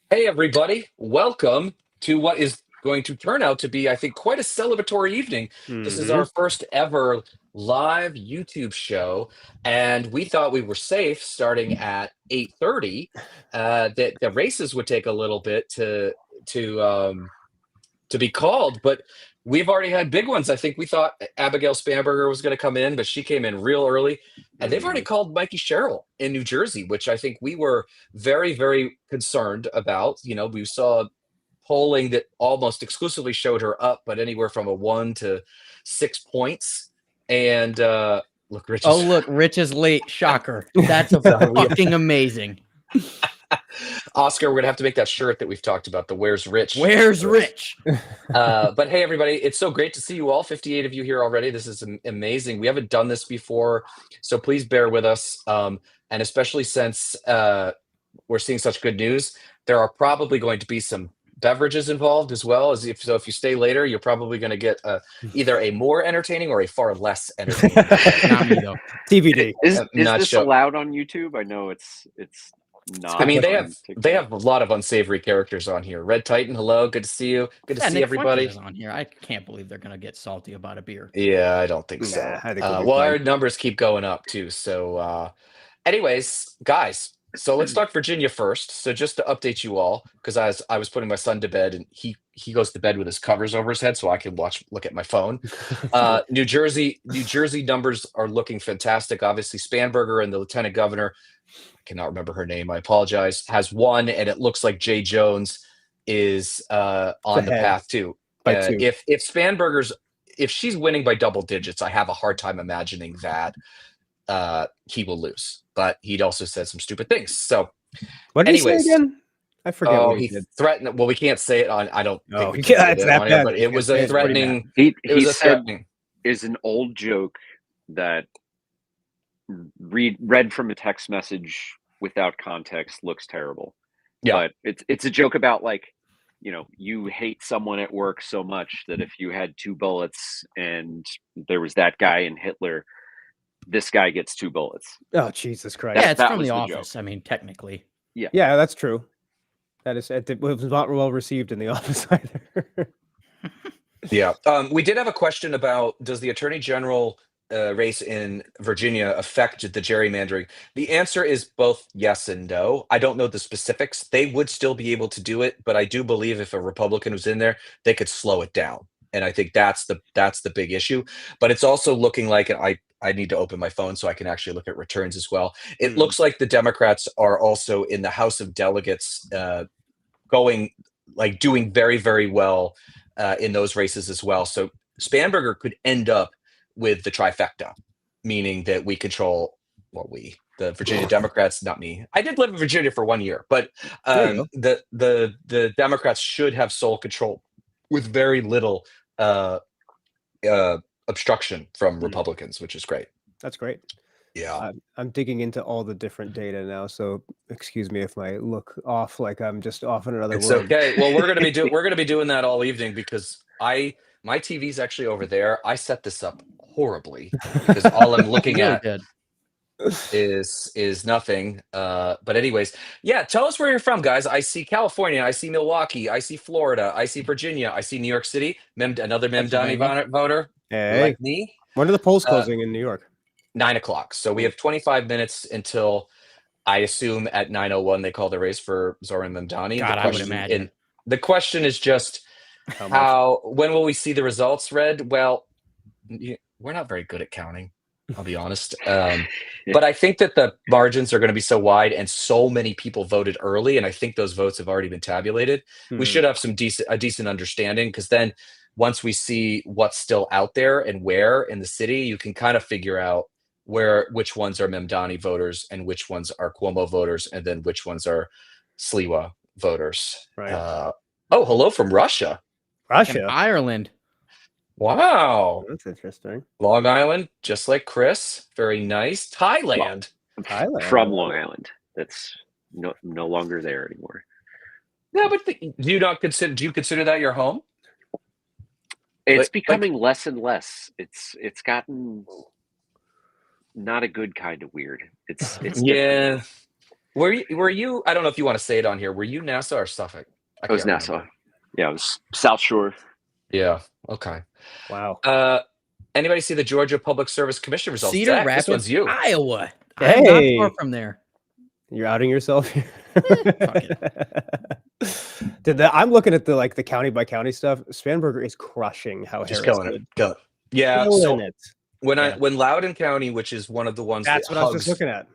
Hey, everybody. Welcome to what is going to turn out to be, I think, quite a celebratory evening. This is Hmm. our first ever live YouTube show, and we thought we were safe starting at 8:30. That the races would take a little bit to um, to be called, but we've already had big ones. I think we thought Abigail Spanberger was going to come in, but she came in real early. And they've already Hmm. called Mikey Sherrill in New Jersey, which I think we were very, very concerned about. We saw polling that almost exclusively showed her up, but anywhere from a 1 to 6 points. And look, Rich Oh, is look, Rich is late. Shocker. That's So fucking amazing. Oscar. We're gonna have to make that shirt that we've talked about, the "Where's Rich." Where's Rich? But hey, everybody, it's so great to see you all. 58 of you here already. This is amazing. We haven't done this before, so please bear with us. And especially since we're seeing such good news, there are probably going to be some beverages involved as well. If you stay later, you're probably going to get either a more entertaining or a far less entertaining beverage. Not me though. TBD. I'm Is not this sure. allowed on YouTube? I know it's I not mean, they have on they TikTok. have a lot of unsavory characters on here. Red Titan, hello, good to see you. Good to Yeah, see Nick Fuentes everybody. is on here. I can't believe they're gonna get salty about a beer. Yeah, I don't think Nah, so. I think we'll be Well, fine. our numbers keep going up too. So, anyways, guys, so let's talk Virginia first. So, just to update you all, because I was putting my son to bed, and he goes to bed with his covers over his head, so I can look at my phone. Smart. New Jersey numbers are looking fantastic. Obviously, Spanberger and the lieutenant governor, I cannot remember her name. I apologize. Has won, and it looks like Jay Jones is on the Ahead path too. by two. If she's winning by double digits, I have a hard time imagining that he will lose. But he'd also said some stupid things. So, What did he say anyways, again? I forget oh, what he he did. threatened. Well, we can't say it on. I don't think Oh, we can yeah, say it's that that on here. bad But that you it can't was a say it. It's pretty Anyway. bad. threatening. It He was a said threatening. is an old joke that read from a text message without context looks terrible. Yeah. But it's a joke about like, you hate someone at work so much that if you had two bullets and there was that guy and Hitler, this guy gets two bullets. Oh, Jesus Christ. Yeah, it's that from was The the Office. I mean, technically. Yeah, that's true. That is, it was not well received in the office either. Yeah. We did have a question about, does the attorney general race in Virginia affect the gerrymandering? The answer is both yes and no. I don't know the specifics. They would still be able to do it, but I do believe if a Republican was in there, they could slow it down. And I think that's the big issue. But it's also looking like, and I need to open my phone so I can actually look at returns as well. It Hmm. looks like the Democrats are also in the House of Delegates going like doing very, very well in those races as well. So Spanberger could end up with the trifecta, meaning that we control, well, the Virginia Democrats, not me. I did live in Virginia for 1 year, but There you go. the Democrats should have sole control with very little uh, uh, obstruction from Hmm. Republicans, which is great. That's great. Yeah. I'm digging into all the different data now, so excuse me if I look off like I'm just off in another It's world. okay. Well, we're gonna be doing that all evening because my TV's actually over there. I set this up horribly because all I'm You looking really at did. is nothing. But anyways, yeah. Tell us where you're from, guys. I see California. I see Milwaukee. I see Florida. I see Virginia. I see New York City. Another Memdani Pennsylvania. voter Hey, like me. when are the polls Uh, closing in New York? 9 o'clock. So we have 25 minutes until I assume at 9:01 they call the race for Zoran Memdani. God, I would imagine. The question is just How much? when will we see the results, Red? Well, we're not very good at counting, I'll be honest. But I think that the margins are going to be so wide and so many people voted early, and I think those votes have already been tabulated. We Hmm. should have a decent understanding, because then once we see what's still out there and where in the city, you can kind of figure out which ones are Memdani voters and which ones are Cuomo voters, and then which ones are Sliwa voters. Right. Oh, hello from Russia. Fucking Russia. Ireland. Wow. That's interesting. Long Island, just like Chris. Very nice. Thailand. Thailand. From Long Island. That's no longer there anymore. Yeah, but do you consider that your home? It's Like- becoming less and less. It's gotten not a good kind of weird. It's different. Yeah. Were you? I don't know if you want to say it on here. Were you Nassau or Suffolk? I It was can't Nassau. remember. Yeah, it was South Shore. Yeah. Okay. Wow. Anybody see the Georgia Public Service Commission results? Cedar Zach, this Rapids, one's you. Iowa. I'm not far Hey! from there. You're outing yourself here. Fuck I'm looking at the county by county stuff. Spanberger is crushing how Just Harris killing it. did. Go. Yeah. Killing So it. when Loudoun County, which is one of the ones That's that what I was just hugs. looking at.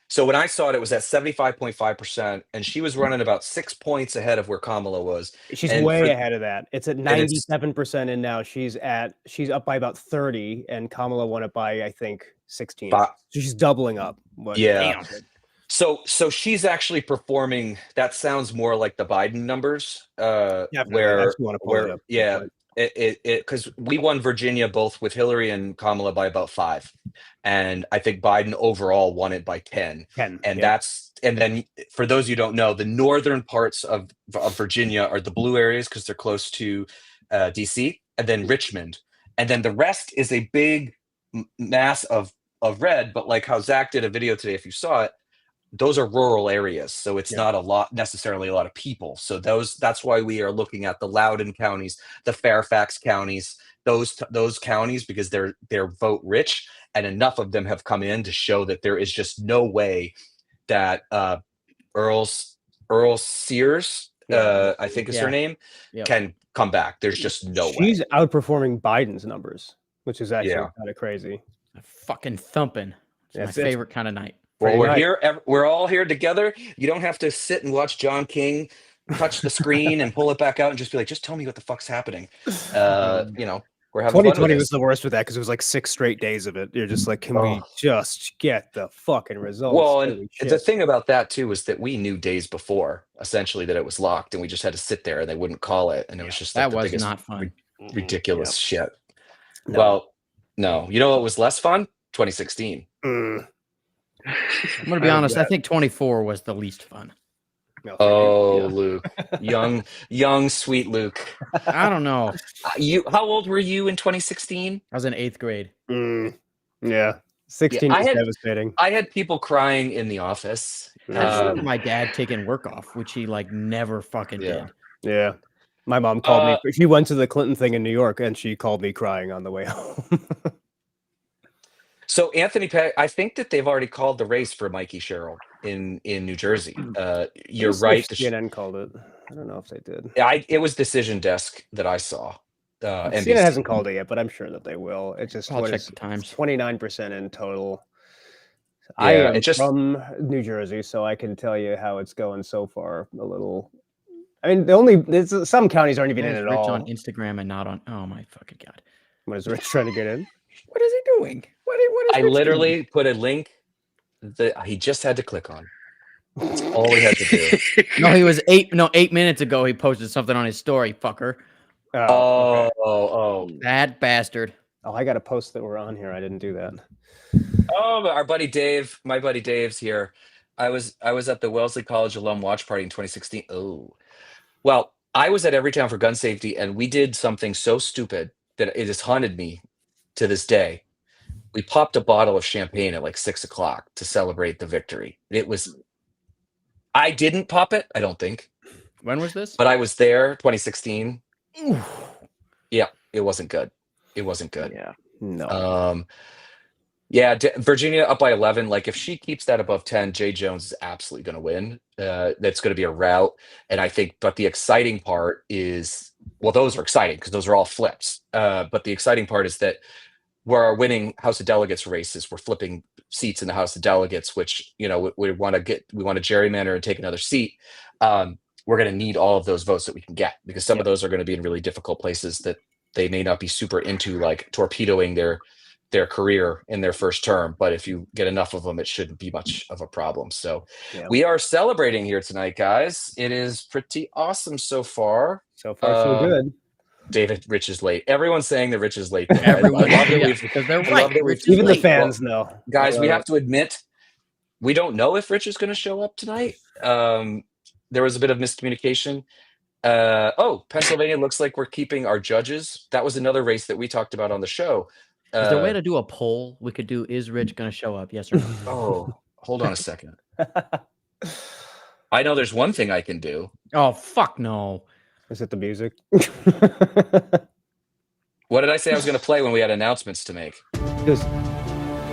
So when I saw it, it was at 75.5%, and she was running about 6 points ahead of where Kamala was. She's And way for- ahead of that. It's at and it's 97%, and now she's up by about 30, and Kamala won it by I think 16. Fi- So she's doubling up. Yeah. Damn. So she's actually performing. That sounds more like the Biden numbers, Definitely. I where just want to pull it up. yeah, it because we won Virginia both with Hillary and Kamala by about 5, and I think Biden overall won it by 10. 10. And yeah. and then for those you don't know, the northern parts of Virginia are the blue areas because they're close to DC, and then Richmond, and then the rest is a big mass of red. But like how Zach did a video today, if you saw it, those are rural areas, so it's not necessarily a lot of people. So that's why we are looking at the Loudoun counties, the Fairfax counties, those counties, because they're vote rich, and enough of them have come in to show that there is just no way that Earl Sears, I think is her name, can come back. There's just no way. She's outperforming Biden's numbers, which is actually kind of crazy. Fucking thumping. It's my favorite kind of night. Well, we're here. We're all here together. You don't have to sit and watch John King touch the screen and pull it back out and just be like, just tell me what the fuck's happening. We're having 2020 was the worst with that because it was like 6 straight days of it. You're just like, can we just get the fucking results? Well, and the thing about that too was that we knew days before, essentially, that it was locked, and we just had to sit there and they wouldn't call it, and it was just like that was not fun. Ridiculous shit. No. Well, no, you know what was less fun? 2016. I'm gonna be honest. I think 24 was the least fun. Oh, Luke, young, sweet Luke. I don't know. How old were you in 2016? I was in 8th grade. Yeah, 16 was devastating. I had people crying in the office. I remember my dad taking work off, which he like never fucking did. Yeah, my mom called me. She went to the Clinton thing in New York, and she called me crying on the way home. So Anthony Peck, I think that they've already called the race for Mikey Sherrill in New Jersey. You're right. CNN called it. I don't know if they did. It was Decision Desk that I saw. CNN hasn't called it yet, but I'm sure that they will. It's just I'll check the times. 29% in total. Yeah, I am from New Jersey, so I can tell you how it's going so far. A little. I mean, some counties aren't even in at all. On Instagram and not on. Oh my fucking god! What is Rich trying to get in? What is he doing? What is I Rich literally doing? put a link that he just had to click on. That's all he had to do. No, he was 8 minutes ago. He posted something on his story. Fucker. Oh, that bastard. Oh, I got a post that we're on here. I didn't do that. Oh, our buddy Dave, my buddy Dave's here. I was at the Wellesley College alum watch party in 2016. Oh, well, I was at Everytown for gun safety, and we did something so stupid that it has haunted me to this day. We popped a bottle of champagne at like 6 o'clock to celebrate the victory. I didn't pop it, I don't think. When was this? But I was there, 2016. Yeah, it wasn't good. It wasn't good. Yeah. No. Virginia up by 11. Like if she keeps that above 10, Jay Jones is absolutely going to win. That's going to be a rout. And I think, but the exciting part is, well, those are exciting because those are all flips. But the exciting part is that where our winning House of Delegates races, we're flipping seats in the House of Delegates, which, we want to gerrymander and take another seat. We're going to need all of those votes that we can get, because some of those are going to be in really difficult places that they may not be super into, like torpedoing their career in their first term. But if you get enough of them, it shouldn't be much of a problem. So we are celebrating here tonight, guys. It is pretty awesome so far. So far, so good. David, Rich is late. Everyone's saying that Rich is late. Everyone, I love that because they're right. Even the fans know. Guys, we have to admit, we don't know if Rich is going to show up tonight. There was a bit of miscommunication. Pennsylvania looks like we're keeping our judges. That was another race that we talked about on the show. Is there a way to do a poll? We could do, is Rich going to show up? Yes or no? Oh, hold on a second. I know there's one thing I can do. Oh fuck no! Is it the music? What did I say I was going to play when we had announcements to make? Just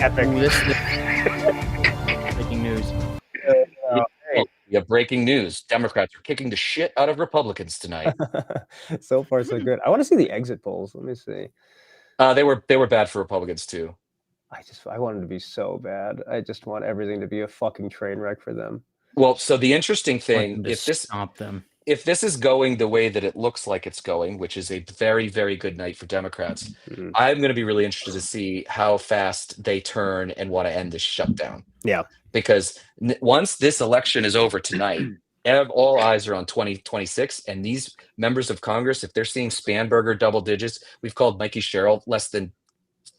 epic. Ooh, this is breaking news. Yeah, breaking news. Democrats are kicking the shit out of Republicans tonight. So far, so good. I want to see the exit polls. Let me see. They were bad for Republicans too. I want it to be so bad. I just want everything to be a fucking train wreck for them. Well, so the interesting thing, Want them to stomp them. if this is going the way that it looks like it's going, which is a very, very good night for Democrats, Mhm. I'm going to be really interested to see how fast they turn and want to end this shutdown. Yeah. Because once this election is over tonight, all eyes are on 2026, and these members of Congress, if they're seeing Spanberger double digits, we've called Mikey Sherrill less than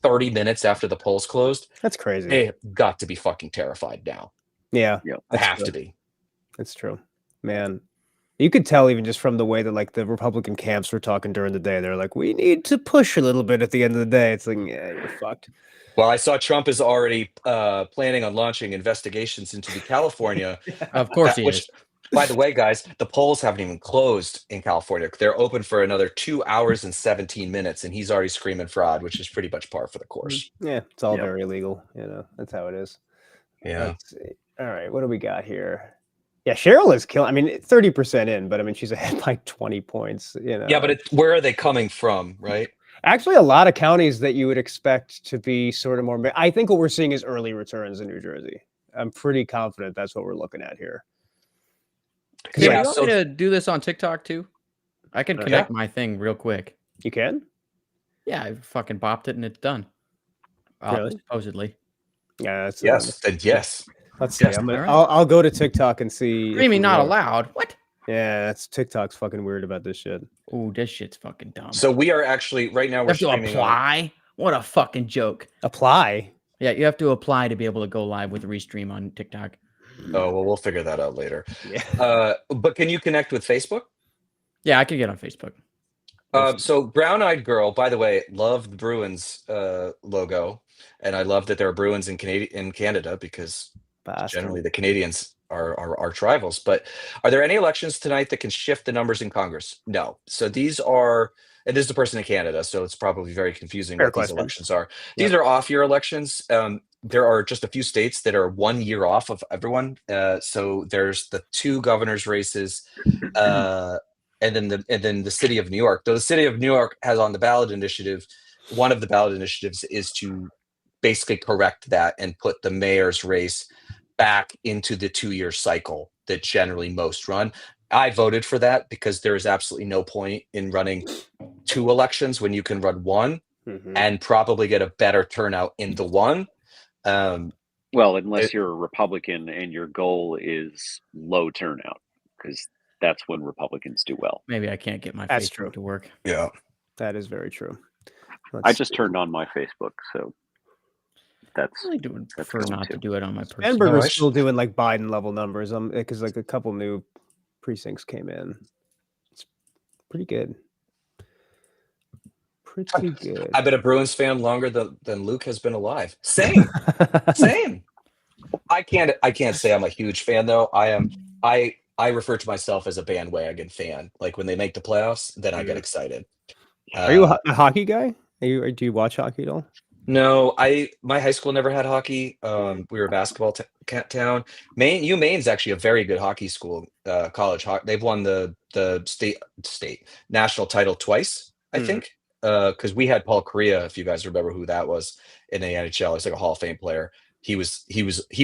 30 minutes after the polls closed. That's crazy. They have got to be fucking terrified now. Yeah. Yeah. They have to be. That's true. Man. You could tell even just from the way that like the Republican camps were talking during the day. They're like, we need to push a little bit at the end of the day. It's like, yeah, you're fucked. Well, I saw Trump is already planning on launching investigations into the California. Of course he which, is. by the way, guys, the polls haven't even closed in California. They're open for another 2 hours and 17 minutes, and he's already screaming fraud, which is pretty much par for the course. Yeah, it's all Yep. very illegal. That's how it is. Yeah. Let's see. All right, what do we got here? Yeah, Cheryl is killing. I mean, 30% in, but I mean, she's ahead by 20 points. Yeah, but where are they coming from, right? Actually, a lot of counties that you would expect to be sort of more. I think what we're seeing is early returns in New Jersey. I'm pretty confident that's what we're looking at here. Yeah, Yeah, you want so me to do this on TikTok too? I can connect my thing real quick. You can? Yeah, I fucking bopped it and it's done. Really? Supposedly. Yeah, that's yes, and yes. Let's see. Yes, I'm gonna, all right. I'll go to TikTok and see. if Streaming we not know. allowed. What? Yeah, that's TikTok's fucking weird about this shit. Oh, this shit's fucking dumb. So we are actually right now. you We're have to streaming. apply. What a fucking joke. Apply. Yeah, you have to apply to be able to go live with Restream on TikTok. Oh well, we'll figure that out later. Yeah. But can you connect with Facebook? Yeah, I could get on Facebook. So Brown Eyed Girl, by the way, love the Bruins logo, and I love that there are Bruins in Canada because generally the Canadians are our rivals. But are there any elections tonight that can shift the numbers in Congress? No. So these are, and this is the person in Canada, so it's probably very confusing Fair what question. these elections are. These are off-year elections. There are just a few states that are 1 year off of everyone. So there's the 2 governors' races, and then the city of New York. Though the city of New York has on the ballot initiative, one of the ballot initiatives is to basically correct that and put the mayor's race back into the 2-year cycle that generally most run. I voted for that because there is absolutely no point in running 2 elections when you can run one and probably get a better turnout in the one. Well, unless you're a Republican and your goal is low turnout, because that's when Republicans do well. Maybe I can't get my That's Facebook true. to work. Yeah. That is very true. I just turned on my Facebook, so that's I really do prefer going not to. to do it on my personal. Spanberger's still doing like Biden level numbers. Because like a couple new precincts came in. It's pretty good. Pretty good. I've been a Bruins fan longer than Luke has been alive. Same. I can't say I'm a huge fan though. I refer to myself as a bandwagon fan. Like when they make the playoffs, then I get excited. Are you a hockey guy? Do you watch hockey at all? No, my high school never had hockey. We were a basketball town. UMaine's actually a very good hockey school. College hockey. They've won the state national title twice, I think. Because we had Paul Correa, if you guys remember who that was in the NHL. He's like a Hall of Fame player. He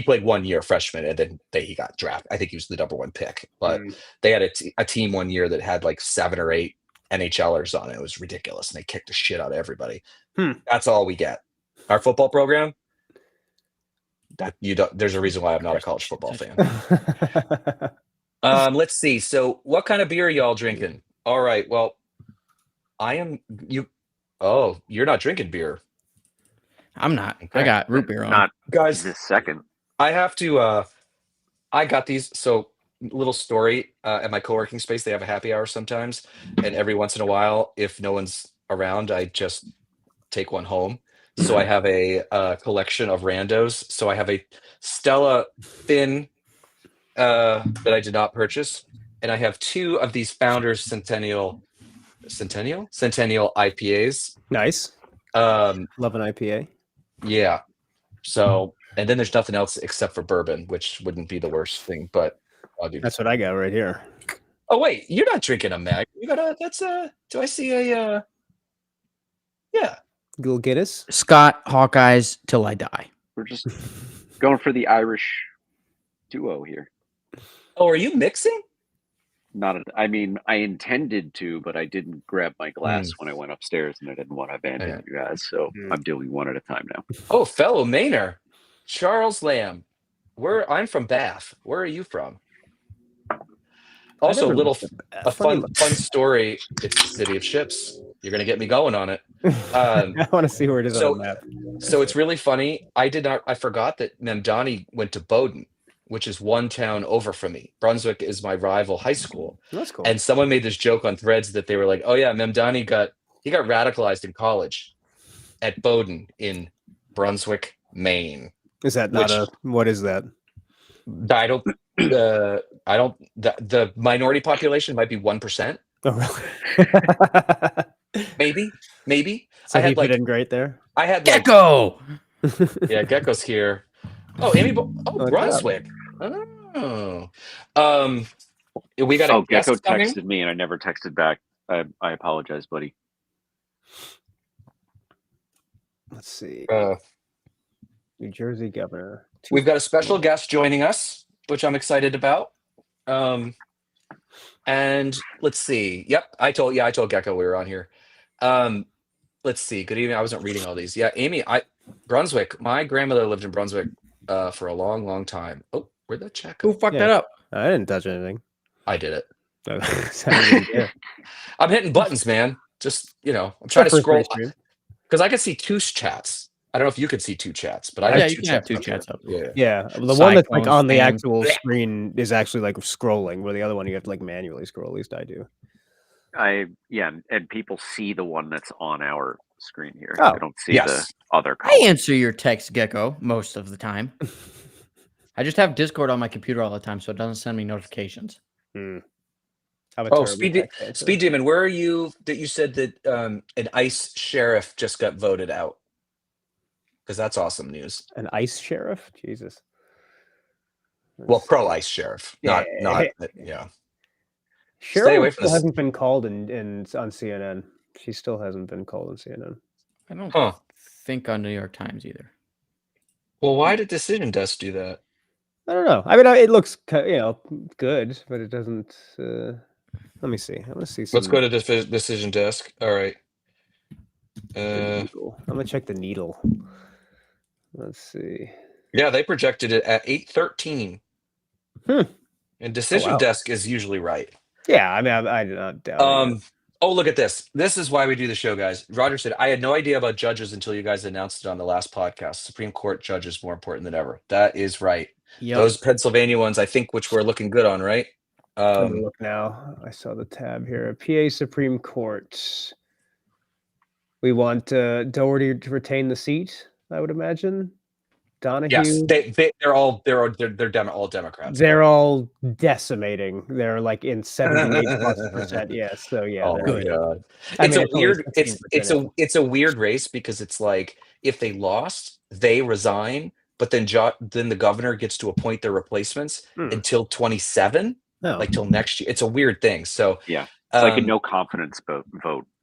played 1 year freshman, and then he got drafted. I think he was the number 1 pick. But they had a team 1 year that had like 7 or 8 NHLers on it. It was ridiculous, and they kicked the shit out of everybody. That's all we get. Our football program. There's a reason why I'm not a college football fan. Let's see. So, what kind of beer are y'all drinking? All right. Well, I am. Oh, you're not drinking beer. I'm not. Okay. I got root beer on. Not Guys, this second. I have to. I got these. So, little story. At my co-working space, they have a happy hour sometimes, and every once in a while, if no one's around, I just take one home. So I have a collection of randos. So I have a Stella thin that I did not purchase, and I have 2 of these Founders Centennial IPAs. Nice. Um, Love an IPA. yeah. So, and then there's nothing else except for bourbon, which wouldn't be the worst thing, but I'll do. That's what I got right here. Oh wait, you're not drinking a Meg. You got a. That's a. Do I see a? Yeah. Little Guinness. Scott Hawkeyes till I die. We're just going for the Irish duo here. Oh, are you mixing? I mean, I intended to, but I didn't grab my glass when I went upstairs, and I didn't want to abandon you guys. So I'm doing one at a time now. Oh, fellow Mainer, Charles Lamb. I'm from Bath. Where are you from? Also, a fun story. It's the city of ships. You're gonna get me going on it. I want to see where it is on the map. So it's really funny. I forgot that Memdani went to Bowdoin, which is one town over from me. Brunswick is my rival high school. That's cool. And someone made this joke on Threads that they were like, "Oh yeah, Memdani got radicalized in college at Bowdoin in Brunswick, Maine." Is that not what is that? I don't. The minority population might be 1%. Oh, really? Maybe. So he fit in great there. I had Gecko. Yeah, Gecko's here. Oh, Amy. Brunswick. Oh. We got a guest Gecko coming? texted me and I never texted back. I apologize, buddy. Let's see. New Jersey governor. We've got a special guest joining us, which I'm excited about. And let's see. Yep, I told Gecko we were on here. Let's see. Good evening. I wasn't reading all these. Yeah, Amy. Brunswick. My grandmother lived in Brunswick for a long, long time. Oh, where'd that check go? Who fucked that up? I didn't touch anything. I did it. Yeah. I'm hitting buttons, man. Just I'm trying to scroll because I can see 2 chats. I don't know if you could see 2 chats, but I have you can have 2 chats up. Yeah. The one that's like on the actual screen is actually like scrolling, where the other one you have to like manually scroll. At least I do. And people see the one that's on our screen here. Oh, I don't see the other I column. answer your text, Gecko, most of the time. I just have Discord on my computer all the time, so it doesn't send me notifications. Speed Demon, where are you? That you said that an ICE sheriff just got voted out. Because that's awesome news. An ICE sheriff? Jesus. Well, pro-ICE sheriff. Not yeah. Cheryl still hasn't been called on CNN. She still hasn't been called on CNN. I don't think on New York Times either. Well, why did Decision Desk do that? I don't know. I mean, it looks good, but it doesn't. Let me see. I want to see. Let's go to Decision Desk. All right. I'm gonna check the needle. Let's see. Yeah, they projected it at 8:13. And Decision Desk is usually right. Yeah, I mean, I do not doubt it. Oh, look at this. This is why we do the show, guys. Roger said, I had no idea about judges until you guys announced it on the last podcast. Supreme Court judges more important than ever. That is right. Yep. Those Pennsylvania ones, I think, which we're looking good on, right? Let me look now. I saw the tab here. PA Supreme Court. We want Doherty to retain the seat, I would imagine. Donahue. Yes, they're all Democrats. They're all decimating. They're like in 78%. Yes, so yeah. Oh my God. It's a weird race because it's like if they lost, they resign, but then the governor gets to appoint their replacements until 27, like till next year. It's a weird thing. So yeah, it's like a no confidence vote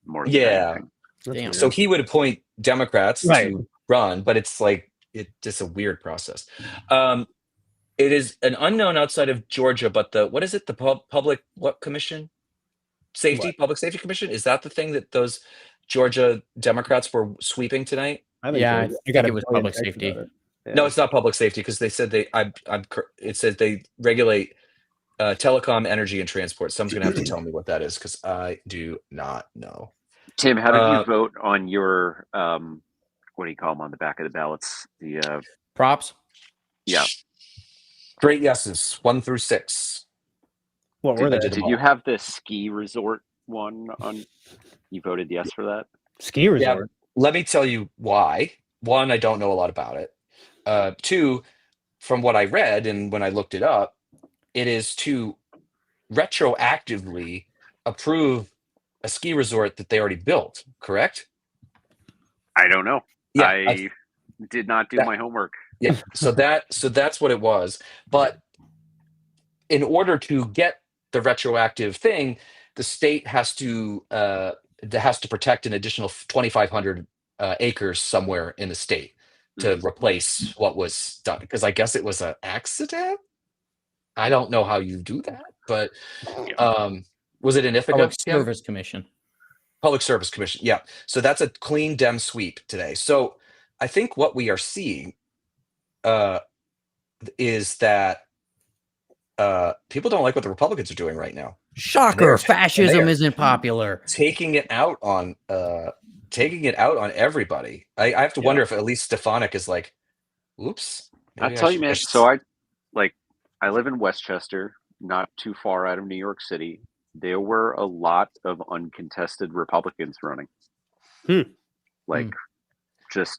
more than anything. Damn. So he would appoint Democrats to run, but it's like it's just a weird process. It is an unknown outside of Georgia, but what is it? The public commission? Public safety commission? Is that the thing that those Georgia Democrats were sweeping tonight? I think it was public safety. Yeah. No, it's not public safety because they said it says they regulate telecom, energy, and transport. Someone's gonna have to tell me what that is because I do not know. Tim, how did you vote on your what do you call them on the back of the ballots? The props? Yeah. Straight yeses, 1 through 6. What were they? Did you have the ski resort one on? You voted yes for that? Ski resort? Yeah, let me tell you why. 1, I don't know a lot about it. 2, from what I read and when I looked it up, it is to retroactively approve a ski resort that they already built, correct? I don't know. Yeah, I did not do that- my homework. yeah. So that's what it was. But in order to get the retroactive thing, the state has to protect an additional 2,500 acres somewhere in the state to replace what was done. Because I guess it was an accident. I don't know how you do that, but was it in Ithaca? Public Kim? Service Commission. Public Service Commission. Yeah. So that's a clean Dem sweep today. So I think what we are seeing is that people don't like what the Republicans are doing right now. Shocker! And Fascism they are isn't popular. taking it out on everybody. I have to Yeah. wonder if at least Stefanik is like, oops. I'll maybe I tell you, should- I man. should- So I live in Westchester, not too far out of New York City. There were a lot of uncontested Republicans running. Like just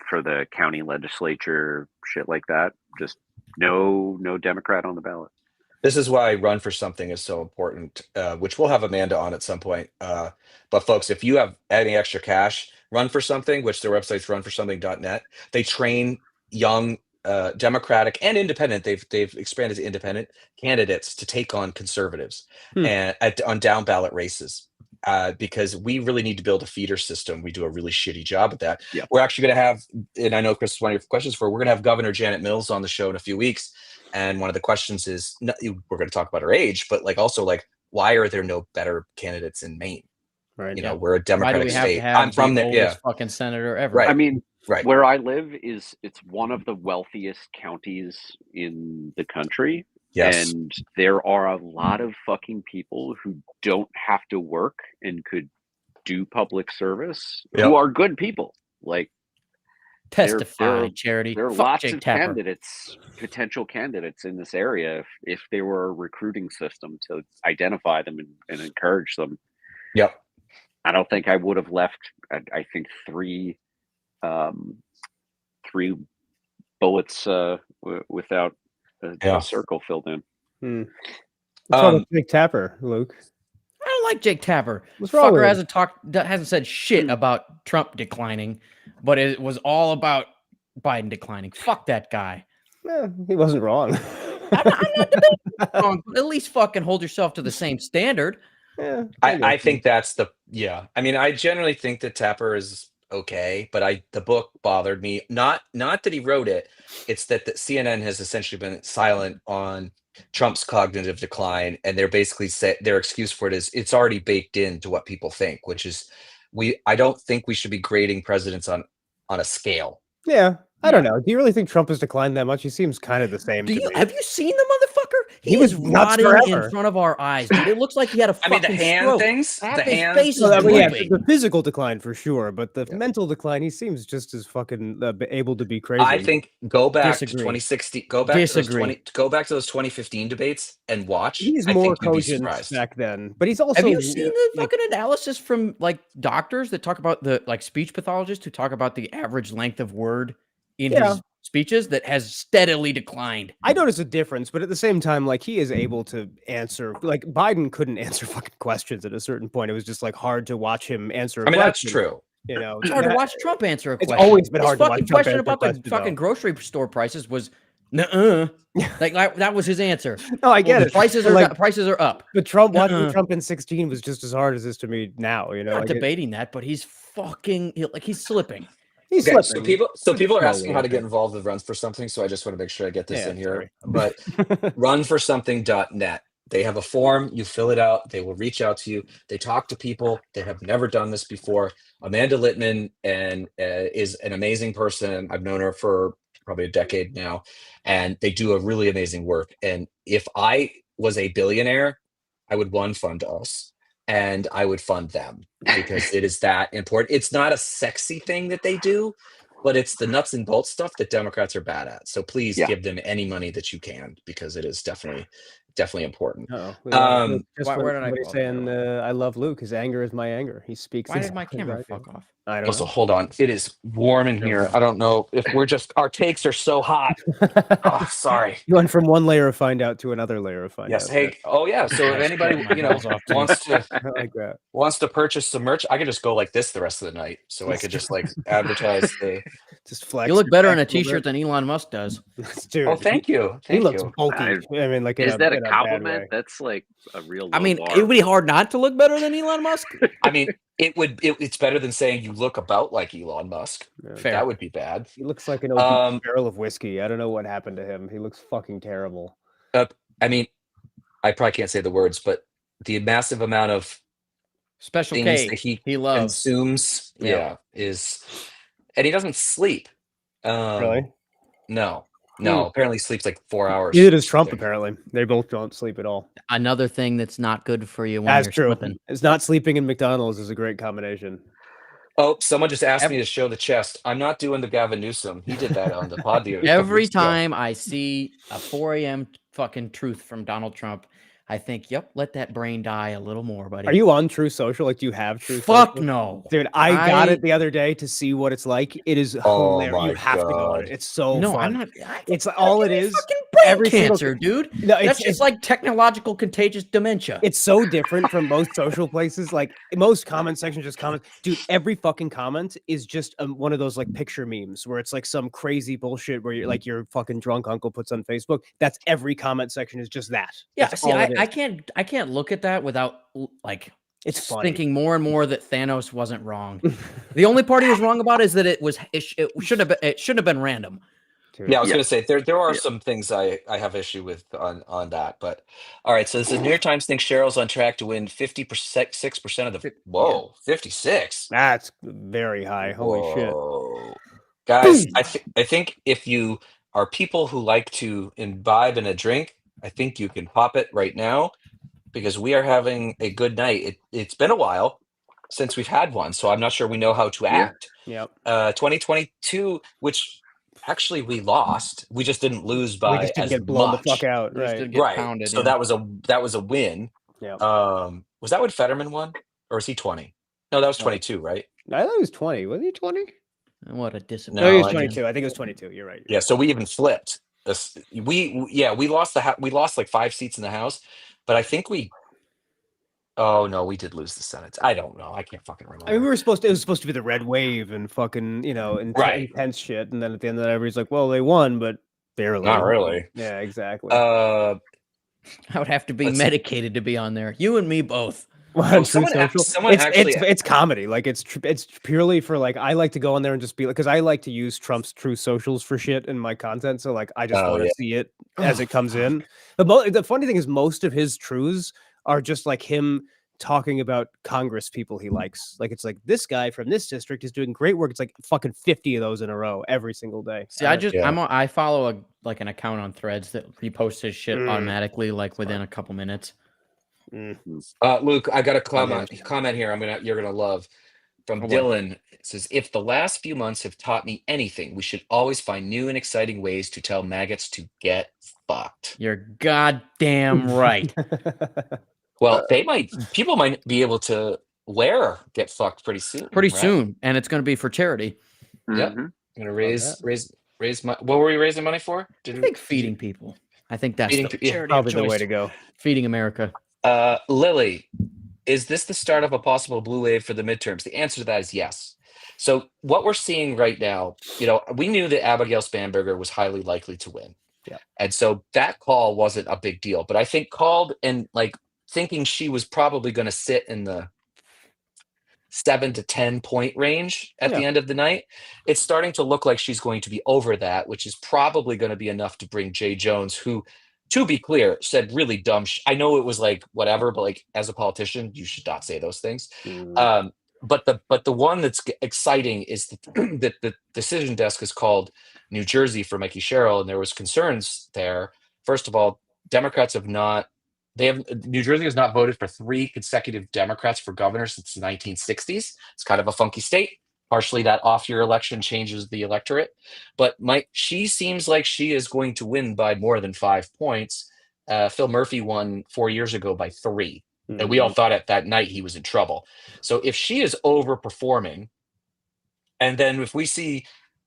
for the county legislature, shit like that. Just no Democrat on the ballot. This is why Run for Something is so important, which we'll have Amanda on at some point. But folks, if you have any extra cash, Run for Something, which their website's runforsomething.net. They train young Democratic and independent. They've expanded to independent candidates to take on conservatives and on down ballot races. Because we really need to build a feeder system. We do a really shitty job at that. Yeah. We're actually going to have, and I know Chris, one of your questions we're going to have Governor Janet Mills on the show in a few weeks. And one of the questions is, we're going to talk about her age, but also why are there no better candidates in Maine? Right. You know, we're a Democratic Why do we have state. to have I'm from the there. Yeah. oldest fucking senator ever? Right. I mean, Right. where I live it's one of the wealthiest counties in the country. Yes. And there are a lot of fucking people who don't have to work and could do public service who are good people. Like, Testify, Charity. there are Fuck lots Jake of Tapper. potential candidates in this area if there were a recruiting system to identify them and encourage them. Yep. I don't think I would have left. I think three bullets without a circle filled in. What's wrong with Jake Tapper, Luke? I don't like Jake Tapper. What's wrong with Fucker him? hasn't said shit about Trump declining, but it was all about Biden declining. Fuck that guy. He wasn't wrong. I'm not debating wrong, but at least fucking hold yourself to the same standard. Yeah, I think that's I mean, I generally think that Tapper is okay, but the book bothered me. Not that he wrote it. It's that the CNN has essentially been silent on Trump's cognitive decline, and they're basically their excuse for it is it's already baked into what people think, which is I don't think we should be grading presidents on a scale. Yeah, I don't know. Do you really think Trump has declined that much? He seems kind of the same to me. Have you seen the motherfucker? He was is nuts rotting forever. in front of our eyes, dude. It looks like he had a I fucking mean, the hand stroke. things, Half the his hand. face is Yeah, drooping. the physical decline for sure, but the mental decline, he seems just as fucking able to be crazy. I think go back to Disagree. 2016. Go back to those 2015 debates and watch. He's I more think you'd be cogent surprised. back then, but he's also. Have you seen the fucking analysis from doctors that talk about the speech pathologists who talk about the average length of word in his speeches that has steadily declined? I notice a difference, but at the same time, he is able to answer. Biden couldn't answer fucking questions at a certain point. It was just hard to watch him answer. I mean, that's true. You know, It's hard to watch Trump answer a question. It's always been hard to His watch fucking Trump question answer about a question, the fucking though. grocery store prices was nuh-uh. That was his answer. No, I get The it. prices are up. But Trump watching Trump in 2016 was just as hard as this to me now. You know, I'm not debating that, but he's fucking he's slipping. He's Okay, slipping. so people are asking slowly, how to I get think. involved with Runs for Something, so I just want to make sure I get this in here. sorry. But runforsomething.net. They have a form, you fill it out, they will reach out to you. They talk to people. They have never done this before. Amanda Littman is an amazing person. I've known her for probably a decade now, and they do a really amazing work. And if I was a billionaire, I would fund us, and I would fund them because it is that important. It's not a sexy thing that they do, but it's the nuts and bolts stuff that Democrats are bad at. So please give them any money that you can, because it is definitely definitely important. Oh, just Where when did I somebody go off saying, there? "I love Luke. His anger is my anger. He speaks." Why did my exactly camera right. fuck off? I don't Also, know. hold on. It is warm in here. I don't know if our takes are so hot. Oh, sorry. You went from one layer of find out to another layer of find Yes. out. Hey. Oh, yeah. So if Nice anybody cutting my balls off, too. I like that. wants to purchase some merch, I could just go like this the rest of the night. So I could just like advertise the. Just flex. You look your better back in a little t-shirt bit. than Elon Musk does. Dude, Oh, thank you. he Thank looks you. bulky. I- I mean, like Is that a in bad compliment? way. That's like a real low I mean, bar. it would be hard not to look better than Elon Musk. I mean, it's better than saying you look about like Elon Musk. Yeah. Fair. That would be bad. He looks like an obese barrel of whiskey. I don't know what happened to him. He looks fucking terrible. I mean, I probably can't say the words, but the massive amount of Special things K. that He loves. consumes, Yeah. is, and he doesn't sleep. Really? No. Apparently, he sleeps like 4 hours. Neither does Trump. Apparently, they both don't sleep at all. Another thing that's not good for you when That's you're true. slipping. It's not sleeping in McDonald's is a great combination. Oh, someone just asked me to show the chest. I'm not doing the Gavin Newsom. He did that on the pod the Every time I see a 4 a.m. fucking truth from Donald Trump, I think, yep, let that brain die a little more, buddy. Are you on True Social? Like, do you have True Fuck Social? no. Dude, I got it the other day to see what it's like. It is Oh hilarious. my You have to go on God. it. It's so No, fun. I'm not. It's all it is. Fucking brain Every single cancer, dude. No, That's just like technological contagious dementia. It's so different from most social places. Like most comment sections, just comments. Dude, every fucking comment is just one of those like picture memes where it's like some crazy bullshit where you're like your fucking drunk uncle puts on Facebook. That's every comment section is just that. Yeah, That's see, all it I is. can't look at that without like It's funny. thinking more and more that Thanos wasn't wrong. The only part he was wrong about is that it shouldn't have been random. Dude. Yeah, I was going to say there are some things I have issue with on that, but all right. So this is New York Times thinks Cheryl's on track to win 6% of the 56. That's very high. Holy shit. Guys, I think if you are people who like to imbibe in a drink, I think you can pop it right now because we are having a good night. It's been a while since we've had one, so I'm not sure we know how to act. Yep. 2022, which actually we lost. We just didn't lose by We just didn't as get blown much. the fuck out. We just Right. didn't get Right. pounded, So yeah. that was a win. Yeah. Was that when Fetterman won, or was he 20? No, that was 22, right? I thought it was 20. Was he 20? What a disappointment. No, he was I 22. I think it was 22. You're right. Yeah, so we even flipped. We lost we lost like 5 seats in the House, but I think we. Oh no, we did lose the Senate. I don't know. I can't fucking remember. I mean, it was supposed to be the red wave and fucking, intense shit. And then at the end of that, everybody's like, well, they won, but barely. Not really. Yeah, exactly. I would have to be medicated to be on there. You and me both. Well, someone actually. It's comedy. Like it's purely for like I like to go on there and just be like because I like to use Trump's True Socials for shit in my content. So like I just want to see it as it comes in. The funny thing is most of his truths are just like him talking about Congress people he likes. Like it's like this guy from this district is doing great work. It's like fucking 50 of those in a row every single day. See, I follow an account on Threads that reposts his shit automatically, like within a couple minutes. Luke, I got a comment here. You're gonna love from Dylan. It says, if the last few months have taught me anything, we should always find new and exciting ways to tell maggots to get fucked. You're goddamn right. Well, people might be able to get fucked pretty soon. Soon, and it's going to be for charity. Yep. I'm gonna raise my. What were we raising money for? I think feeding people. I think that's probably the way to go. Feeding America. Lily, is this the start of a possible blue wave for the midterms? The answer to that is yes. So what we're seeing right now, we knew that Abigail Spanberger was highly likely to win. Yeah. And so that call wasn't a big deal, but I think called and like thinking she was probably going to sit in the 7 to 10 point range at the end of the night, it's starting to look like she's going to be over that, which is probably going to be enough to bring Jay Jones, who, to be clear, said really dumb I know it was like whatever, but like as a politician, you should not say those things. But the one that's exciting is that the decision desk is called New Jersey for Mikey Sherrill, and there was concerns there. First of all, Democrats New Jersey has not voted for 3 consecutive Democrats for governor since the 1960s. It's kind of a funky state. Partially that off-year election changes the electorate. But she seems like she is going to win by more than 5 points. Phil Murphy won 4 years ago by 3. And we all thought at that night he was in trouble. So if she is overperforming, and then if we see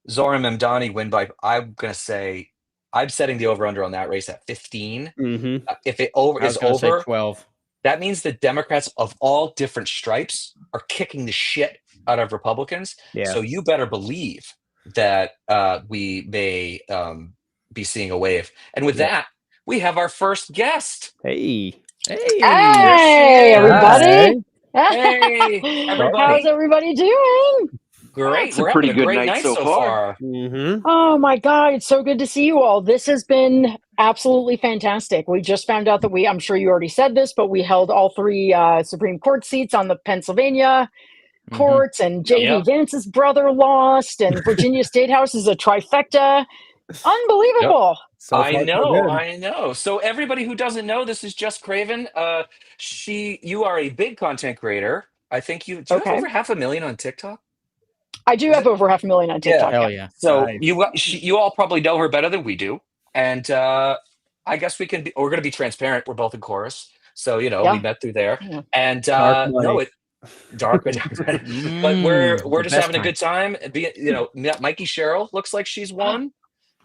Zohra Memdani win by, I'm going to say, I'm setting the over-under on that race at 15. If it is over, 12. That means the Democrats of all different stripes are kicking the shit out of Republicans. Yeah. So you better believe that we may be seeing a wave. And with that, we have our first guest. Hey. Hey, everybody. Hey, everybody. How's everybody doing? Great. It's We're a pretty having a good great night so far. Oh my God, it's so good to see you all. This has been absolutely fantastic. We just found out that I'm sure you already said this, but we held all 3 Supreme Court seats on the Pennsylvania courts, and J.D. Vance's brother lost, and Virginia State House is a trifecta. Unbelievable. So I know. So everybody who doesn't know, this is Jess Craven. You are a big content creator. I think do you have over 500,000 on TikTok? I do have over 500,000 on TikTok. Hell yeah. So you all probably know her better than we do. And I guess we're going to be transparent. We're both in chorus. So, we met through there. Yeah. And dark, but we're just having a good time. Mikey Sherrill looks like she's won.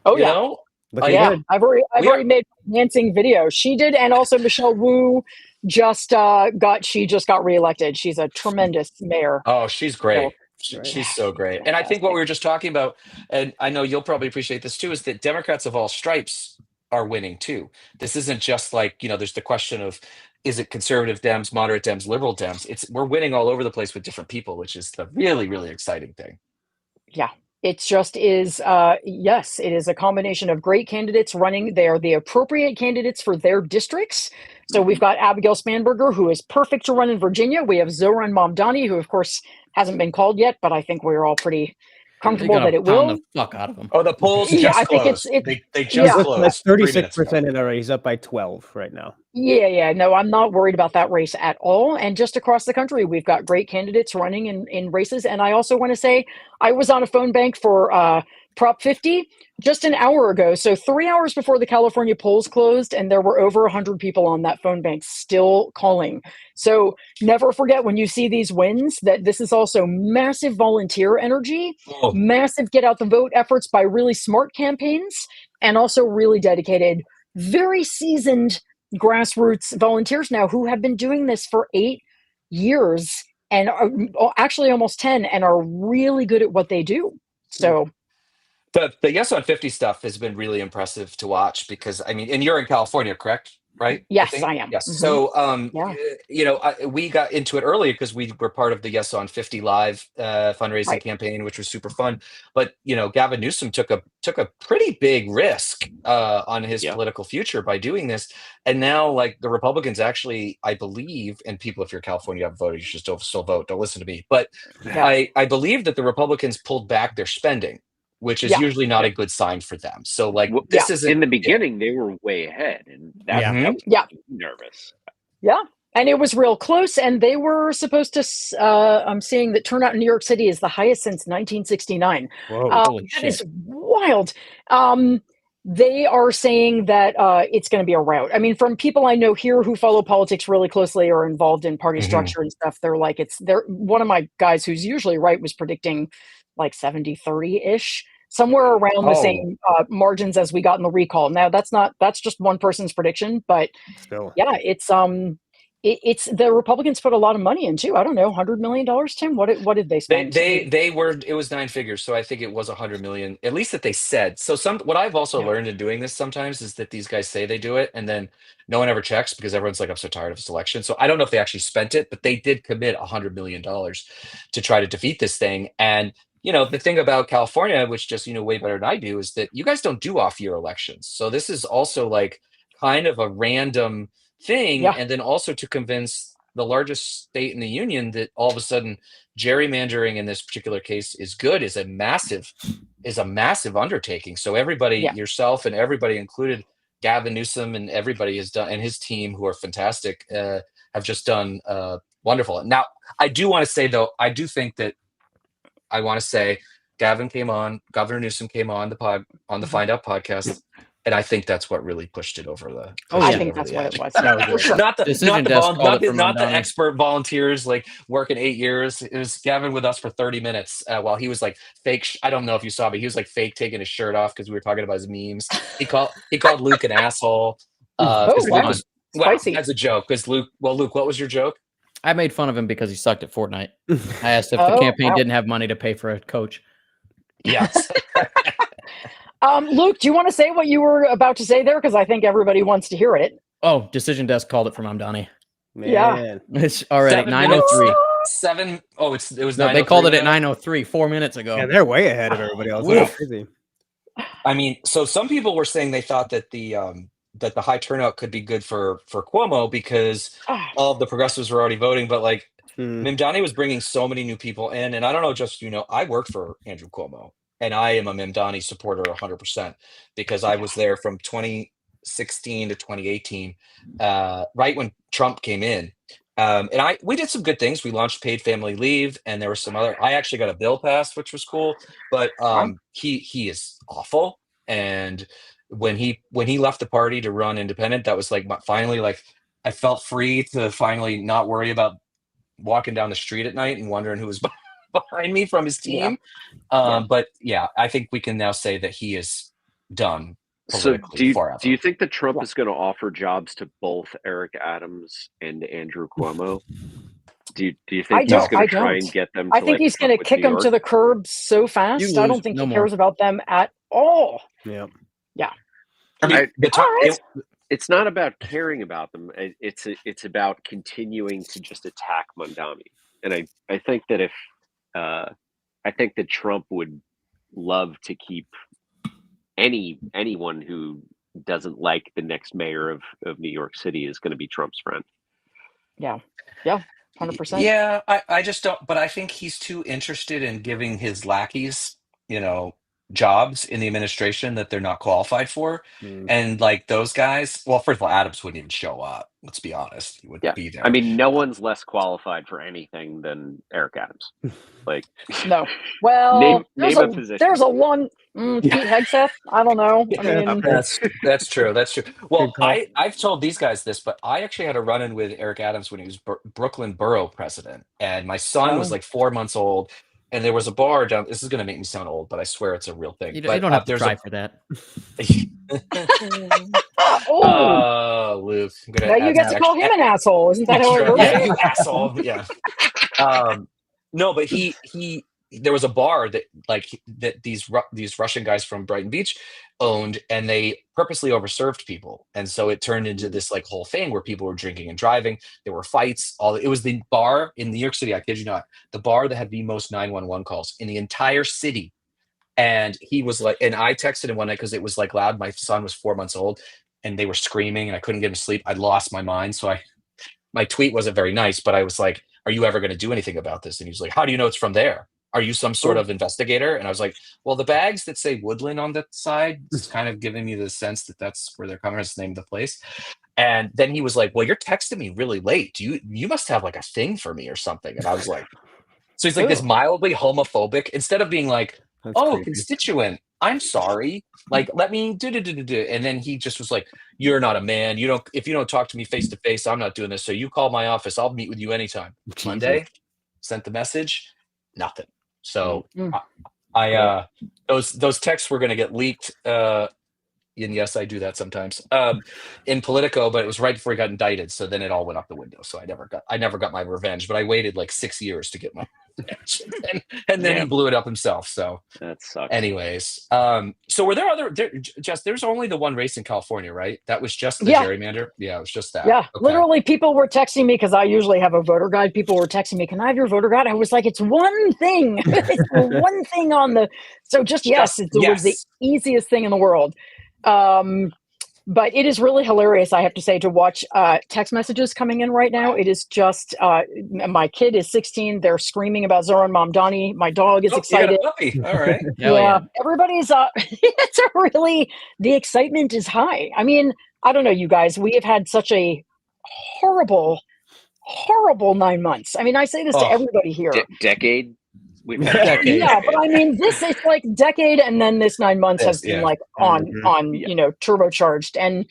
Oh, yeah. Good. I've already made a dancing video. She did, and also Michelle Wu just got reelected. She's a tremendous mayor. Oh, she's great. She's so great. And I think what we were just talking about, and I know you'll probably appreciate this too, is that Democrats of all stripes are winning too. This isn't just like, there's the question of, is it conservative Dems, moderate Dems, liberal Dems? We're winning all over the place with different people, which is the really, really exciting thing. Yeah. It just is, yes, it is a combination of great candidates running. They are the appropriate candidates for their districts. So we've got Abigail Spanberger, who is perfect to run in Virginia. We have Zohra Mamdani, who, of course, hasn't been called yet, but I think we're all pretty comfortable that it will. The fuck out of them. Oh, the polls just closed. They just closed. That's 36% in already. He's up by 12 right now. Yeah. No, I'm not worried about that race at all. And just across the country, we've got great candidates running in races. And I also want to say I was on a phone bank for Prop 50 just an hour ago. So 3 hours before the California polls closed, and there were over 100 people on that phone bank still calling. So never forget when you see these wins that this is also massive volunteer energy, massive get out the vote efforts by really smart campaigns, and also really dedicated, very seasoned grassroots volunteers now who have been doing this for 8 years and are actually almost 10 and are really good at what they do. So the Yes on 50 stuff has been really impressive to watch because, and you're in California, correct? Right? Yes, I am. Yes. So, we got into it earlier because we were part of the Yes on 50 live fundraising campaign, which was super fun. But, Gavin Newsom took a pretty big risk on his political future by doing this. And now, the Republicans actually, I believe, and people, if you're California, you haven't voted, you should still vote. Don't listen to me. But I believe that the Republicans pulled back their spending, which is usually not a good sign for them. So this is in the beginning, they were way ahead, and that was nervous. Yeah. And it was real close, and they were supposed to, I'm seeing that turnout in New York City is the highest since 1969. Whoa, holy shit. That is wild. They are saying that it's going to be a rout. From people I know here who follow politics really closely or involved in party structure and stuff, they're like, one of my guys who's usually right was predicting 70-30-ish, somewhere around the same margins as we got in the recall. Now that's just one person's prediction, but still, it's the Republicans put a lot of money in too. I don't know, $100 million, Tim. What did they spend? It was 9 figures, so I think it was 100 million, at least that they said. So what I've also learned in doing this sometimes is that these guys say they do it, and then no one ever checks because everyone's like, I'm so tired of this election. So I don't know if they actually spent it, but they did commit $100 million to try to defeat this thing. And the thing about California, which just way better than I do, is that you guys don't do off-year elections. So this is also kind of a random thing, and then also to convince the largest state in the union that all of a sudden gerrymandering in this particular case is good is a massive undertaking. So everybody, yourself and everybody, included Gavin Newsom, and everybody has done, and his team, who are fantastic, have just done wonderful. Now, I do want to say though, Governor Newsom came on the Find Out podcast And I think that's what really pushed it over the. I think that's what it was. For sure. Not the Decision desk called it for not the Mamdani. expert volunteers like working 8 years. It was Gavin with us for 30 minutes while he was like fake. I don't know if you saw, but he was like fake taking his shirt off because we were talking about his memes. He called Luke an asshole. Oh, wow. Spicy. As a joke. Because Luke, what was your joke? I made fun of him because he sucked at Fortnite. I asked if the campaign didn't have money to pay for a coach. Yes. Luke, do you want to say what you were about to say there? Because I think everybody wants to hear it. Oh, decision desk called it for Mamdani. Man. Yeah. It's already 9:03. 7. Oh, it was. No, they called it at 9:03 4 minutes ago. Yeah, they're way ahead of everybody else. That's crazy. I mean, so some people were saying they thought that the high turnout could be good for Cuomo because all of the progressives were already voting, but like Mamdani was bringing so many new people in, and I don't know, just I worked for Andrew Cuomo, and I am a Mamdani supporter 100% because I was there from 2016 to 2018, right when Trump came in. And we did some good things. We launched paid family leave, and there were some other. I actually got a bill passed, which was cool. But he is awful. And when he left the party to run independent, that was like finally like I felt free to finally not worry about walking down the street at night and wondering who was behind me from his team. But yeah, I think we can now say that he is done. So do you think that Trump is going to offer jobs to both Eric Adams and Andrew Cuomo? Do you think he's going to try and get them? I think he's going to kick them to the curb so fast. I don't think he cares about them at all. Yeah. I mean, it's not about caring about them. It's about continuing to just attack Mamdani. And I think that I think that Trump would love to keep anyone who doesn't like the next mayor of New York City is going to be Trump's friend. Yeah, 100%. Yeah, I just don't. But I think he's too interested in giving his lackeys, jobs in the administration that they're not qualified for. And like those guys, well, first of all, Adams wouldn't even show up. Let's be honest, he wouldn't be there. I mean, no one's less qualified for anything than Eric Adams. Like, no. Well, name a position. There's a one. Pete Hegseth. I don't know. I mean, that's true. That's true. Well, I've told these guys this, but I actually had a run-in with Eric Adams when he was Brooklyn borough president, and my son was like 4 months old. And there was a bar down. This is going to make me sound old, but I swear it's a real thing. You don't have to try for that. Luke. Now you get to call him an asshole. Isn't that how it works? Yeah, you asshole. Yeah. No, but there was a bar that these Russian guys from Brighton Beach owned, and they purposely overserved people, and so it turned into this like whole thing where people were drinking and driving. There were fights. It was the bar in New York City, I kid you not, the bar that had the most 911 calls in the entire city. And he was like, and I texted him one night because it was like loud. My son was 4 months old, and they were screaming, and I couldn't get him to sleep. I lost my mind, so my tweet wasn't very nice, but I was like, "Are you ever going to do anything about this?" And he was like, "How do you know it's from there? Are you some sort of investigator?" And I was like, well, the bags that say Woodland on the side is kind of giving me the sense that that's where they're coming. That's the name of the place. And then he was like, well, you're texting me really late. You must have like a thing for me or something. And I was like, so he's like this mildly homophobic, instead of being like, that's creepy. Constituent, I'm sorry. Like, let me do. And then he just was like, you're not a man. If you don't talk to me face to face, I'm not doing this. So you call my office. I'll meet with you anytime. Jesus. Monday, sent the message, nothing. So I those texts were going to get leaked. And yes, I do that sometimes in Politico, but it was right before he got indicted. So then it all went out the window. So I never got my revenge, but I waited like 6 years to get my revenge. and then he blew it up himself. So that sucks. Anyways, so were there Jess, there's only the one race in California, right? That was just the gerrymander. Yeah, it was just that. Yeah, okay. Literally people were texting me because I usually have a voter guide. People were texting me, can I have your voter guide? I was like, it's one thing. It's one thing on the, so just it was the easiest thing in the world. But it is really hilarious, I have to say, to watch text messages coming in right now. It is just, my kid is 16. They're screaming about Zoran Mamdani. My dog is excited. You got a puppy. All right. Yeah, everybody's, it's the excitement is high. I mean, I don't know, you guys, we have had such a horrible 9 months. I mean, I say this to everybody here. Decade? Decade. Yeah, but I mean, this is like decade, and then this 9 months has been like on turbocharged. And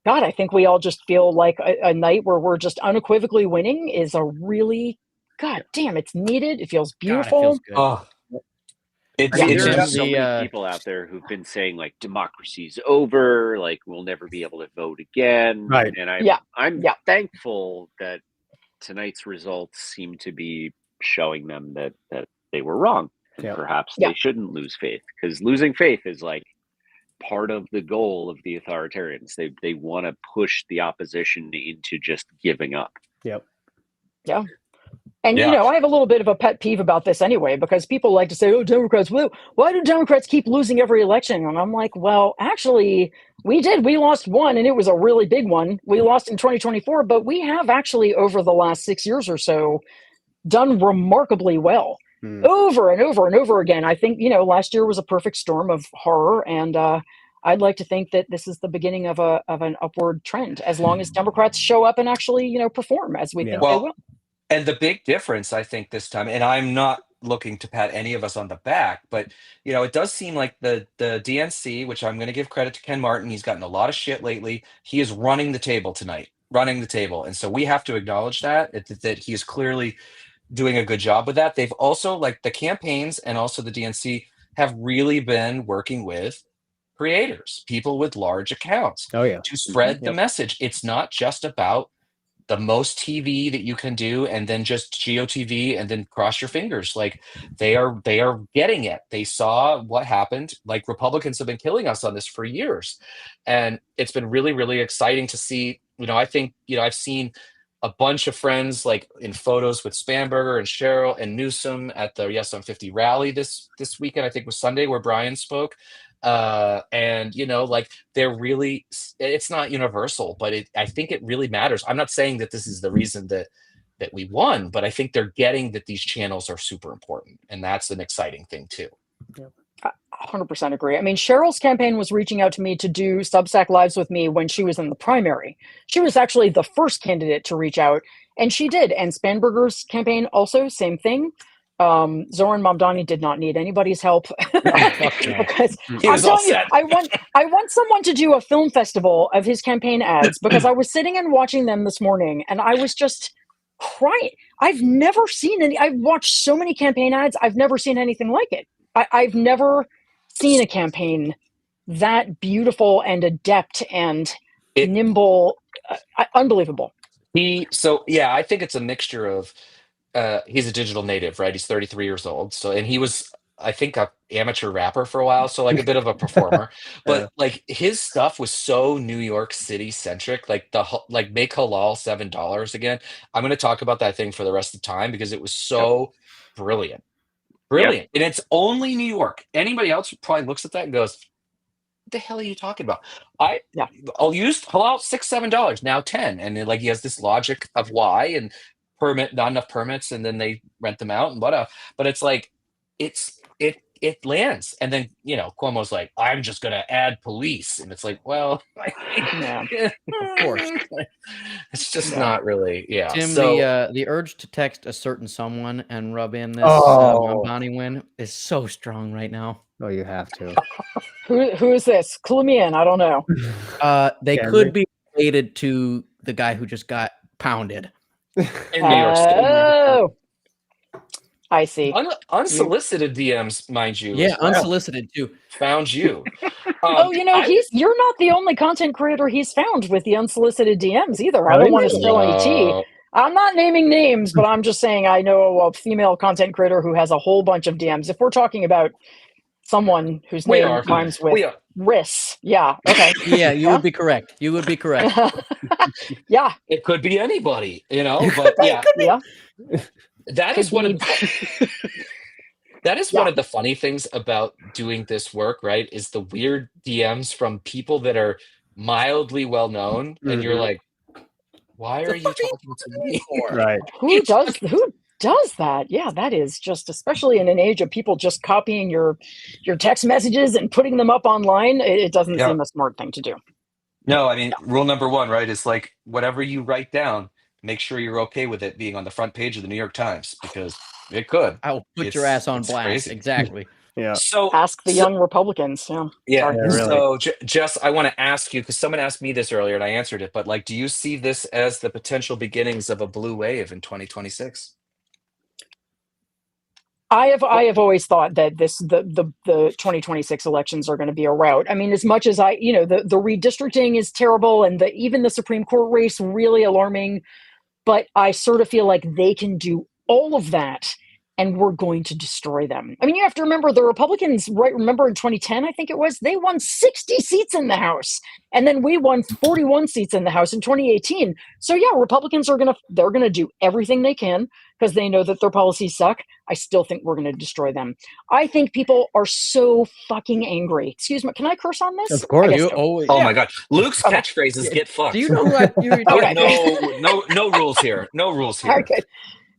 God, I think we all just feel like a night where we're just unequivocally winning is a really, God damn, it's needed. It feels beautiful. God, it feels good. Oh, I mean, there are so many people out there who've been saying like democracy's over, like we'll never be able to vote again. Right. And I'm thankful that tonight's results seem to be showing them that they were wrong. And perhaps they shouldn't lose faith, because losing faith is like part of the goal of the authoritarians. They want to push the opposition into just giving up. Yep. Yeah. And, I have a little bit of a pet peeve about this anyway, because people like to say, oh, Democrats, why do Democrats keep losing every election? And I'm like, well, actually, we did. We lost one, and it was a really big one. We lost in 2024, but we have actually, over the last 6 years or so, done remarkably well over and over and over again. I think, last year was a perfect storm of horror, and I'd like to think that this is the beginning of an upward trend, as long as Democrats show up and actually, perform as we think they will. And the big difference, I think, this time, and I'm not looking to pat any of us on the back, but it does seem like the DNC, which I'm going to give credit to Ken Martin, he's gotten a lot of shit lately. He is running the table tonight, and so we have to acknowledge that he is clearly doing a good job with that. They've also, like, the campaigns and also the DNC have really been working with creators, people with large accounts, to spread the message. It's not just about the most TV that you can do and then just GOTV and then cross your fingers. Like, they are getting it. They saw what happened. Like, Republicans have been killing us on this for years. And it's been really, really exciting to see. I think, I've seen a bunch of friends, like, in photos with Spanberger and Cheryl and Newsom at the Yes on 50 rally this weekend, I think was Sunday, where Brian spoke. And like, they're really, it's not universal, but I think it really matters. I'm not saying that this is the reason that we won, but I think they're getting that these channels are super important, and that's an exciting thing too. I 100% agree. I mean, Cheryl's campaign was reaching out to me to do Substack Lives with me when she was in the primary. She was actually the first candidate to reach out, and she did. And Spanberger's campaign also, same thing. Zoran Mamdani did not need anybody's help because I'm telling you, I want someone to do a film festival of his campaign ads, because I was sitting and watching them this morning and I was just crying. I've never seen any. I've watched so many campaign ads. I've never seen anything like it. I've never seen a campaign that beautiful and adept and nimble. Unbelievable. I think it's a mixture of, he's a digital native, right? He's 33 years old. So, and he was, I think, a amateur rapper for a while. So, like, a bit of a performer, but like, his stuff was so New York City centric, like make halal $7 again. I'm going to talk about that thing for the rest of the time, because it was so brilliant. And it's only New York. Anybody else probably looks at that and goes, what the hell are you talking about? I'll use halal $6-7, now 10. And then, like, he has this logic of why, and not enough permits, and then they rent them out and whatever. But it's like, it lands, and then Cuomo's like, I'm just gonna add police, and it's like, well, of course, it's just not really. Tim, so the urge to text a certain someone and rub in this Mamdani win is so strong right now. Oh, you have to. Who is this? Clue me in. I don't know. They could be related to the guy who just got pounded in New York City. Oh, I see. Unsolicited DMs, mind you. Yeah, unsolicited too. Found you. You're not the only content creator he's found with the unsolicited DMs either. I don't want to spill any tea. I'm not naming names, but I'm just saying I know a female content creator who has a whole bunch of DMs. If we're talking about someone whose name rhymes with Riss. Yeah. Okay. Yeah, you would be correct. Yeah. It could be anybody, but that is one of one of the funny things about doing this work, right? Is the weird DMs from people that are mildly well known, and you're like, why are you talking to me? Right. Who does that? Yeah, that is just, especially in an age of people just copying your text messages and putting them up online, it doesn't seem a smart thing to do. No, I mean, rule number one, right, is like, whatever you write down, make sure you're okay with it being on the front page of the New York Times, because it could. I'll put your ass on blast. Crazy. Exactly. Yeah. So Ask the young Republicans. Yeah. yeah. Sorry. Yeah, really. So Jess, I want to ask you, because someone asked me this earlier and I answered it, but like, do you see this as the potential beginnings of a blue wave in 2026? I have always thought that the 2026 elections are going to be a rout. I mean, as much as the redistricting is terrible, and even the Supreme Court race really alarming, but I sort of feel like they can do all of that and we're going to destroy them. I mean, you have to remember the Republicans, right? Remember in 2010, I think it was, they won 60 seats in the House. And then we won 41 seats in the House in 2018. So yeah, Republicans they're going to do everything they can because they know that their policies suck. I still think we're going to destroy them. I think people are so fucking angry. Excuse me, can I curse on this? Of course. Oh my God. Luke's catchphrase is "get fucked." Do you know who you're Okay. No rules here. No rules here. Okay.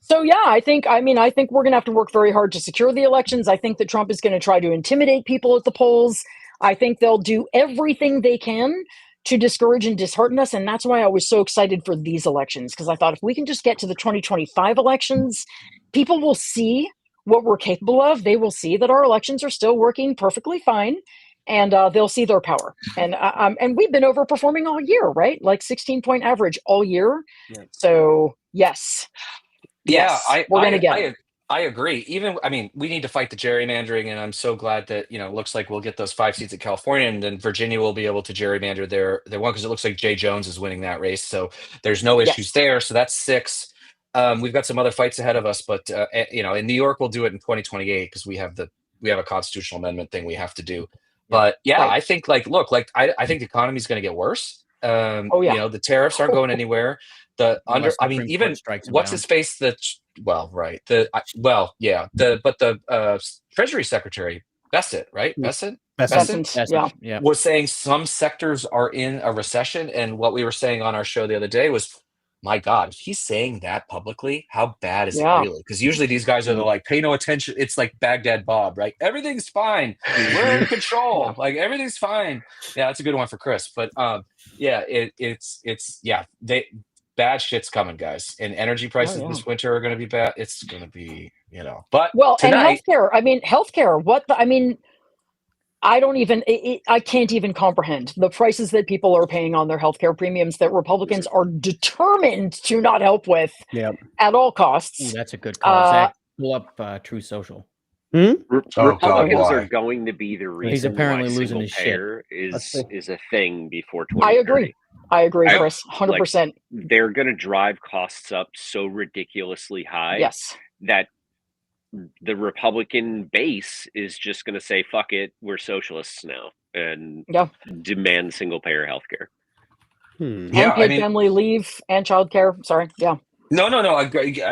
So yeah, I think we're going to have to work very hard to secure the elections. I think that Trump is going to try to intimidate people at the polls. I think they'll do everything they can to discourage and dishearten us. And that's why I was so excited for these elections, because I thought if we can just get to the 2025 elections, people will see what we're capable of. They will see that our elections are still working perfectly fine, and they'll see their power. And we've been overperforming all year, right? Like 16-point average all year. Yeah. So yes. Yeah, Yes, we're going to get it. I agree. We need to fight the gerrymandering, and I'm so glad that, it looks like we'll get those 5 seats in California, and then Virginia will be able to gerrymander their one, because it looks like Jay Jones is winning that race. So there's no issues there. So that's 6. We've got some other fights ahead of us, but in New York, we'll do it in 2028 because we have a constitutional amendment thing we have to do. But yeah, right. I think I think the economy is going to get worse. The tariffs aren't going anywhere. Even what's his face? Right. The Treasury Secretary Bessent, right? Bessent, yeah, was saying some sectors are in a recession, and what we were saying on our show the other day was, my God, if he's saying that publicly, how bad is it really? Because usually these guys are like, pay no attention. It's like Baghdad Bob, right? Everything's fine. We're in control. Like everything's fine. Yeah, that's a good one for Chris. But bad shit's coming, guys. And energy prices this winter are going to be bad. It's going to be, But tonight, and healthcare. I can't even comprehend the prices that people are paying on their healthcare premiums that Republicans are determined to not help with at all costs. Ooh, that's a good call. Zach, pull up True Social. Republicans are going to be the reason he's apparently why losing his shit. is a thing before 2030. I agree, Chris. 100%. They're going to drive costs up so ridiculously high that the Republican base is just going to say, fuck it, we're socialists now, and demand single-payer healthcare. Unpaid family leave and childcare. Sorry. Yeah. No, I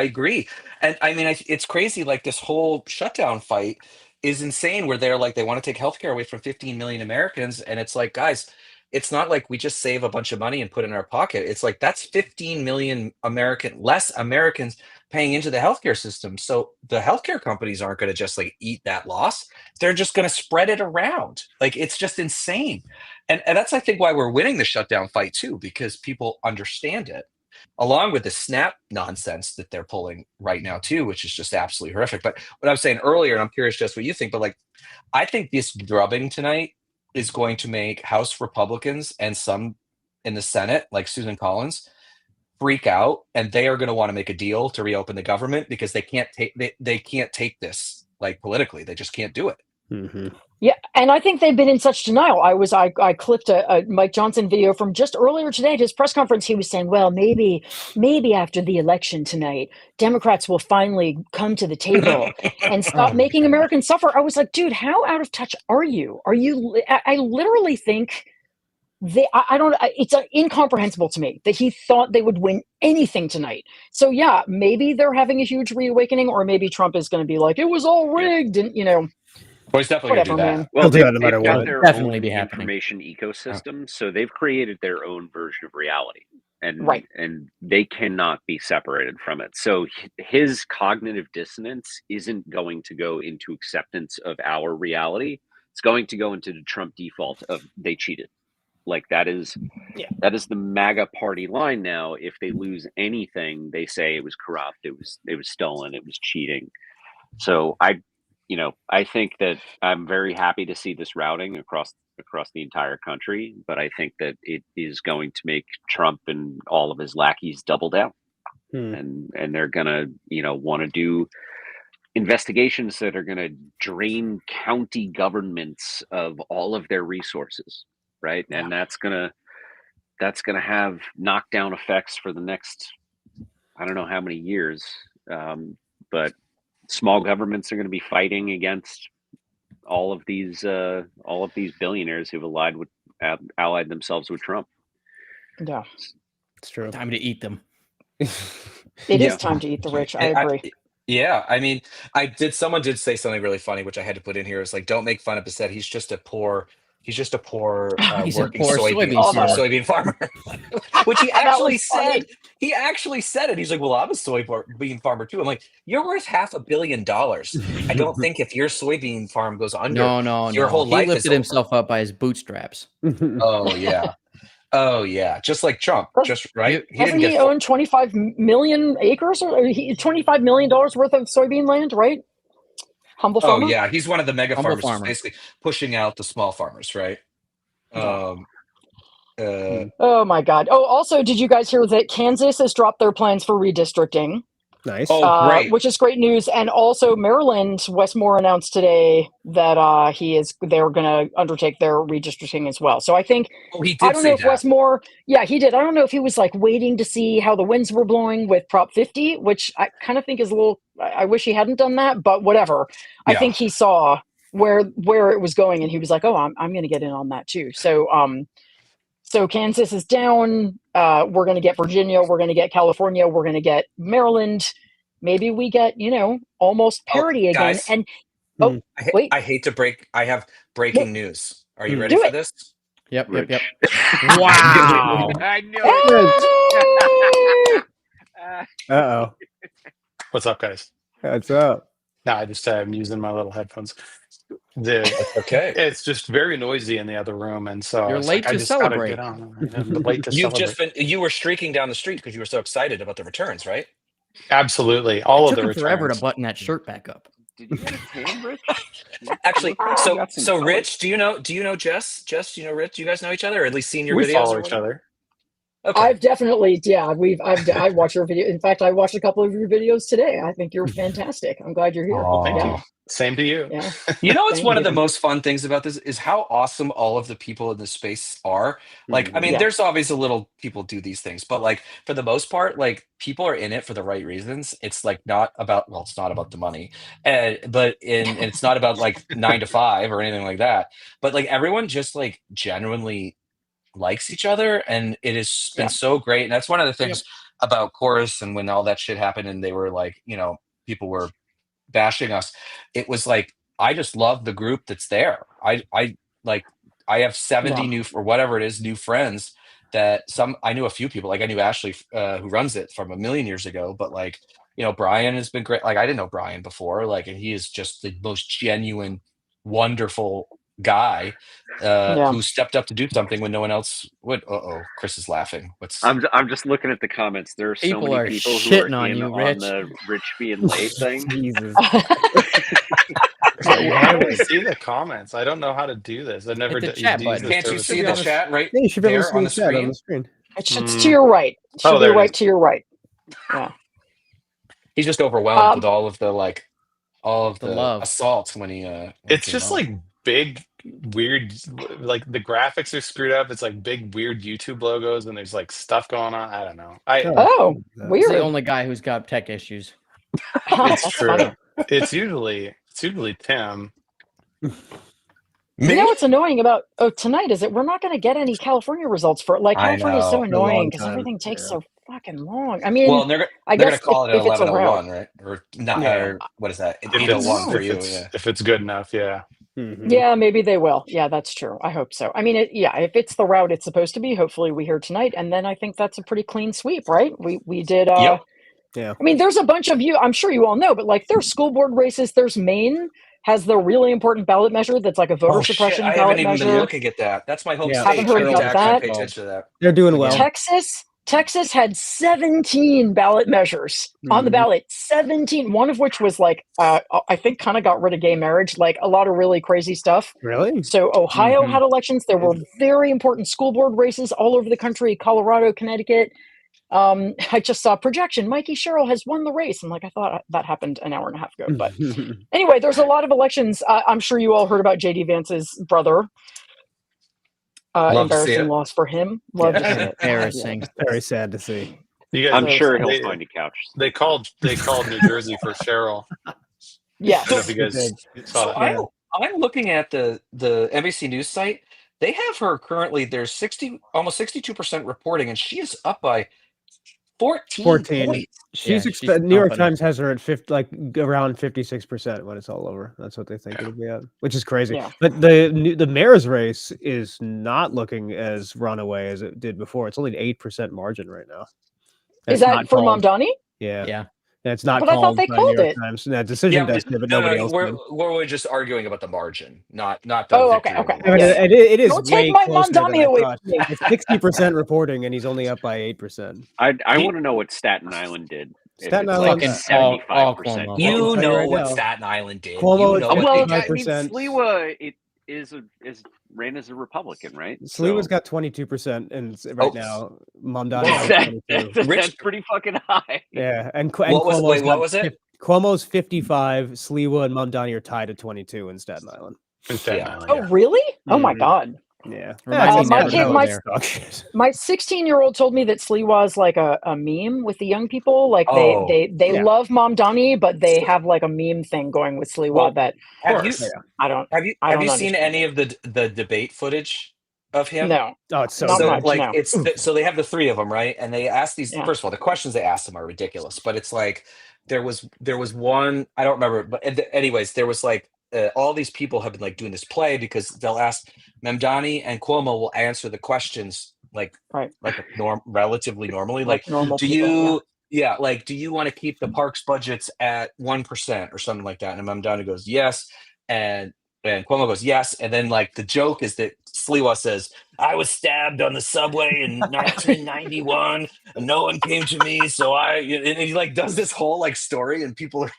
agree. And I mean, it's crazy. Like this whole shutdown fight is insane, where they're like, they want to take healthcare away from 15 million Americans. And it's like, guys, it's not like we just save a bunch of money and put it in our pocket. It's like, that's 15 million less Americans paying into the healthcare system. So the healthcare companies aren't going to just like eat that loss. They're just going to spread it around. Like, it's just insane. And that's, I think, why we're winning the shutdown fight too, because people understand it, along with the SNAP nonsense that they're pulling right now too, which is just absolutely horrific. But what I was saying earlier, and I'm curious just what you think, but like, I think this drubbing tonight is going to make House Republicans and some in the Senate, like Susan Collins, freak out, and they are going to want to make a deal to reopen the government, because they can't take this like politically. They just can't do it. Mm-hmm. Yeah, and I think they've been in such denial. I clipped a Mike Johnson video from just earlier today at his press conference. He was saying, well, maybe after the election tonight, Democrats will finally come to the table and stop making Americans suffer. I was like, dude, how out of touch are you? I literally think it's incomprehensible to me that he thought they would win anything tonight. So yeah, maybe they're having a huge reawakening, or maybe Trump is going to be like, it was all rigged, and Well, he's definitely going to do that. Man. Well, they've got their definitely own be happening. Information ecosystem, so they've created their own version of reality, and they cannot be separated from it. So his cognitive dissonance isn't going to go into acceptance of our reality. It's going to go into the Trump default of they cheated. Like that is the MAGA party line now. If they lose anything, they say it was corrupt, it was stolen, it was cheating. So I think that I'm very happy to see this routing across the entire country, but I think that it is going to make Trump and all of his lackeys double down. And they're gonna, want to do investigations that are gonna drain county governments of all of their resources, right? Yeah. And that's gonna have knockdown effects for the next, I don't know how many years, but small governments are going to be fighting against all of these billionaires who've allied themselves with Trump. Yeah, it's true. Time to eat them. It is time to eat the rich. I agree. Yeah, I mean, someone did say something really funny, which I had to put in here. It's like, don't make fun of Bissett. He's just a poor He's a working poor soybean farmer. Which he actually said. funny. He actually said it. He's like, well, I'm a soybean farmer too. I'm like, you're worth $500 million. I don't think if your soybean farm goes under, your whole life he lifted himself up by his bootstraps. Oh yeah. Oh yeah, just like Trump, right? Doesn't he own 25 million acres or $25 million worth of soybean land, right? Humble farmer. Oh yeah, he's one of the mega farmers, basically pushing out the small farmers, right? Oh my God! Oh, also, did you guys hear that Kansas has dropped their plans for redistricting? Nice. Oh, great. Which is great news. And also Maryland, Wes Moore announced today that they're going to undertake their redistricting as well. So I think, he did I don't know if Wes Moore, he did. I don't know if he was like waiting to see how the winds were blowing with Prop 50, which I kind of think is a little, I wish he hadn't done that, but whatever. Yeah. I think he saw where it was going and he was like, oh, I'm going to get in on that too. So, so Kansas is down. We're going to get Virginia. We're going to get California. We're going to get Maryland. Maybe we get, almost parity again. Guys, And wait, I hate to break. I have breaking news. Are you ready for this? Yep. Wow! I knew it. Uh-oh. What's up, guys? What's up? No, I'm using my little headphones. Okay. It's just very noisy in the other room, and so you're late to celebrate. You were streaking down the street because you were so excited about the returns, right? Absolutely, all of the returns. Forever to button that shirt back up. Did you get a tan, Rich? Actually, so Rich, do you know Jess? Jess, do you know Rich? Do you guys know each other, or at least seen your videos? We follow each other. Okay. I've definitely, I watched your video. In fact, I watched a couple of your videos today. I think you're fantastic. I'm glad you're here. Oh, thank you. Same to you. Yeah. You know, it's one of the most fun things about this is how awesome all of the people in this space are. Like, I mean, there's always a little people do these things, but like for the most part, like people are in it for the right reasons. It's like not about, it's not about the money, and it's not about like 9 to 5 or anything like that. But like everyone just like genuinely likes each other, and it has been so great. And that's one of the things about Chorus, and when all that shit happened and they were like, people were bashing us, it was like I just love the group that's there. I have 70 new or whatever it is new friends that I knew a few people, like I knew Ashley who runs it from a million years ago, but like Brian has been great. Like I didn't know Brian before, like, and he is just the most genuine, wonderful guy who stepped up to do something when no one else would. Chris is laughing. I'm just looking at the comments. There are so many people who are on you, Rich. On the Rich being late thing. Jesus. How do I see the comments? I don't know how to do this. I've never done Can't you see the chat right you should be able to see on the chat on the screen? It's to your right. It should be right to your right. Yeah. He's just overwhelmed with all of the love. assaults when he it's just like big weird, like the graphics are screwed up. It's like big weird YouTube logos and there's like stuff going on. I don't know. Weird. He's the only guy who's got tech issues. It's true. It's usually Tim. You know what's annoying about tonight is that we're not going to get any California results for like California is so annoying because everything takes so fucking long. I mean, they're going to call it at 11:01, right? Or not? Or what is that? 8:01 for you? If it's good enough, yeah. Mm-hmm. Yeah, maybe they will. Yeah, that's true. I hope so. I mean, if it's the route it's supposed to be, hopefully we hear tonight, and then I think that's a pretty clean sweep, right? We did. Yeah. I mean, there's a bunch of I'm sure you all know, but like there's school board races, there's Maine, has the really important ballot measure that's like a voter Oh shit! suppression I haven't ballot even been measure. looking at that. That's my home Yeah. state. Haven't heard I need to about actually that. pay attention to that. They're doing well. Texas had 17 ballot measures on the ballot. 17, one of which was like, I think kind of got rid of gay marriage, like a lot of really crazy stuff. Really? So Ohio had elections. There were very important school board races all over the country, Colorado, Connecticut. I just saw projection. Mikey Sherrill has won the race. And like, I thought that happened an hour and a half ago. But anyway, there's a lot of elections. I'm sure you all heard about JD Vance's brother. Embarrassing loss for him. Love to see it. Embarrassing. Very sad to see. You guys, I'm sure he'll find a couch. They called New Jersey for Cheryl. Yes. I don't know if you guys saw So that. I'm looking at the NBC News site. They have her currently. There's almost 62% reporting, and she is up by 14 points. She's New York Times has her at around 56% when it's all over. That's what they think it'll be at, which is crazy. Yeah. But the mayor's race is not looking as runaway as it did before. It's only an 8% margin right now. Is that for Mamdani? Yeah. Yeah. And it's not But I thought they called New York it. Times. That decision does, but nobody else did. We're just arguing about the margin, not the okay. I mean, it is Don't way take my closer than Mamdani I away thought. from me. It's 60% reporting, and he's only up by 8%. I want to know what Staten Island did. Staten It's Island, like 75%. Cuomo. You know right what now. Staten Island did. Cuomo You know is what Well, they I did. mean, 5%. Sliwa is ran as a Republican, right? Sliwa's got 22%, and right now Mamdani has 22. That's pretty fucking high. Yeah, and What was it? Cuomo's 55. Sliwa and Mamdani are tied at 22 in Staten Island. In Staten Yeah. Island, Oh, yeah. really? Oh my God. Yeah, my kid, my 16-year-old told me that Sliwa is like a meme with the young people. Like they love Mamdani, but they have like a meme thing going with Sliwa. Well, that have you have you seen any of the debate footage of him? No. Oh, it's so Not good. much, like no. so they have the three of them, right? And they ask these. First of all, the questions they ask them are ridiculous. But it's like there was one, I don't remember, but anyways, there was like all these people have been like doing this play because they'll ask Mamdani and Cuomo will answer the questions like relatively normally, like normal do people, you like do you want to keep the parks budgets at 1% or something like that? And Mamdani goes yes, and Cuomo goes yes, and then like the joke is that Sliwa says, I was stabbed on the subway in 1991 and no one came to me, so and he like does this whole like story and people are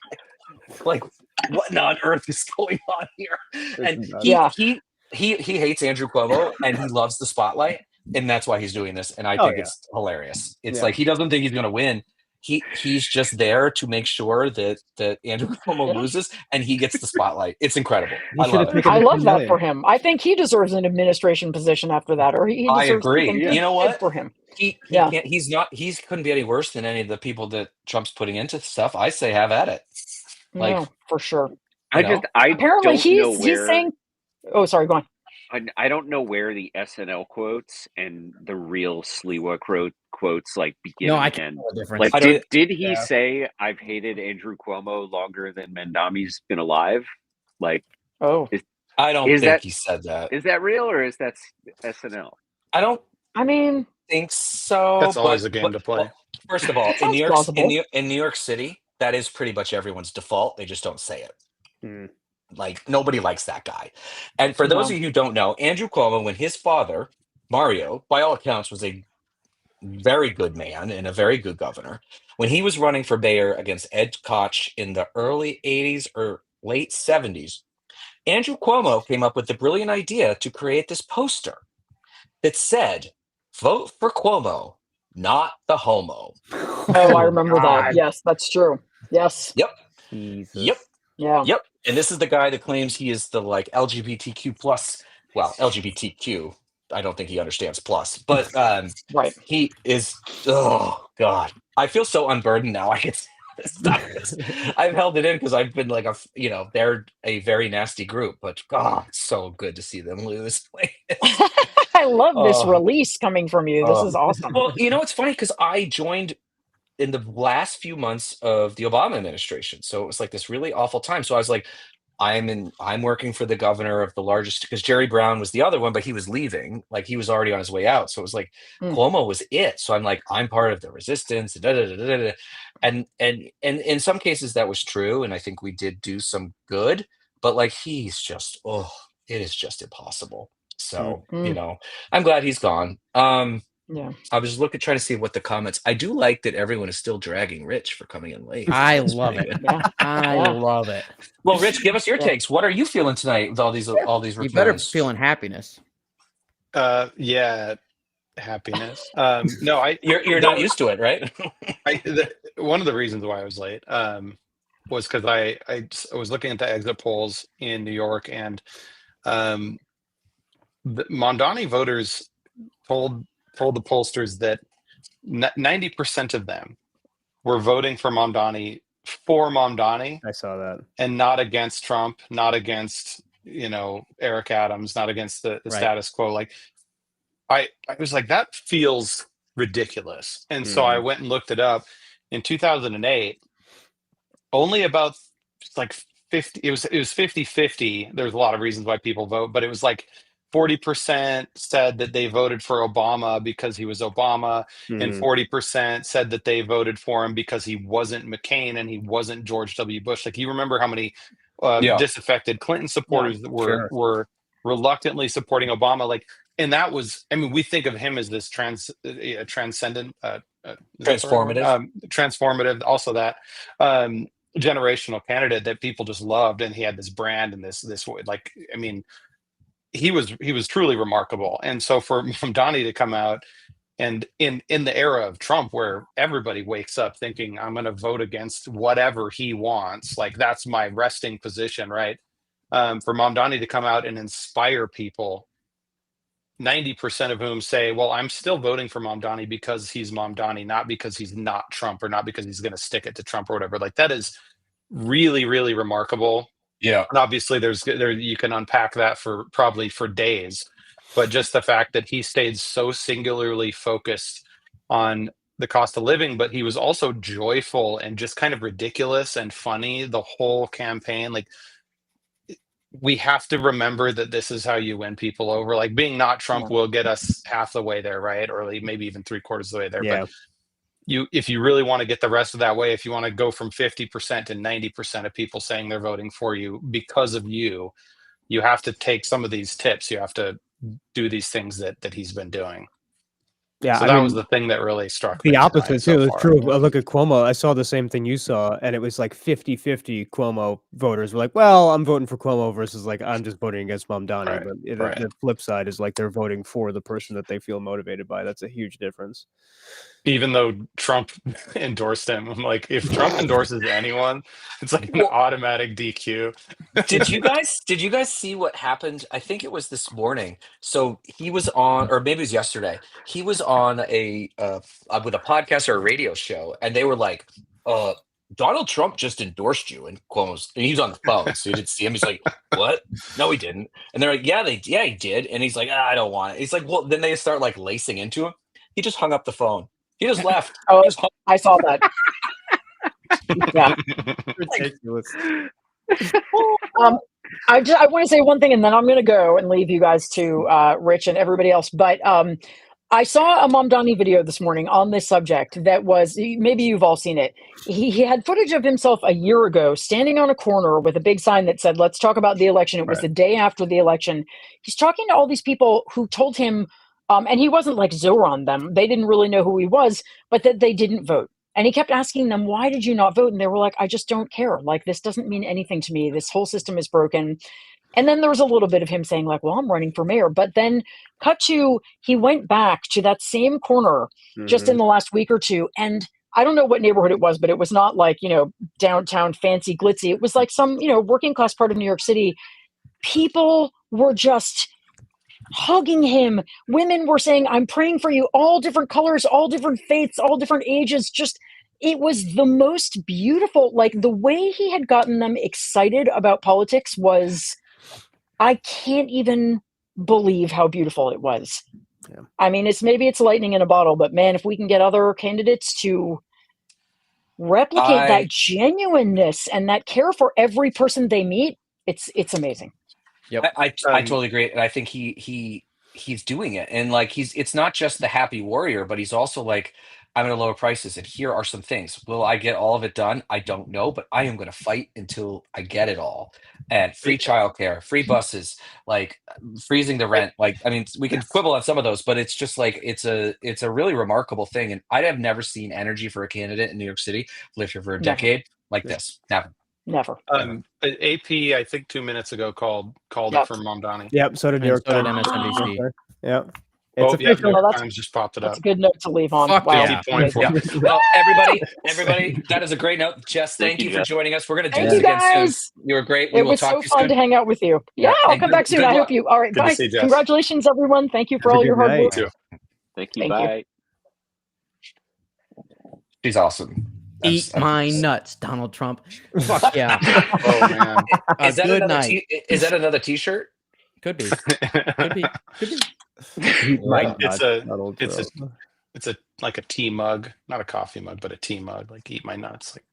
like what on earth is going on here? And he hates Andrew Cuomo and he loves the spotlight, and that's why he's doing this. And I think it's hilarious. It's like he doesn't think he's going to win. He's just there to make sure that Andrew Cuomo loses and he gets the spotlight. It's incredible. I love it. I love that for him. I think he deserves an administration position after that, or he deserves I agree. something You know what? for him. He can't. He couldn't be any worse than any of the people that Trump's putting into stuff. I say have at it. Like no, for sure. Apparently he's saying. Oh, sorry. Go on. I don't know where the SNL quotes and the real Sliwa quotes like begin and end. Like, did he say I've hated Andrew Cuomo longer than Mamdani's been alive? Like, I don't think he said that. Is that real or is that SNL? I mean, think so. That's always a game to play. Well, first of all, in New York City, that is pretty much everyone's default. They just don't say it. Like nobody likes that guy. And for those of you who don't know, Andrew Cuomo, when his father, Mario, by all accounts, was a very good man and a very good governor. When he was running for mayor against Ed Koch in the early 80s or late 70s, Andrew Cuomo came up with the brilliant idea to create this poster that said, vote for Cuomo, not the homo. Oh, I remember that. Yes, that's true. Yes. Yep. Jesus. Yep. Yeah. Yep. And this is the guy that claims he is the like LGBTQ plus. Well, LGBTQ. I don't think he understands plus, but right. He is. Oh God, I feel so unburdened now. I can stop this. I've held it in because I've been like they're a very nasty group, but God, it's so good to see them lose. I love this release coming from you. This is awesome. Well, it's funny because I joined in the last few months of the Obama administration, so it was like this really awful time. So I was like, I'm working for the governor of the largest, because Jerry Brown was the other one, but he was leaving, like he was already on his way out. So it was like Cuomo was it. So I'm like, I'm part of the resistance, and in some cases that was true, and I think we did do some good. but like he's just it is just impossible. So Mm. I'm glad he's gone. Yeah. I was trying to see what the comments. I do like that everyone is still dragging Rich for coming in late. I That's love pretty it. good. Yeah. I Yeah. love it. Well, Rich, give us your Yeah. takes. What are you feeling tonight with all these You better returns? feeling happiness. Yeah, happiness. No, You're not used to it, right? one of the reasons why I was late was because I was looking at the exit polls in New York, and the Mondani voters told the pollsters that 90% of them were voting for Mondani, I saw that. and not against Trump, not against Eric Adams, not against the Right. status quo. Like I was like, that feels ridiculous. And so I went and looked it up. In 2008, only about like 50, it was 50-50. There's a lot of reasons why people vote, but it was like 40% said that they voted for Obama because he was Obama, and 40% said that they voted for him because he wasn't McCain and he wasn't George W. Bush. Like, you remember how many Yeah. disaffected Clinton supporters that sure. were reluctantly supporting Obama? Like, and that was, I mean, we think of him as this transcendent, Transformative. Transformative. Also, that generational candidate that people just loved, and he had this brand and this like, I mean, he was truly remarkable. And so from Donnie to come out, and in the era of Trump, where everybody wakes up thinking, I'm going to vote against whatever he wants, like that's my resting position, right? For Mamdani to come out and inspire people, 90% of whom say, well, I'm still voting for Mamdani because he's Mamdani, not because he's not Trump, or not because he's going to stick it to Trump or whatever. Like, that is really, really remarkable. Yeah. And obviously you can unpack that for days, but just the fact that he stayed so singularly focused on the cost of living, but he was also joyful and just kind of ridiculous and funny the whole campaign. Like, we have to remember that this is how you win people over. Like, being not Trump will get us half the way there, right? Or maybe even 3/4 of the way there. Yeah. But if you really want to get the rest of that way, if you want to go from 50% to 90% of people saying they're voting for you because of you, you have to take some of these tips. You have to do these things that he's been doing. Yeah, So that was the thing that really struck me. The opposite too. It's true. Yeah. Look at Cuomo. I saw the same thing you saw, and it was like 50-50 Cuomo voters were like, well, I'm voting for Cuomo versus like, I'm just voting against Mamdani. Right, But right. the flip side is like they're voting for the person that they feel motivated by. That's a huge difference. Even though Trump endorsed him, I'm like, if Trump endorses anyone, it's like an automatic DQ. Did you guys see what happened? I think it was this morning. So he was on, or maybe it was yesterday. He was on a with a podcast or a radio show, and they were like, Donald Trump just endorsed you, and he was on the phone, so you didn't see him. He's like, what? No, he didn't. And they're like, yeah, he did. And he's like, I don't want it. He's like, well, then they start like lacing into him. He just hung up the phone. He just left. Oh, He just hung- I saw that. Yeah. Ridiculous. I want to say one thing, and then I'm going to go and leave you guys to Rich and everybody else. But I saw a Mamdani video this morning on this subject that was, maybe you've all seen it. He had footage of himself a year ago standing on a corner with a big sign that said, let's talk about the election. It was the day after the election. He's talking to all these people who told him, and he wasn't like Zoran them. They didn't really know who he was, but that they didn't vote. And he kept asking them, why did you not vote? And they were like, I just don't care. Like, this doesn't mean anything to me. This whole system is broken. And then there was a little bit of him saying like, well, I'm running for mayor. But then he went back to that same corner just in the last week or two. And I don't know what neighborhood it was, but it was not like, downtown fancy glitzy. It was like some, working class part of New York City. People were just hugging him. Women were saying, I'm praying for you, all different colors, all different faiths, all different ages. Just, it was the most beautiful, like the way he had gotten them excited about politics was, I can't even believe how beautiful it was. Yeah. I mean, maybe it's lightning in a bottle, but man, if we can get other candidates to replicate that genuineness and that care for every person they meet, it's amazing. Yep. I totally agree, and I think he's doing it, and like it's not just the happy warrior, but he's also like I'm going to lower prices, and here are some things. Will I get all of it done? I don't know, but I am going to fight until I get it all. And free childcare, free buses, like freezing the rent. Like, I mean, we can quibble on some of those, but it's just like it's a really remarkable thing. And I have never seen energy for a candidate in New York City, lived here for a decade, like this. Never. Never. AP, I think 2 minutes ago called Yep. it for Mamdani. Yep. So did New York so did Times. MSNBC. Yep. Oh, It's yeah, New official. York Well, Times just popped it That's up. a good note to leave on. Fuck Wow. yeah. Amazing. Yeah. Well, everybody, that is a great note. Jess, thank you for Jess. joining us. We're going to do Thank this you, again soon. guys. You were great. We It will was talk so to you fun soon. to hang out with you. Yeah, Yeah, I'll and come back soon. good I luck. hope you. All right, Good to bye. see you, Jess. Congratulations, everyone. Thank you for Have a all good your hard night. work. Too. Thank you. Thank you. Bye. She's awesome. Eat my nuts, Donald Trump. Fuck yeah. Oh man. Is that Good another night. is that another T-shirt? Could be. Could be. Could be. My It's God, a- Donald it's a- Trump. It's like a tea mug, not a coffee mug, but a tea mug. Like eat my nuts. Like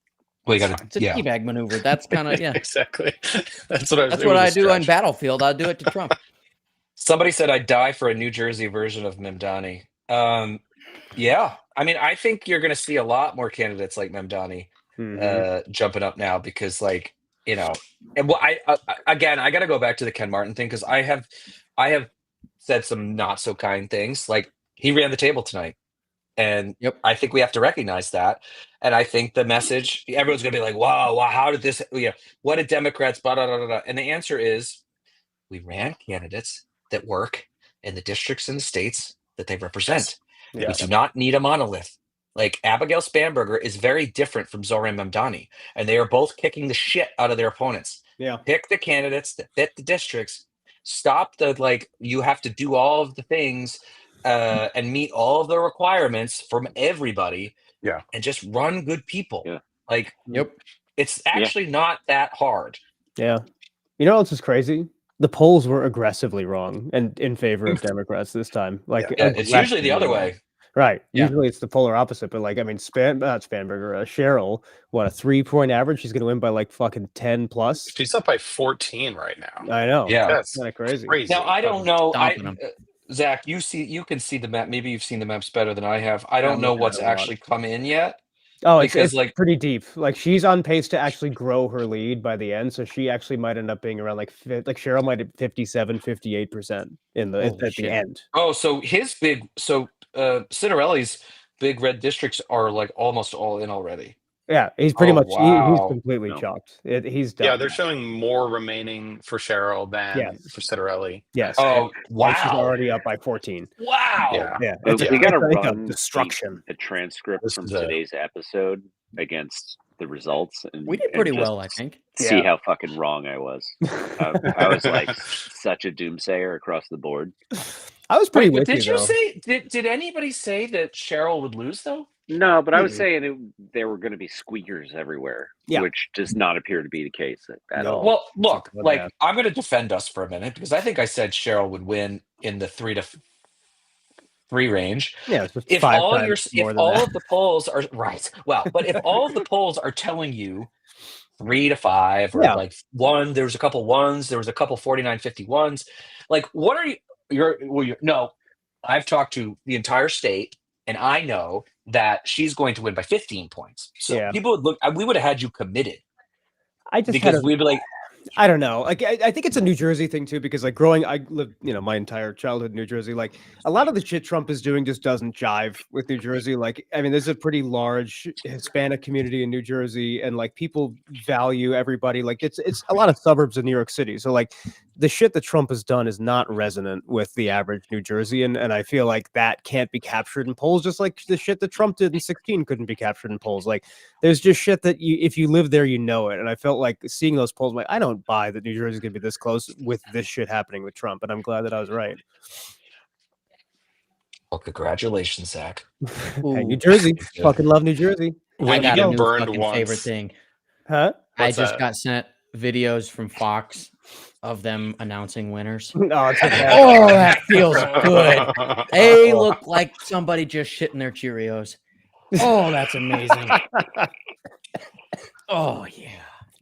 Well, you it's got fine. It's a yeah. teabag maneuver. That's kind of, yeah. Exactly. That's what I was. That's it what was a I do on stretch. Battlefield. I'll do it to Trump. Somebody said I'd die for a New Jersey version of Memdani. Yeah, I mean, I think you're going to see a lot more candidates like Memdani jumping up now because, like, you know, and well, again, I got to go back to the Ken Martin thing because I have said some not so kind things. Like he ran the table tonight, and Yep. I think we have to recognize that. And I think the message, everyone's going to be like, "Wow, how did this? You know, what did Democrats?" Blah, blah, blah, blah. And the answer is, we ran candidates that work in the districts and the states that they represent. Yeah. We do not need a monolith. Like Abigail Spanberger is very different from Zoran Mamdani, and they are both kicking the shit out of their opponents. Yeah. Pick the candidates that fit the districts. Stop the like you have to do all of the things and meet all of the requirements from everybody. Yeah. And just run good people. Yeah. Like Yep. it's actually not that hard. Yeah. You know what's just crazy? The polls were aggressively wrong and in favor of Democrats this time. Like Yeah, it's usually the other way. Right. Yeah. Usually it's the polar opposite, but like I mean Spanberger, Cheryl, what a 3-point average. She's gonna win by like fucking 10 plus. She's up by 14 right now. I know. Yeah. That's Kind of crazy. crazy. Now I don't know. Stomping 'em. Zach, you can see the map. Maybe you've seen the maps better than I have. I don't I'm know looking what's at it a lot. actually come in yet. Oh, Because, it's like- pretty deep. Like she's on pace to actually grow her lead by the end. So she actually might end up being around like Cheryl might have 57, 58% in the Holy at shit. the end. Oh, so Citarelli's big red districts are like almost all in already. Yeah, he's pretty Oh, much he's wow. completely No. chopped. He's done. Yeah, they're showing more remaining for Cheryl than Yes. for Citarelli. yes. Oh, And she's wow. already up by 14. Wow. Yeah. Yeah, But it's we got to it's like a run destruction. the transcript This from is a- today's episode against the results. And, We did and pretty just well, I think. See Yeah. how fucking wrong I was. I was like such a doomsayer across the board. I was pretty Wait, but with did you though. say did anybody say that Cheryl would lose though? No, but I was Mhm. saying there were going to be squeakers everywhere, Yeah. which does not appear to be the case at No. all. Well, look, Something like like I'm going to defend us for a minute because I think I said Cheryl would win in the 3 to 3 range. Yeah, it's just If 5 all times your more if than all that. of the polls are right, well, but if all of the polls are telling you 3 to 5 or Yeah. like 1, there was a couple ones, there was a couple 49-51s. Like, what are you? No, I've talked to the entire state, and I know that she's going to win by 15 points. So Yeah. people would look. We would have had you committed I just had because a, we'd be like, I don't know. Like, I think it's a New Jersey thing too, because like I lived, my entire childhood in New Jersey. Like, a lot of the shit Trump is doing just doesn't jive with New Jersey. Like, I mean, there's a pretty large Hispanic community in New Jersey, and like people value everybody. Like, it's a lot of suburbs of New York City. So like, the shit that Trump has done is not resonant with the average New Jerseyan, and I feel like that can't be captured in polls, just like the shit that Trump did in 2016 couldn't be captured in polls. Like, there's just shit that if you live there, you know it. And I felt like seeing those polls, I'm like, I don't buy that New Jersey's gonna be this close with this shit happening with Trump, and I'm glad that I was right. "Well, congratulations, Zach." Hey, New Jersey, fucking love New Jersey. I When you got a get new burned fucking once, favorite thing. Huh? I What's just that? got sent videos from Fox of them announcing winners. No, it's okay. Oh, that feels good. They look like somebody just shitting their Cheerios. Oh, that's amazing. Oh yeah,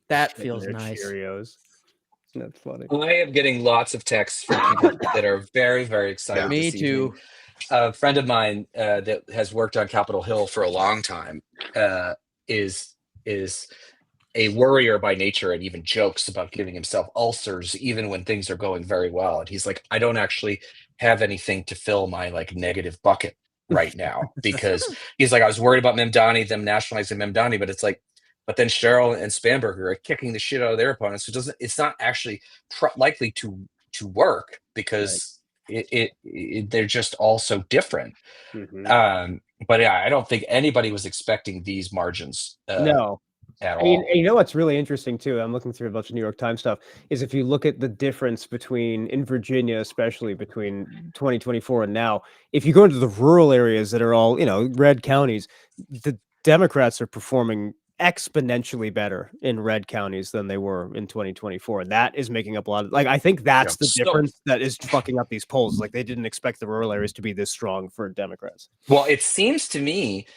that feels They're nice. Cheerios. That's funny. I am getting lots of texts from people that are very, very excited. Me this evening. too. A friend of mine that has worked on Capitol Hill for a long time is a worrier by nature and even jokes about giving himself ulcers even when things are going very well. And he's like, I don't actually have anything to fill my like negative bucket right now, because he's like, I was worried about Memdani, them nationalizing Memdani, but it's like, but then Cheryl and Spanberger are kicking the shit out of their opponents. So it's not actually likely to work, because they're just all so different. But yeah, I don't think anybody was expecting these margins. No. At And all. you know what's really interesting too? I'm looking through a bunch of New York Times stuff. Is if you look at the difference in Virginia, especially between 2024 and now, if you go into the rural areas that are all red counties, the Democrats are performing exponentially better in red counties than they were in 2024, and that is making up a lot of I think that's the difference that is fucking up these polls. Like they didn't expect the rural areas to be this strong for Democrats. Well, it seems to me.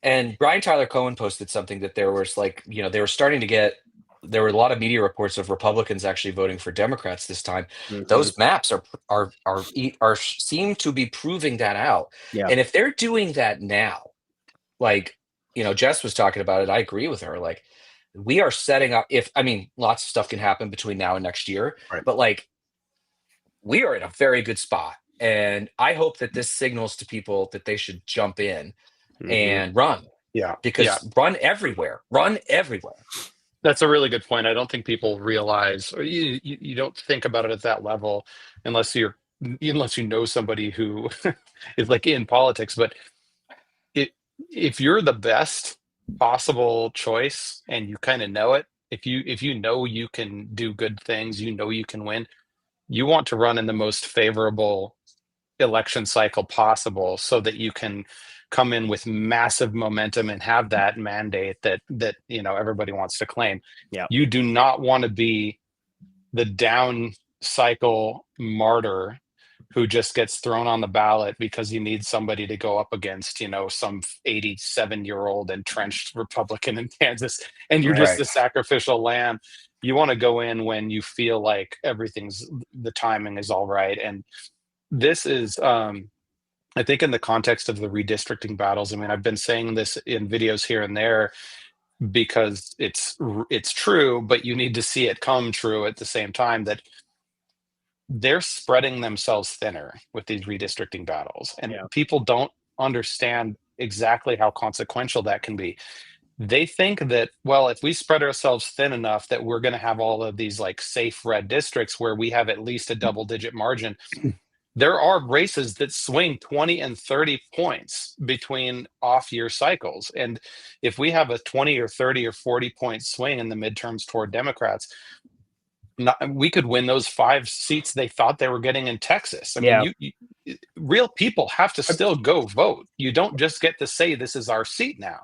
And Brian Tyler Cohen posted something that there was they were starting to get, there were a lot of media reports of Republicans actually voting for Democrats this time. Those maps are seem to be proving that out. Yeah. And if they're doing that now, Jess was talking about it, I agree with her. Like, we are setting up, lots of stuff can happen between now and next year, but we are in a very good spot. And I hope that this signals to people that they should jump in and run. Run everywhere. That's a really good point. I don't think people realize, or you don't think about it at that level unless you know somebody who is like in politics. But if you're the best possible choice and you kind of know it, if you know you can do good things, you can win, you want to run in the most favorable election cycle possible, so that you can come in with massive momentum and have that mandate that everybody wants to claim. You do not want to be the down cycle martyr who just gets thrown on the ballot because you need somebody to go up against some 87-year-old entrenched Republican in Kansas, and you're just the sacrificial lamb. You want to go in when you feel like the timing is all right. And this is I think in the context of the redistricting battles, I've been saying this in videos here and there because it's true, but you need to see it come true at the same time, that they're spreading themselves thinner with these redistricting battles. And people don't understand exactly how consequential that can be. They think that, well, if we spread ourselves thin enough, that we're going to have all of these like safe red districts where we have at least a double-digit margin. There are races that swing 20 and 30 points between off-year cycles. And if we have a 20 or 30 or 40 point swing in the midterms toward Democrats, we could win those 5 seats they thought they were getting in Texas. Real people have to still go vote. You don't just get to say, this is our seat now.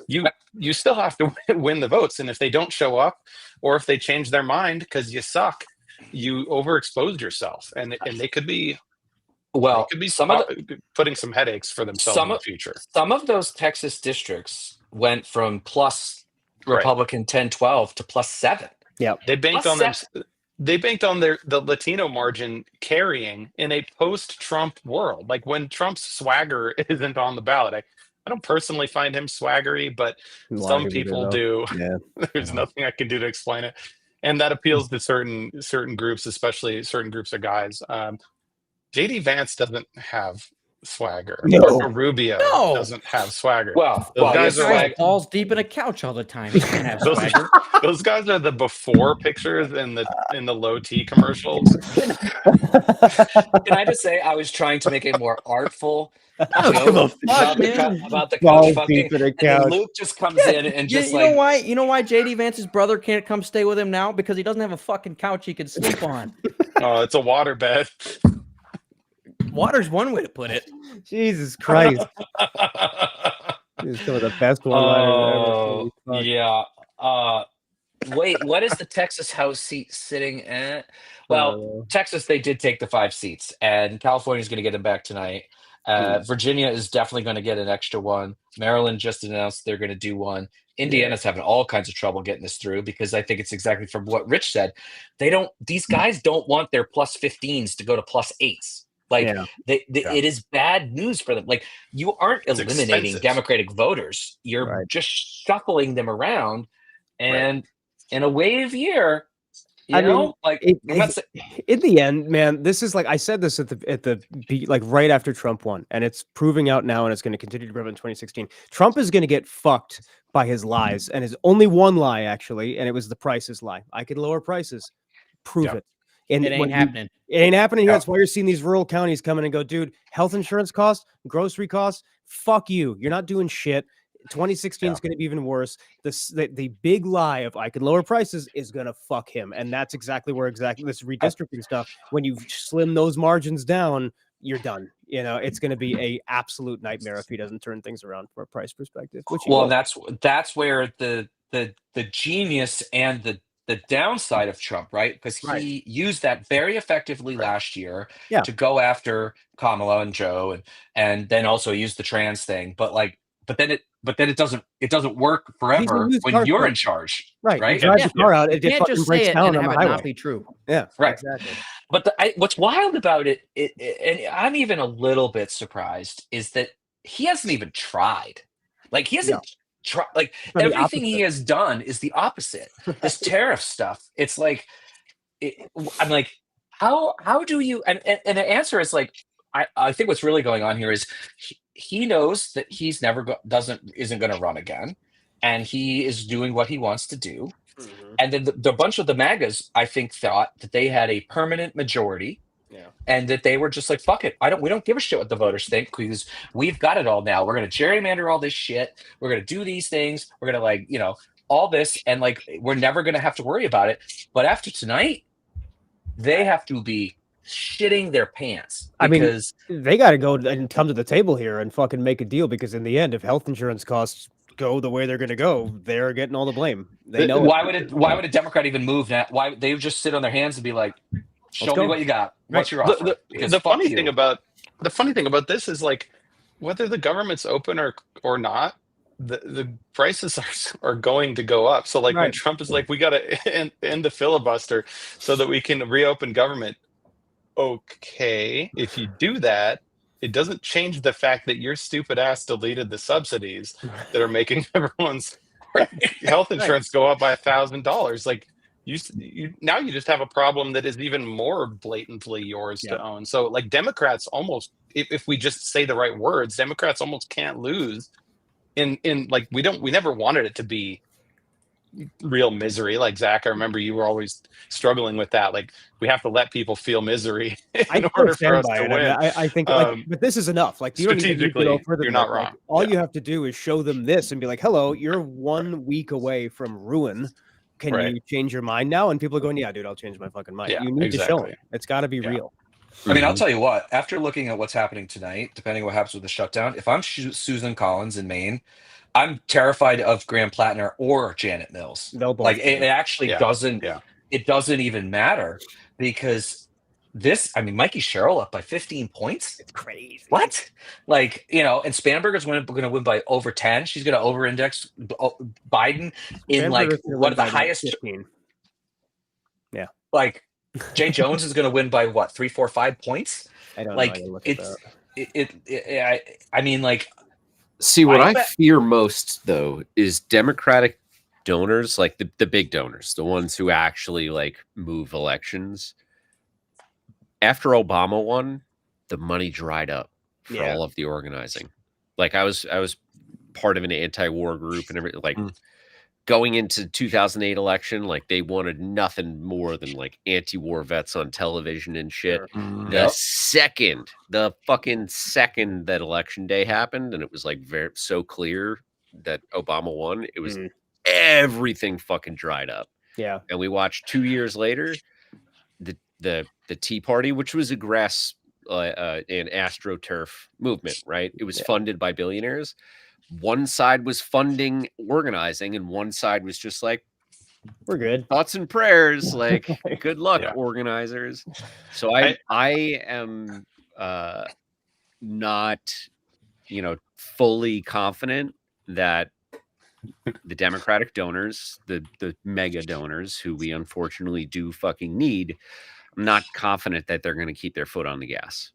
You still have to win the votes. And if they don't show up, or if they change their mind because you suck, you overexposed yourself. And they could be... Well, they could be putting some headaches for themselves in the future. Some of those Texas districts went from plus Republican 10-12 to +7. Yeah, they banked on them. They banked on the Latino margin carrying in a post-Trump world. Like when Trump's swagger isn't on the ballot. I don't personally find him swaggery, but some people do. Yeah. There's nothing I can do to explain it, and that appeals to certain groups, especially certain groups of guys. JD Vance doesn't have swagger. Marco Rubio doesn't have swagger. Well, those guys are like balls deep in a couch all the time. He can't have swagger. Those guys are the before pictures in the low T commercials. Can I just say, I was trying to make a more artful joke about the couch fucking, and then Luke just comes in and just you know why JD Vance's brother can't come stay with him now? Because he doesn't have a fucking couch he can sleep on. Oh, it's a waterbed. Water's one way to put it. Jesus Christ. This is some of the best one-liners ever. Yeah. Wait, what is the Texas House seat sitting at? Well, Texas, they did take the 5 seats, and California's going to get them back tonight. Virginia is definitely going to get an extra one. Maryland just announced they're going to do one. Indiana's having all kinds of trouble getting this through, because I think it's exactly from what Rich said. These guys don't want their +15s to go to +8s. Like Yeah. it is bad news for them. Like you aren't It's eliminating expensive. Democratic voters. You're Right. just shuffling them around. Right. And in a wave year, you I mean, know, like I'm not saying in the end, man, this is like I said this at the like right after Trump won, and it's proving out now, and it's going to continue to prove in 2016. Trump is going to get fucked by his lies, and his only one lie actually, and it was the prices lie. I could lower prices, prove it. And It ain't happening. It ain't happening here. That's why you're seeing these rural counties come in and go, dude, health insurance costs, grocery costs, fuck you. You're not doing shit. 2016 is going to be even worse. The big lie of I can lower prices is going to fuck him. And that's exactly where this redistricting stuff, when you slim those margins down, you're done. You know, it's going to be a absolute nightmare if he doesn't turn things around from a price perspective. Which that's where the genius and the downside of Trump, right? Because he used that very effectively last year to go after Kamala and Joe, and then also use the trans thing. But then it doesn't work forever when you're in charge, right? You drive the car out, you can't just say it and have it not be true. Yeah, right. Exactly. But what's wild about it, and I'm even a little bit surprised, is that he hasn't even tried. Like he hasn't tried. Like everything he has done is the opposite. This tariff stuff. It's like I'm like, how do you? And the answer is like, I think what's really going on here is he knows that he's isn't going to run again, and he is doing what he wants to do. Mm-hmm. And then the bunch of the MAGAs, I think, thought that they had a permanent majority, and that they were just like, fuck it, we don't give a shit what the voters think, because we've got it all now. We're going to gerrymander all this shit. We're going to do these things. We're going to all this, and like we're never going to have to worry about it. But after tonight, they have to be shitting their pants, because they got to go and come to the table here and fucking make a deal, because in the end, if health insurance costs go the way they're going to go, they're getting all the blame. They know. Why would a Democrat even move now? Why they would just sit on their hands and be like, show me what you got. What's your offer? The funny thing about this is, like, whether the government's open or not, the prices are going to go up. So like when Trump is like, we got to end the filibuster so that we can reopen government. Okay, if you do that, it doesn't change the fact that your stupid ass deleted the subsidies that are making everyone's health insurance go up by $1,000. Like you now you just have a problem that is even more blatantly yours to own. So like Democrats almost, if we just say the right words, Democrats almost can't lose. In like we never wanted it to be real misery. Like Zach, I remember you were always struggling with that. Like we have to let people feel misery in order for us to win. I think, but this is enough. Like you don't even need to go further. You're not wrong. All you have to do is show them this and be like, "Hello, you're 1 week away from ruin. Can you change your mind now?" And people are going, "Yeah, dude, I'll change my fucking mind." You need to show them. It's got to be real. I mean, I'll tell you what, after looking at what's happening tonight, depending on what happens with the shutdown, if I'm Susan Collins in Maine, I'm terrified of Graham Plattner or Janet Mills. Like it actually doesn't. Yeah. It doesn't even matter, because Mikey Sherrill up by 15 points. It's crazy. What? Like, and Spanberger's going to win by over 10. She's going to over-index Biden in like one of the highest. 15. Yeah. Like Jay Jones is going to win by what, 3, 4, 5 points? I don't know. I mean, like. See, what I fear most, though, is Democratic donors, like the big donors, the ones who actually like move elections. After Obama won, the money dried up for all of the organizing. Like I was part of an anti-war group and everything. Like going into 2008 election, like they wanted nothing more than like anti-war vets on television and shit. The fucking second that election day happened, and it was like so clear that Obama won, it was everything fucking dried up. Yeah. And we watched 2 years later, the Tea Party, which was a grass and astroturf movement, right? It was funded by billionaires. One side was funding organizing, and one side was just like, we're good. Thoughts and prayers, like good luck, organizers. So I am not, fully confident that the Democratic donors, the mega donors who we unfortunately do fucking need, I'm not confident that they're going to keep their foot on the gas.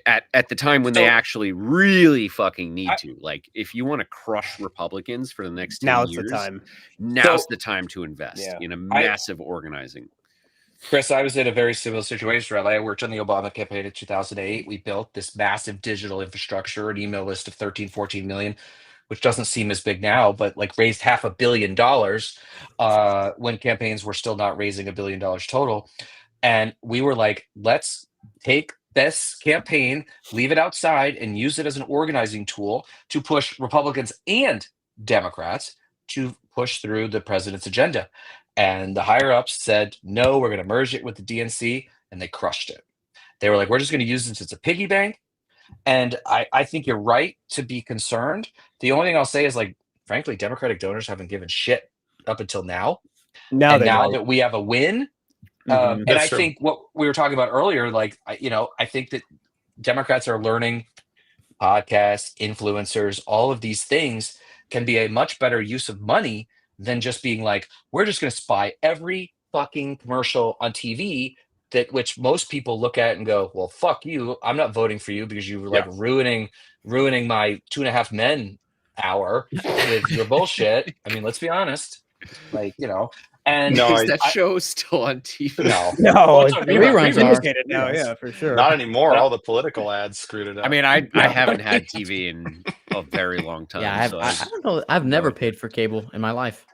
at the time when they actually really fucking need to. Like, if you want to crush Republicans for the next 10 Now's years, the time. now's the time to invest Yeah. in a massive organizing. Chris, I was in a very similar situation. Right? I worked on the Obama campaign in 2008. We built this massive digital infrastructure, an email list of 13, 14 million, which doesn't seem as big now, but like raised $500 million when campaigns were still not raising $1 billion total. And we were like, let's take this campaign, leave it outside, and use it as an organizing tool to push Republicans and Democrats to push through the president's agenda. And the higher ups said, no, we're going to merge it with the DNC, and they crushed it. They were like, we're just going to use this as a piggy bank. And I think you're right to be concerned. The only thing I'll say is, like, frankly, Democratic donors haven't given shit up until now. Now that we have a win, and I true. think what we were talking about earlier, like, I think that Democrats are learning podcasts, influencers, all of these things can be a much better use of money than just being like, we're just going to spy every fucking commercial on TV, that which most people look at and go, well, fuck you. I'm not voting for you because you were like ruining my 2.5 Men hour with your bullshit. I mean, let's be honest. Like, and is that show still on TV? No, it's reruns are now. Yeah, for sure. Not anymore. All the political ads screwed it up. I mean, I haven't had TV in a very long time. Yeah, I don't know. I've never paid for cable in my life.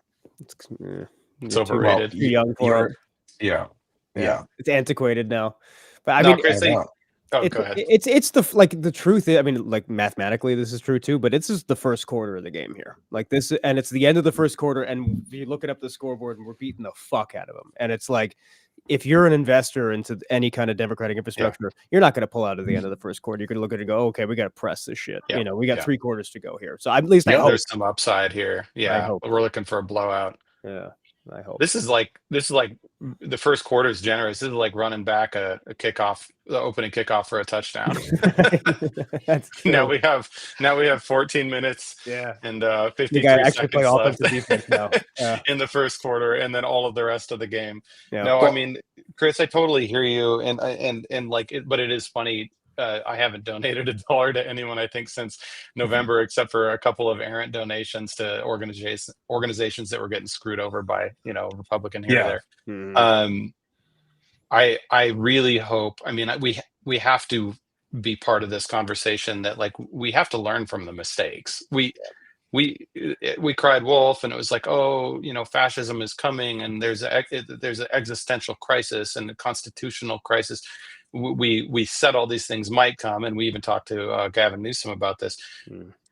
It's overrated. Too young for it. Yeah. It's antiquated now. But I mean, Chris, go ahead. It's the truth. I mean, like, mathematically, this is true too. But it's just the first quarter of the game here. Like this, and it's the end of the first quarter. And you're looking up the scoreboard, and we're beating the fuck out of them. And it's like, if you're an investor into any kind of democratic infrastructure, you're not going to pull out at the end of the first quarter. You're going to look at it and go, okay, we got to press this shit. We got 3 quarters to go here. So at least I hope there's some upside here. Yeah, we're looking for a blowout. Yeah. I hope this is like the first quarter is generous. This is like running back a kickoff, the opening kickoff for a touchdown. now we have 14 minutes and 53 seconds left defense now. in the first quarter, and then all of the rest of the game. I mean, Chris, I totally hear you, and like it, but it is funny. I haven't donated $1 to anyone, I think, since November, except for a couple of errant donations to organizations that were getting screwed over by, Republican here or there. I really hope, I mean, we have to be part of this conversation that, like, we have to learn from the mistakes. We cried wolf, and it was like, oh, fascism is coming, and there's an existential crisis and a constitutional crisis. We said all these things might come, and we even talked to Gavin Newsom about this.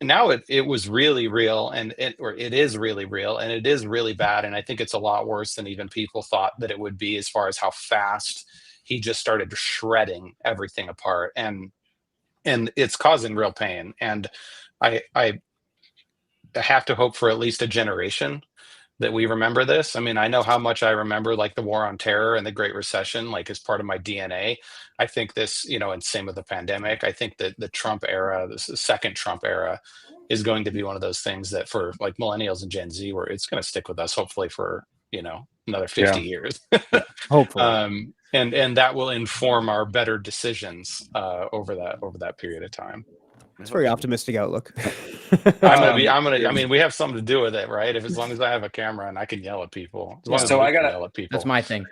Now it was really real, and it is really real, and it is really bad, and I think it's a lot worse than even people thought that it would be, as far as how fast he just started shredding everything apart, and it's causing real pain. And I have to hope for at least a generation that we remember this. I mean, I know how much I remember, like, the War on Terror and the Great Recession, like, as part of my DNA. I think this, and same with the pandemic. I think that the Trump era, the second Trump era, is going to be one of those things that, for like millennials and Gen Z, where it's going to stick with us, hopefully for, another 50 years. Hopefully. And that will inform our better decisions over that period of time. It's a very optimistic outlook. I mean, we have something to do with it, right? As long as I have a camera and I can yell at people. Yell at people. That's my thing.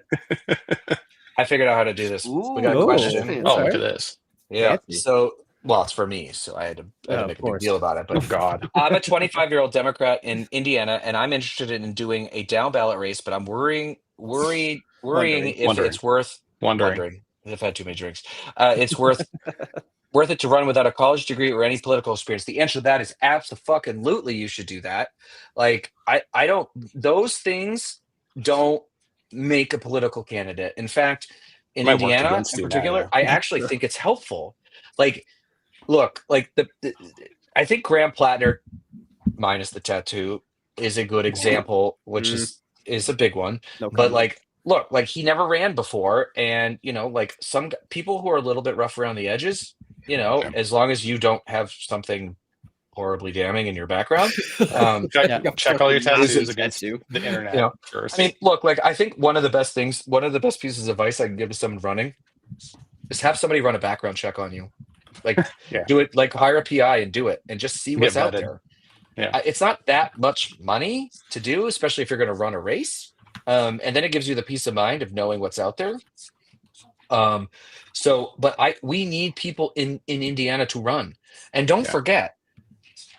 I figured out how to do this. Ooh, we got a question. Oh, look at this. Yeah. So, well, it's for me, so I had to make a big deal about it. But God, I'm a 25-year-old Democrat in Indiana, and I'm interested in doing a down ballot race, but I'm worrying if it's worth wondering. I've had too many drinks. It's worth it to run without a college degree or any political experience. The answer to that is absolutely you should do that. Like, I don't, those things don't make a political candidate. In fact, in Indiana in particular, I actually think it's helpful. Like, look, like I think Graham Plattner, minus the tattoo, is a good example, which is a big one. But like, look, like, he never ran before, and like, some people who are a little bit rough around the edges, as long as you don't have something horribly damning in your background, check all your tattoos against the internet first. I mean, look, like, I think one of the best pieces of advice I can give to someone running is have somebody run a background check on you. Like, do it. Like, hire a PI and do it, and just see what's out vetted. there. Yeah. It's not that much money to do, especially if you're going to run a race. And then it gives you the peace of mind of knowing what's out there. But we need people in Indiana to run, and don't forget,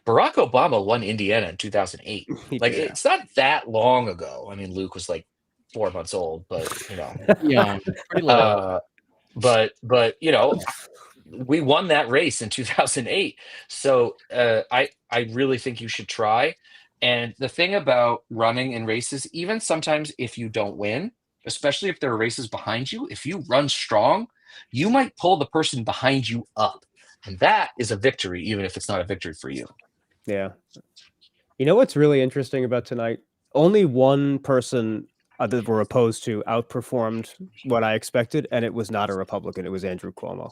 Barack Obama won Indiana in 2008. Like, it's not that long ago. I mean, Luke was like 4 months old, but Yeah, pretty little. But we won that race in 2008. So I really think you should try. And the thing about running in races, even sometimes if you don't win, especially if there are races behind you, if you run strong, you might pull the person behind you up. And that is a victory, even if it's not a victory for you. Yeah. You know what's really interesting about tonight? Only one person that we're opposed to outperformed what I expected, and it was not a Republican. It was Andrew Cuomo.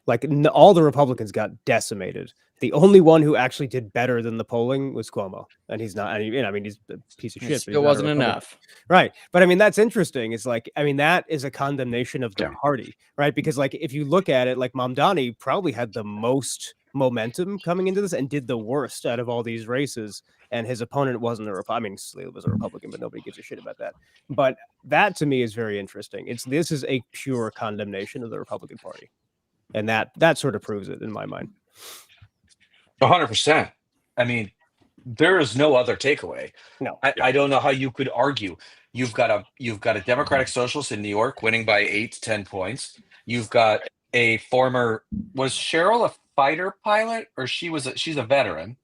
Like, all the Republicans got decimated. The only one who actually did better than the polling was Cuomo, and he's not. I mean, he's a piece of shit. It still wasn't enough, right? But I mean, that's interesting. It's like, I mean, that is a condemnation of the party, right? Because like, if you look at it, like Mamdani probably had the most momentum coming into this and did the worst out of all these races, and his opponent wasn't a Republican. I mean, Salil was a Republican, but nobody gives a shit about that. But that to me is very interesting. This is a pure condemnation of the Republican Party. And that sort of proves it in my mind. 100%. I mean, there is no other takeaway. No, I don't know how you could argue. You've got a Democratic Socialist in New York winning by 8 to 10 points. You've got a former, was Cheryl a fighter pilot, or she's a veteran?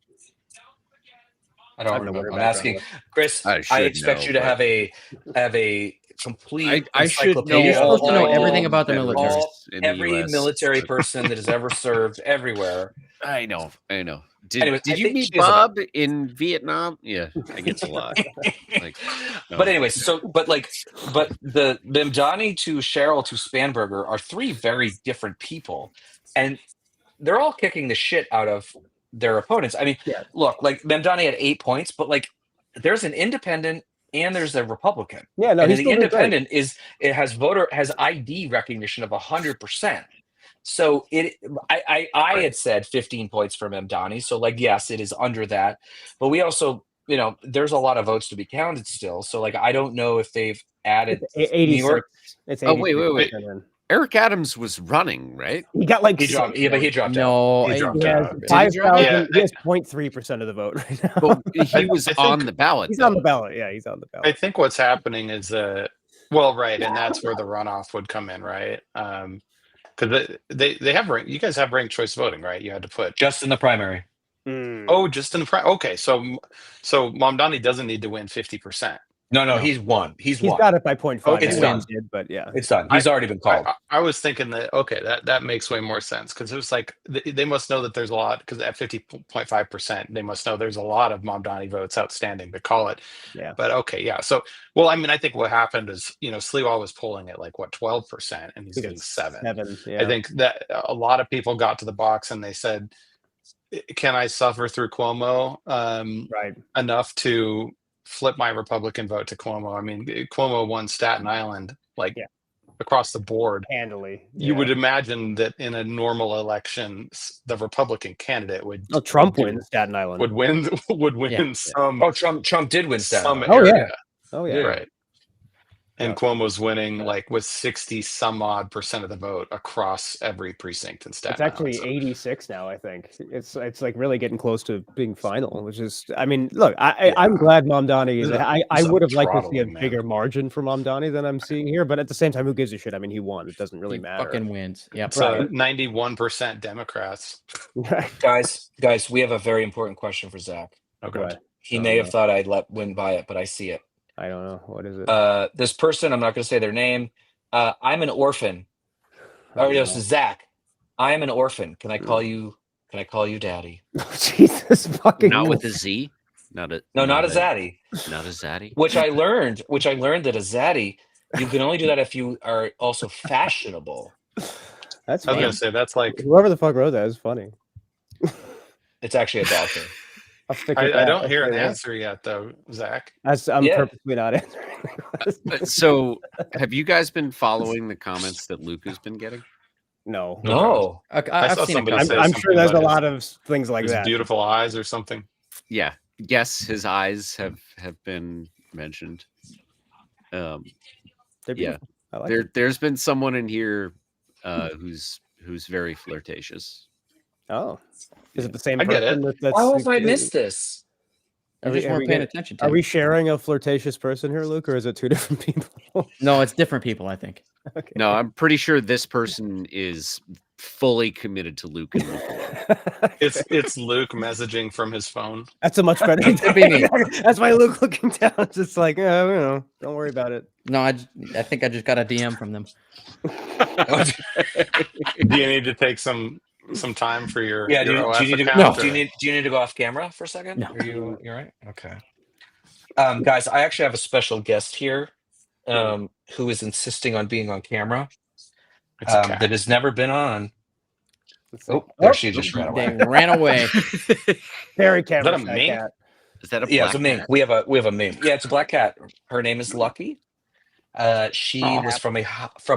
I don't remember. I'm asking Chris. I expect you to have a complete. I should know. You're supposed to know everything about the military. Every military person that has ever served everywhere. I know. Anyways, did you meet Bob in Vietnam? Yeah, I get a lot. But anyways, but the Mamdani to Cheryl to Spanberger are three very different people, and they're all kicking the shit out of their opponents. I mean, look, like Mamdani had 8 points, but like there's an independent and there's a Republican. Yeah, no, and he's the independent has ID recognition of 100%. So I had said 15 points for Mamdani. So like, yes, it is under that, but we also, there's a lot of votes to be counted still. So like, I don't know if they've added 86. New York. It's 86. Oh, wait. Eric Adams was running, right? He got like he dropped. Yeah, but he dropped out. He dropped out. He has 0.3% of the vote right now. But he was on the ballot. He's on the ballot. Yeah, he's on the ballot. I think what's happening is and that's where the runoff would come in, right? Because they have you guys have ranked choice voting, right? You had to put just in the primary. Oh, just in the primary. Okay, so Mamdani doesn't need to win 50%. No, he's won. He's won. Got it by 0.5. It's done. But yeah, it's done. He's already been called. I was thinking that that makes way more sense, because it was like they must know that there's a lot, because at 50.5%, they must know there's a lot of Mamdani votes outstanding to call it. Yeah. But okay, yeah. So, well, I mean, I think what happened is, Sliwa was polling at like 12%, and he's getting 7. Yeah. I think that a lot of people got to the box and they said, "Can I suffer through Cuomo enough to flip my Republican vote to Cuomo?" I mean, Cuomo won Staten Island across the board handily. You would imagine that in a normal election, the Republican candidate would. Oh, Trump wins Staten Island. Would win some. Oh, Trump did win Staten Island. Oh yeah. Right. And Cuomo's winning like with 60 some odd % of the vote across every precinct in Staten Island. It's actually 86 now, I think. It's like really getting close to being final, which is, I mean, look, I'm glad Mamdani is. I would have liked to see a bigger margin for Mamdani than I'm seeing here, but at the same time, who gives a shit? I mean, he won. It doesn't really matter. Fucking wins. Yeah. So 91% Democrats. Guys, we have a very important question for Zach. Okay. He may have thought I'd win by it, but I see it. I don't know. What is it? This person, I'm not going to say their name. I'm an orphan. This is Zach. I am an orphan. Can I call you? Can I call you daddy? Jesus fucking. Not with a Z. Not a zaddy. Not a zaddy. Which I learned that a zaddy, you can only do that if you are also fashionable. That's. I was going to say that's like whoever the fuck wrote that is funny. It's actually a dog thing. I don't hear an answer yet, though, Zach. I'm purposely not answering. So, have you guys been following the comments that Luke has been getting? No. No. I've saw seen a somebody couple. say I'm something sure there's a about lot of things like his that. beautiful eyes or something. Yeah. Yes, his eyes have been mentioned. They're Yeah. beautiful. I like it. There's been someone in here who's very flirtatious. Oh, is it the same I get person? it. That's How have I missed this? You just weren't paying attention to Are him. we sharing a flirtatious person here, Luke, or is it two different people? No, it's different people, I think. Okay. No, I'm pretty sure this person is fully committed to Luke and Luke alone. It's Luke messaging from his phone. That's a much better. Could be me. That's why Luke looking down. It's just like, don't worry about it. No, I think I just got a DM from them. Do you need to take some time for your Yeah, your OF do you need to account, go, or- do you need to go off camera for a second? No. Are you right? Okay. Guys, I actually have a special guest here who is insisting on being on camera It's a cat. that has never been on. Let's see. Oh, there she just ran They away. ran away. Very camera Is that a shy mink? cat. Is that a Yeah, black it's a mink. cat? We have a mink. Yeah, it's a black cat. Her name is Lucky. She was from a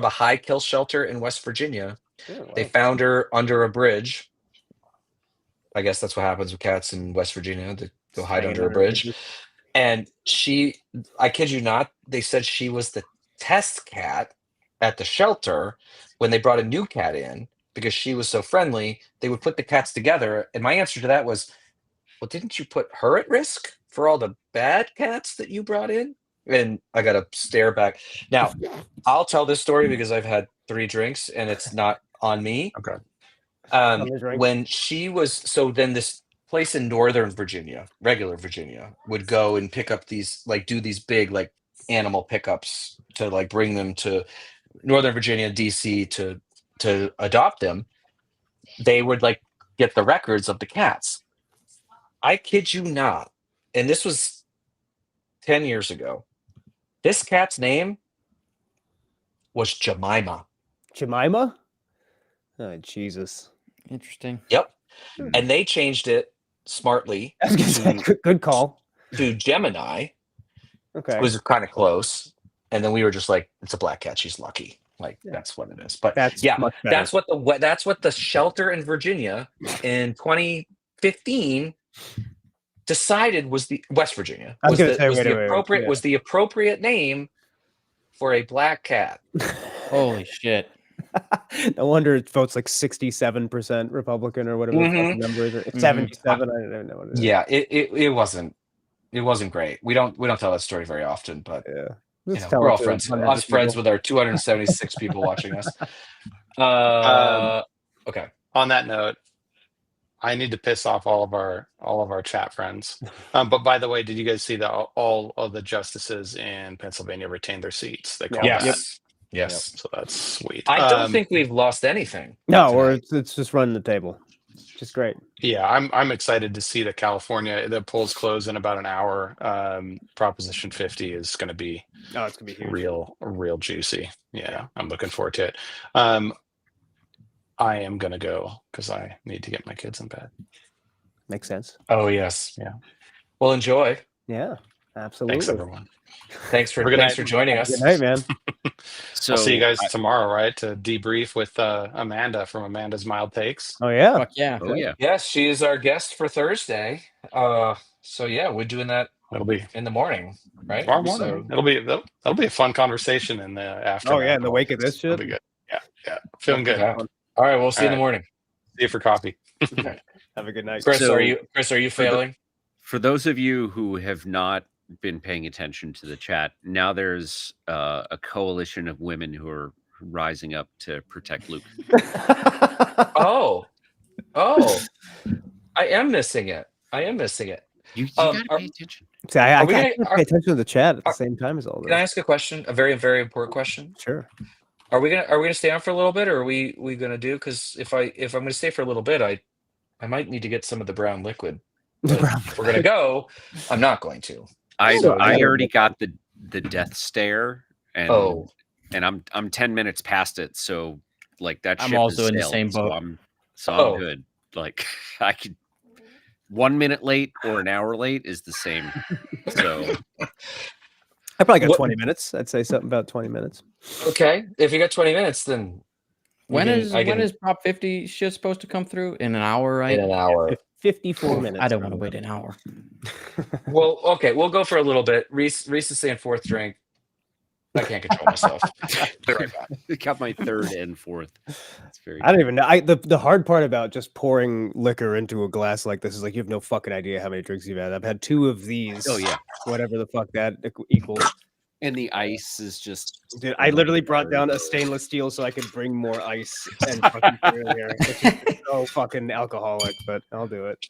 high kill shelter in West Virginia. Oh, wow. They found her under a bridge. I guess that's what happens with cats in West Virginia. They go hide Hanging under a under bridge. bridges. And I kid you not, they said she was the test cat at the shelter when they brought a new cat in because she was so friendly. They would put the cats together. And my answer to that was, well, didn't you put her at risk for all the bad cats that you brought in? And I got to stare back. Now, I'll tell this story because I've had 3 drinks and it's not on me. Okay. When she was, so then this place in Northern Virginia, regular Virginia, would go and pick up these, like do these big like animal pickups to like bring them to Northern Virginia, DC to adopt them. They would like get the records of the cats. I kid you not. And this was 10 years ago. This cat's name was Jemima. Jemima? Oh, Jesus. Interesting. Yep. And they changed it smartly I was gonna say, good call. to Gemini. Okay. It was kind of close. And then we were just like, it's a black cat. She's lucky. Like that's what it is. But That's yeah, much better. that's what the shelter in Virginia in 2015 decided was the West Virginia I was was gonna the, say, was wait, the appropriate name for a black cat. Holy shit. No wonder it votes like 67% Republican or whatever the fucking number is. It's 77. I don't even know what it is. Yeah, it wasn't great. We don't tell that story very often, but Yeah. you know, we're all friends. Us friends with our 276 people watching us. Okay. On that note, I need to piss off all of our chat friends. But by the way, did you guys see that all of the justices in Pennsylvania retained their seats? They called Yes. that. Yes. So that's sweet. I don't think we've lost anything. No, tonight. it's just running the table. Just great. Yeah, I'm excited to see that California, the polls close in about an hour. Proposition 50 is going to be It's gonna be huge. real juicy. Yeah, I'm looking forward to it. I am going to go because I need to get my kids in bed. Makes sense. Oh yes. Yeah. Well, enjoy. Yeah, absolutely. Thanks, everyone. Thanks for joining us. Good night, man. So I'll see you guys tomorrow, right? To debrief with Amanda from Amanda's Mild Takes. Oh yeah. Fuck yeah. Oh yeah. Yes, she is our guest for Thursday. So yeah, we're doing that It'll be in the morning, right? tomorrow morning. So, That'll be a fun conversation in the afternoon. Oh yeah, in the wake of this That'll shit. be good. Yeah. Feeling good. yeah. All right, we'll see you in the All morning. See you for coffee. Have a good night. Chris, So- are you failing? For those of you who have not been paying attention to the chat, now there's a coalition of women who are rising up to protect Luke. Oh, I am missing it. You Um, gotta pay attention. See, I Are we can't gonna- pay attention to the chat at the same time as all Can I this. ask a question? A very, very important question. Sure. Are we gonna stay on for a little bit, or are we gonna do? Because if I'm gonna stay for a little bit, I might need to get some of the brown liquid. But if we're gonna go, I'm not going to. I So- already got the death stare, and Oh. and I'm 10 minutes past it, so like that. I'm ship also has in the sailed, same boat. So Oh. I'm good. Like I could 1 minute late or an hour late is the same. So I probably got What- 20 minutes. I'd say something about 20 minutes. Okay, if you got 20 minutes, then When is Prop 50 shit supposed to come through? In an hour, right? In an hour. 54 minutes. I don't want to wait an hour. Well, okay, we'll go for a little bit. Reese is saying fourth drink. I can't control myself. Be right back. I got my third and fourth. That's very. I don't even know. The hard part about just pouring liquor into a glass like this is like you have no fucking idea how many drinks you've had. I've had 2 of these. Oh yeah, whatever the fuck that equals. and the ice is just. Dude, I literally brought down a stainless steel so I could bring more ice and fucking put it in here. Which is so fucking alcoholic, but I'll do it.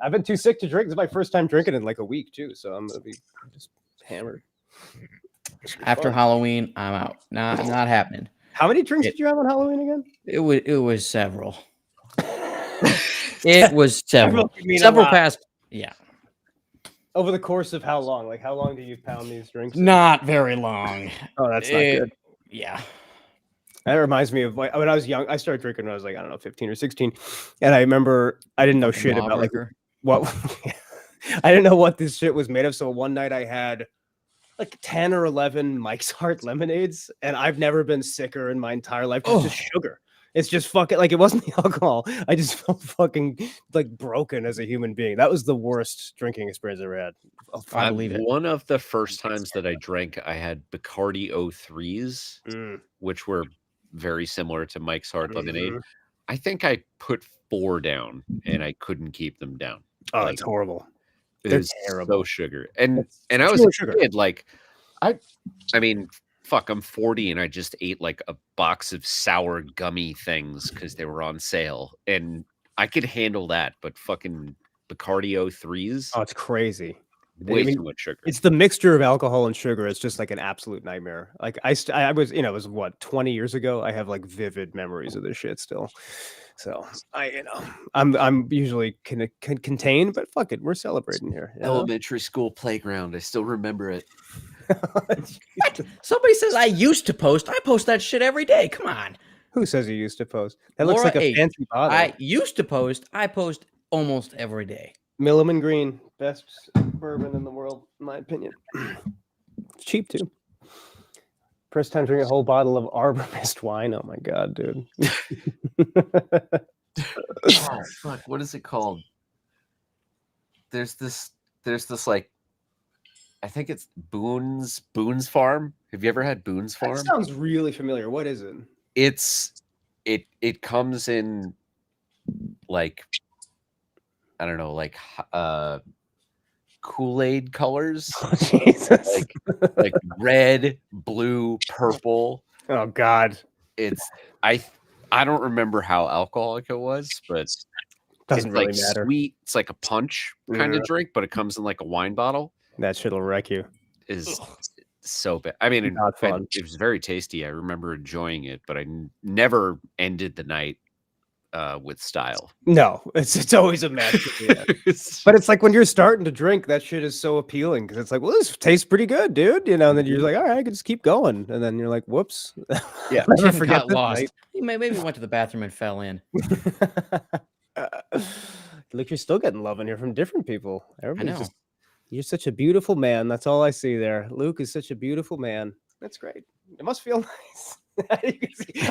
I've been too sick to drink. This is my first time drinking in like a week too, so I'm gonna be just hammered. After Halloween, I'm out. Not happening. How many drinks did you have on Halloween again? It was several. It was several. Several past. Yeah. Over the course of how long? Like how long do you pound these drinks? Not very long. Oh, that's not good. Yeah. That reminds me of when I was young. I started drinking when I was like, I don't know, 15 or 16. And I remember I didn't know shit about like what I didn't know what this shit was made of. So one night I had like 10 or 11 Mike's Hard lemonades, and I've never been sicker in my entire life. It's just sugar. It's just fucking like it wasn't the alcohol. I just felt fucking like broken as a human being. That was the worst drinking experience I ever had. I believe it. One of the first times that I drank, I had Bacardi 03s, which were very similar to Mike's Hard lemonade. I think I put 4 down, and I couldn't keep them down. Oh, it's horrible. They're terrible. So sugar. And I was a kid, like I mean, fuck, I'm 40 and I just ate like a box of sour gummy things because they were on sale. And I could handle that, but fucking Bacardi 03s. Oh, it's crazy. Way too much sugar. It's the mixture of alcohol and sugar. It's just like an absolute nightmare. Like I was, it was what, 20 years ago. I have like vivid memories of this shit still. So I'm usually contained, but fuck it, we're celebrating here. Elementary school playground. I still remember it. Somebody says I used to post. I post that shit every day. Come on. Who says you used to post? That looks like a fancy bottle. I used to post. I post almost every day. Milliman Green, best bourbon in the world, in my opinion. It's cheap too. First time drinking a whole bottle of Arbor Mist wine. Oh my god, dude. Oh fuck, what is it called? There's this like, I think it's Boone's Farm. Have you ever had Boone's Farm? That sounds really familiar. What is it? It comes in like, I don't know, like Kool-Aid colors. Oh, Jesus. like red, blue, purple. Oh god. I don't remember how alcoholic it was, but doesn't really like matter. Sweet. It's like a punch kind of drink, but it comes in like a wine bottle. That shit'll wreck you. Is so bad. I mean, it was very tasty. I remember enjoying it, but I never ended the night with style. No, it's always a mess. But it's like when you're starting to drink, that shit is so appealing because it's like, well, this tastes pretty good, dude. You know, and then you're like, all right, I can just keep going, and then you're like, whoops, yeah, never forget lost. Night. He maybe went to the bathroom and fell in. Look, you're still getting love in here from different people. Everybody's just, you're such a beautiful man. That's all I see there. Luke is such a beautiful man. That's great. It must feel nice.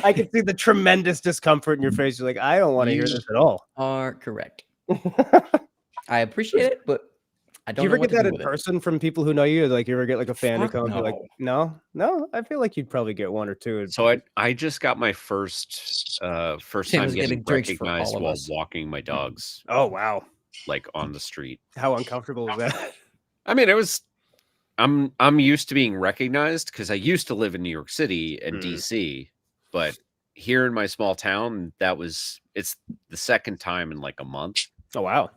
I can see the tremendous discomfort in your face. You're like, I don't want to hear this at all. Are correct. I appreciate it, but I don't. Do you ever get that in person from people who know you? Like, you ever get like a fan who comes and be like, no. I feel like you'd probably get 1 or 2. So I just got my first time getting recognized while walking my dogs. Oh wow! Like on the street. How uncomfortable is that? I mean, it was. I'm used to being recognized because I used to live in New York City and DC, but here in my small town, it's the second time in like a month. Oh wow,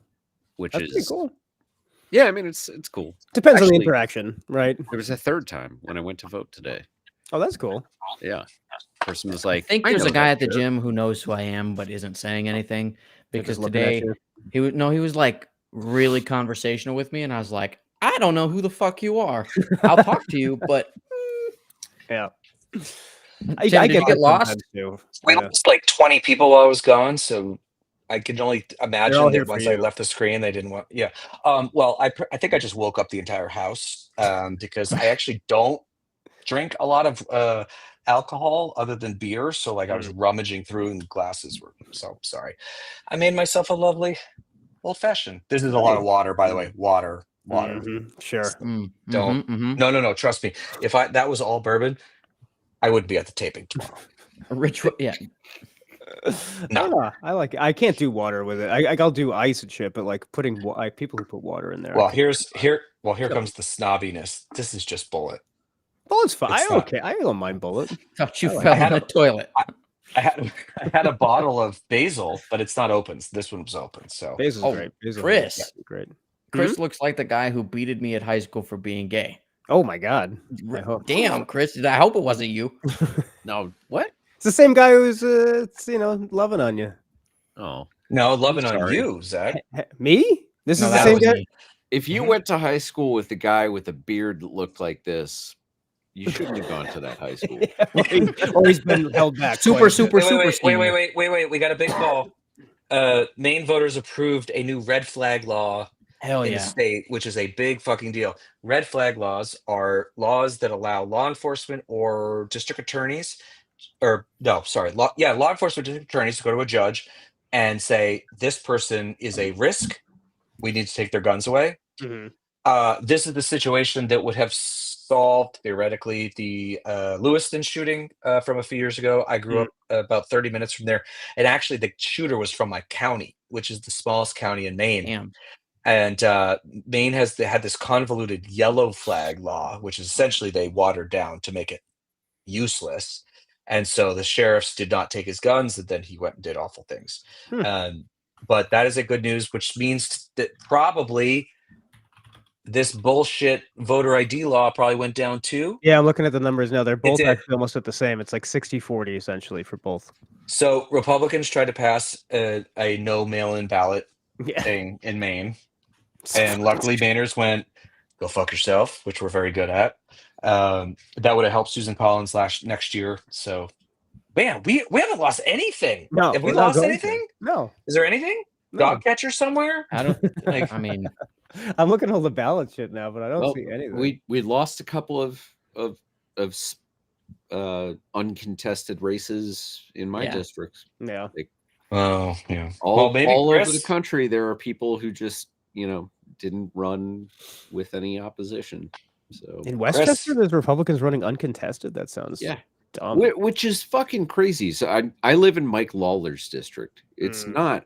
That's is cool. Yeah, I mean it's cool. Depends on the interaction, right? There was a third time when I went to vote today. Oh, that's cool. Yeah, person was like, I think there's a guy at the gym who knows who I am but isn't saying anything because today he was like really conversational with me, and I was like, I don't know who the fuck you are. I'll talk to you, but yeah. I get lost. We lost like 20 people while I was gone, so I can only imagine that once I left the screen, they didn't want. Yeah. Well, I think I just woke up the entire house because I actually don't drink a lot of alcohol other than beer, so like I was rummaging through and glasses were. So sorry, I made myself a lovely old fashioned. This is a lot of water, by the way. Water. Sure. Don't. No. Trust me. If that was all bourbon, I wouldn't be at the taping tomorrow. Yeah. No, I like it. I can't do water with it. I'll do ice and shit, but like putting people who put water in there. Well, here comes the snobbiness. This is just bullet. Bullet's fine. It's not. Okay, I don't mind bullet. Thought you fell in the toilet. I had a bottle of basil, but it's not open. This one was open. So Basil's great. Chris. Great. Chris looks like the guy who beated me at high school for being gay. Oh my god! Damn, Chris. I hope it wasn't you. No, what? It's the same guy who's loving on you. Oh no, loving on you, Zach. Me? This is the same guy. If you went to high school with a guy with a beard that looked like this, you shouldn't have gone to that high school. Or he's been held back. Super. Wait. We got a big call. Maine voters approved a new red flag law in the state, which is a big fucking deal. Red flag laws are laws that allow law enforcement or district attorneys, law enforcement district attorneys to go to a judge and say, this person is a risk. We need to take their guns away. This is the situation that would have solved, theoretically, the Lewiston shooting from a few years ago. I grew up about 30 minutes from there. And actually, the shooter was from my county, which is the smallest county in Maine. Damn. And Maine had this convoluted yellow flag law, which is essentially they watered down to make it useless. And so the sheriffs did not take his guns, and then he went and did awful things. But that is a good news, which means that probably this bullshit voter ID law probably went down too. Yeah, I'm looking at the numbers now. They're both actually almost at the same. It's like 60-40 essentially for both. So Republicans tried to pass a no mail-in ballot thing in Maine. And luckily Mainers went, go fuck yourself, which we're very good at. That would have helped Susan Collins next year. So, man, we haven't lost anything. No, have we lost anything? No. Is there anything? No. Dog catcher somewhere? I don't. Like, I mean, I'm looking at all the ballot shit now, but I don't see anything. We lost a couple of uncontested races in my district. Yeah. All over the country, there are people who just didn't run with any opposition. So in Westchester, there's Republicans running uncontested. That sounds dumb. Which is fucking crazy. So I live in Mike Lawler's district. It's not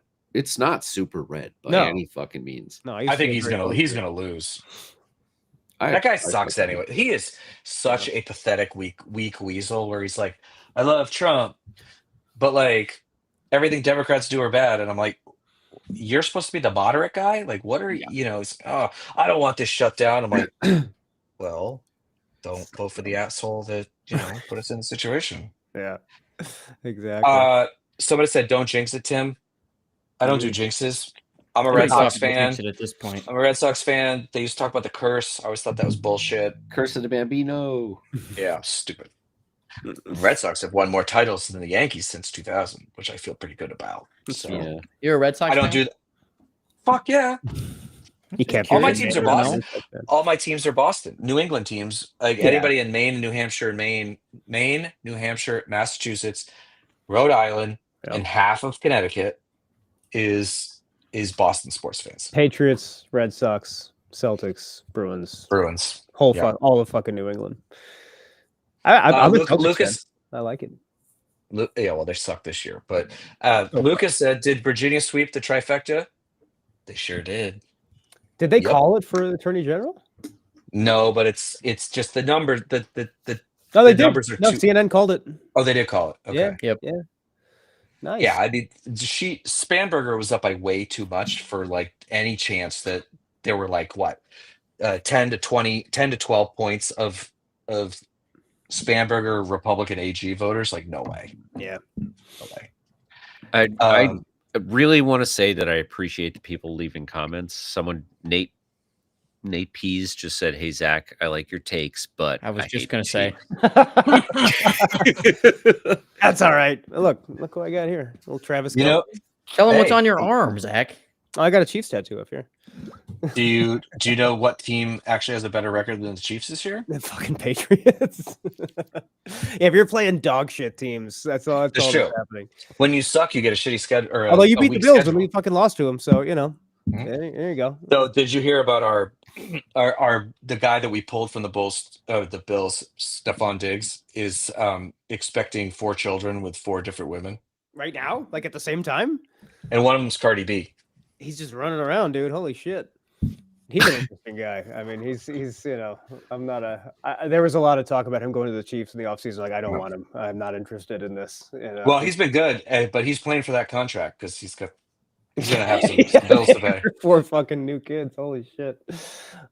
super red by any fucking means. No, I think he's gonna lose. That guy sucks anyway. He is such a pathetic weak weasel where he's like, I love Trump, but like everything Democrats do are bad. And I'm like, you're supposed to be the moderate guy? Like, what are it's, I don't want this shut down. I'm like, well, don't vote for the asshole that, put us in the situation. Yeah, exactly. Somebody said, don't jinx it, Tim. I don't do jinxes. I'm a Red Sox fan. At this point, I'm a Red Sox fan. They used to talk about the curse. I always thought that was bullshit. Curse of the Bambino. Yeah, stupid. Red Sox have won more titles than the Yankees since 2000, which I feel pretty good about. So you're a Red Sox fan? I don't do that. Fuck yeah. You can't. All my teams are Boston. All my teams are Boston. New England teams. Like anybody in Maine, New Hampshire, Maine, New Hampshire, Massachusetts, Rhode Island, and half of Connecticut is Boston sports fans. Patriots, Red Sox, Celtics, Bruins. All of fucking New England. I'm a Lucas. Fan. I like it. Yeah, well, they suck this year. But Lucas said, did Virginia sweep the trifecta? They sure did. Did they call it for the Attorney General? No, but it's just the number. The they numbers did. are CNN called it. Oh, they did call it. Okay. Yeah. Nice. Yeah, I mean, Spanberger was up by way too much for like any chance that there were like 10 to 12 points of Spanberger Republican AG voters. Like, no way. Yeah. No way. I really want to say that I appreciate the people leaving comments. Someone, Nate Pease just said, "Hey Zach, I like your takes, but I was just gonna say that's all right. Look who I got here. Little Travis. Tell him what's on your arm, Zach. Oh, I got a Chiefs tattoo up here. Do you know what team actually has a better record than the Chiefs this year? The fucking Patriots. Yeah, if you're playing dog shit teams, that's all That's that's true. happening. When you suck, you get a shitty schedule or Although you a beat the weak Bills schedule. and we fucking lost to them, so you know. Mhm. There you go. So, did you hear about our the guy that we pulled from the Bills? Stephon Diggs is expecting 4 children with 4 different women, Right now, like at the same time, and one of them's Cardi B. he's just running around, dude. Holy shit. He's an interesting guy. I mean, he's you know, I'm not there was a lot of talk about him going to the Chiefs in the offseason. Like, I don't want him. I'm not interested in this. You know? Well, he's been good, but he's playing for that contract because he's gonna have some bills to pay. 4 fucking new kids. Holy shit.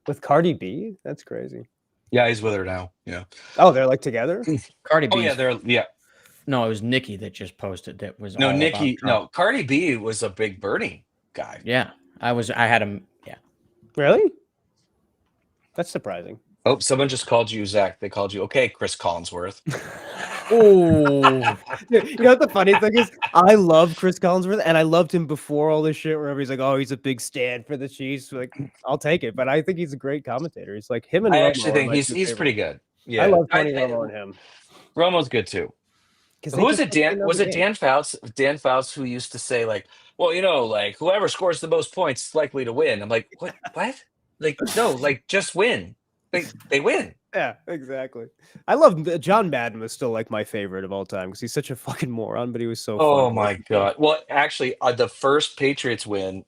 With Cardi B? That's crazy. Yeah, he's with her now. Yeah. Oh, they're like together? Cardi B. Oh yeah, No, it was Nikki that just posted that was no all Nikki. about Trump. No, Cardi B was a big Bernie guy. Yeah, I had him. Yeah. Really? That's surprising. Oh, someone just called you Zach. They called you Chris Collinsworth. Oh, You know what the funny thing is? I love Chris Collinsworth, and I loved him before all this shit. Wherever he's like, "Oh, he's a big stand for the Chiefs." Like, I'll take it. But I think he's a great commentator. He's like him and I Romo actually are think my he's 2 pretty favorites. good. Yeah, I love Tony Romo and him. Romo's good too. Who was it? Dan Fouts? Dan Fouts who used to say like, "Well, you know, like whoever scores the most points is likely to win." I'm like, what? What? Like, no, like just win. They win. Yeah, exactly. I love John Madden was still like my favorite of all time because he's such a fucking moron, but he was so fun. Oh my god! Well, actually, the first Patriots win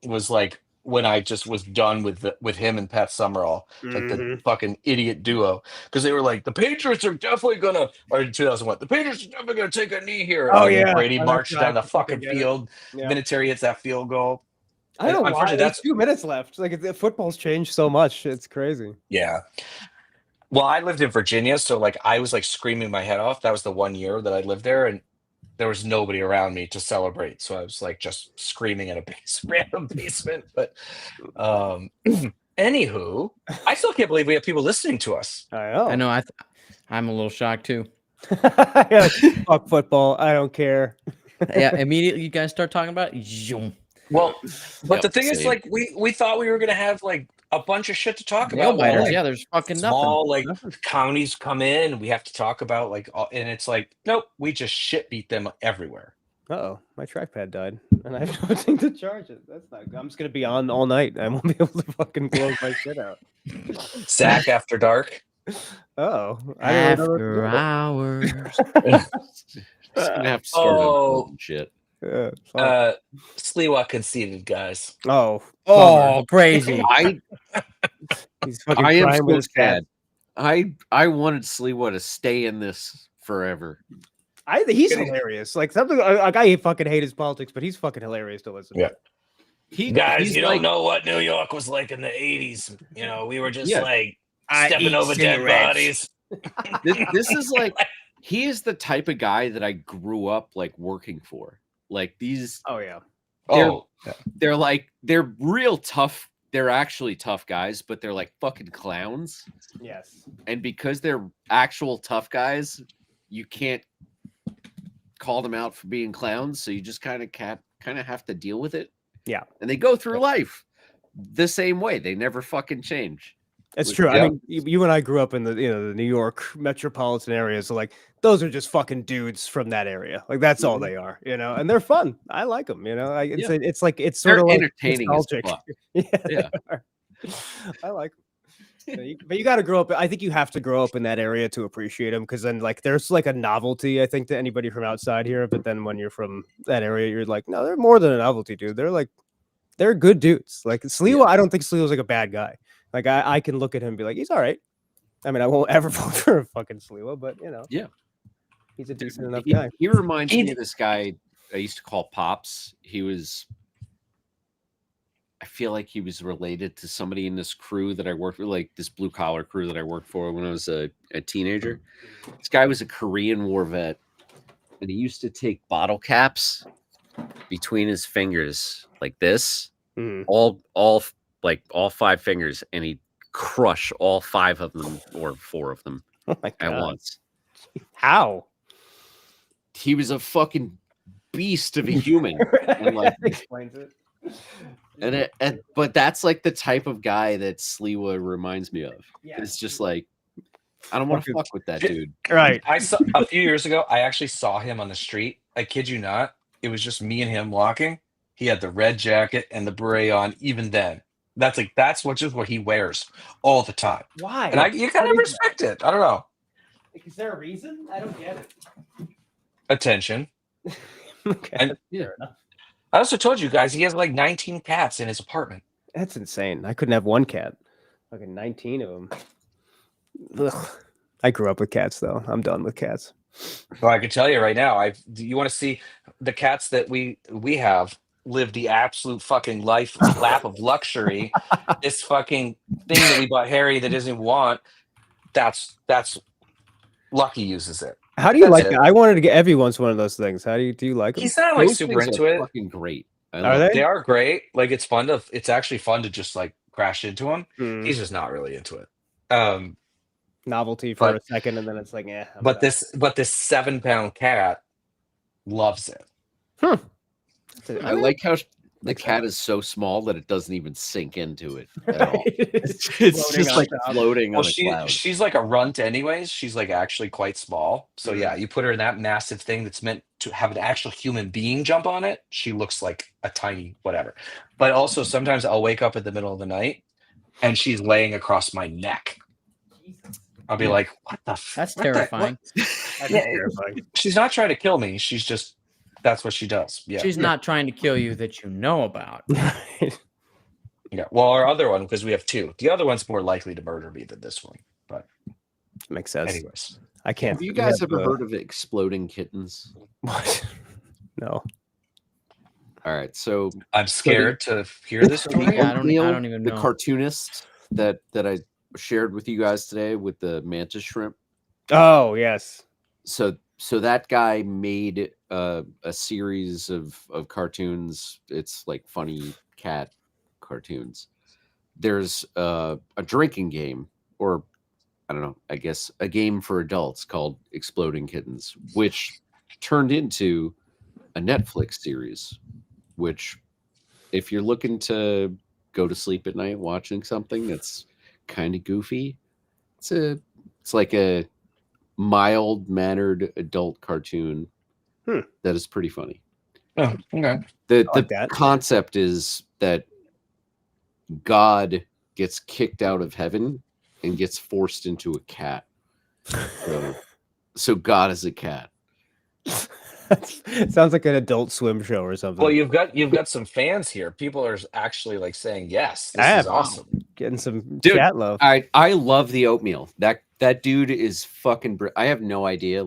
was like when I just was done with him and Pat Summerall, like the fucking idiot duo, because they were like, the Patriots are definitely gonna, or in 2001, the Patriots are definitely gonna take a knee here. Oh And then yeah, Brady Oh, marched that's down the right. fucking Fucking field. Yeah. Vinatieri hits that field goal. I don't know why. Unfortunately, There's 2 minutes left. Like the football's changed so much. It's crazy. Yeah. Well, I lived in Virginia, so like I was like screaming my head off. That was the 1 year that I lived there, and there was nobody around me to celebrate. So I was like just screaming in a random basement. But anywho, I still can't believe we have people listening to us. I know. I know. I'm a little shocked too. Yeah, fuck football. I don't care. Yeah, immediately you guys start talking about it. Zoom. Well, but Yep, the thing is, same. like, we thought we were gonna have like a bunch of shit to talk Nail about. biters. Like, Yeah, there's fucking small nothing. like counties come in, and we have to talk about like, and it's like, nope, we just shit beat them everywhere. Uh-oh, my trackpad died, and I have nothing to charge it. That's not good. I'm just gonna be on all night. I won't be able to fucking close my shit out. Zach after dark. Oh, After hours. Just gonna have to start on shit. Yeah, Sliwa conceded, guys. oh, Oh, crazy. he's fucking I am crying with so his cat. sad. I wanted Sliwa to stay in this forever. I think he's hilarious. Like something like I fucking hate his politics, but he's fucking hilarious to listen to. Yeah. Guys, you don't know what New York was like in the 80s. You know, we were just like stepping over dead bodies. This is like he is the type of guy that I grew up like working for. Like these Oh yeah. they're real tough. They're actually tough guys, but they're like fucking clowns. Yes. And because they're actual tough guys, you can't call them out for being clowns, so you just kind of have to deal with it. Yeah. And they go through life the same way. They never fucking change. It's true. I mean, you and I grew up in the the New York metropolitan area, so like those are just fucking dudes from that area. Like that's all they are, and they're fun. I like them. It's like it's sort They're of like entertaining as nostalgic. fuck. Yeah. I like them. But you got to grow up. I think you have to grow up in that area to appreciate them, because then like there's like a novelty, I think, to anybody from outside here. But then when you're from that area, you're like, no, they're more than a novelty, dude. They're good dudes. Like Sliwa, I don't think Sliwa's like a bad guy. Like I can look at him and be like, he's all right. I mean, I won't ever vote for a fucking Sliwa, but he's a decent enough guy. He reminds me of this guy I used to call Pops. I feel like he was related to somebody in this crew that I worked with, like this blue collar crew that I worked for when I was a teenager. This guy was a Korean War vet, and he used to take bottle caps between his fingers like this, all 5 fingers, and he'd crush all 5 of them or 4 of them at once. How? He was a fucking beast of a human. And like, explains it. But that's like the type of guy that Sliwa reminds me of. Yeah. It's just like, I don't want to fuck with that dude. Right. I saw a few years ago. I actually saw him on the street. I kid you not. It was just me and him walking. He had the red jacket and the beret on. Even then, that's just what he wears all the time. Why? And you kind of respect it. I don't know. Like, is there a reason? I don't get it. Attention. Okay. And Fair enough. I also told you guys he has like 19 cats in his apartment. That's insane. I couldn't have one cat. Fucking 19 of them. Ugh. I grew up with cats, though. I'm done with cats. Well, I can tell you right now. You want to see the cats that we have live the absolute fucking lap of luxury. This fucking thing that we bought Harry that doesn't want. That's Lucky uses it. How do you That's like it. it? I wanted to get everyone's one of those things. How do you like them? He's not like Those super things into are it. fucking great. Are they? They are great. Like it's fun to. It's actually fun to just like crash into him. Mm. He's just not really into it. Novelty for but- a second, and then it's like, yeah. But this 7-pound cat loves it. I like how the cat is so small that it doesn't even sink into it at all. It's Floating just on like top. floating Well, on a cloud. she's like a runt anyways. She's like actually quite small. So Mhm. yeah, you put her in that massive thing that's meant to have an actual human being jump on it. She looks like a tiny whatever. But also sometimes I'll wake up in the middle of the night and she's laying across my neck. I'll be like, what the That's what the- terrifying. That's Yeah, terrifying. She's not trying to kill me. She's just that's what she does. Yeah. She's not trying to kill you that you know about. Yeah. Well, our other one, because we have two. The other one's more likely to murder me than this one. But Makes sense. anyways. I can't. Have you guys ever heard of exploding kittens? What? No. All right, so I'm scared to hear this story. Yeah, I don't Oatmeal, even the know. cartoonist that I shared with you guys today with the mantis shrimp. Oh yes. So that guy made a series of cartoons. It's like funny cat cartoons. There's a drinking game, or I don't know, I guess a game for adults called Exploding Kittens, which turned into a Netflix series, which if you're looking to go to sleep at night watching something that's kind of goofy, it's like a mild-mannered adult cartoon that is pretty funny. Oh, okay. The concept is that God gets kicked out of heaven and gets forced into a cat. So God is a cat. Sounds like an Adult Swim show or something. Well, you've got some fans here. People are actually like saying yes. This I is am. awesome. Getting some Dude, chat love. I love the oatmeal. That dude is fucking. I have no idea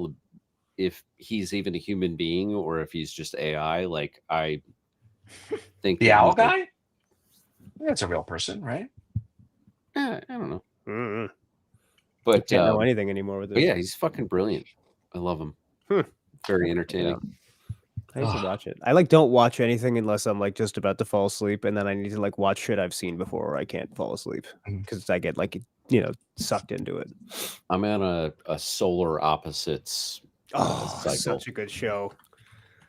if he's even a human being or if he's just AI. Like I think The that owl he's guy? That's a real person, right? I don't know, Mm-mm. but Can't know anything anymore with but this. yeah, he's fucking brilliant. I love him. Very entertaining. I used to watch it. I don't watch anything unless I'm like just about to fall asleep, and then I need to like watch shit I've seen before, or I can't fall asleep because I get like sucked into it. I'm on a solar opposites. Oh, cycle. such a good show.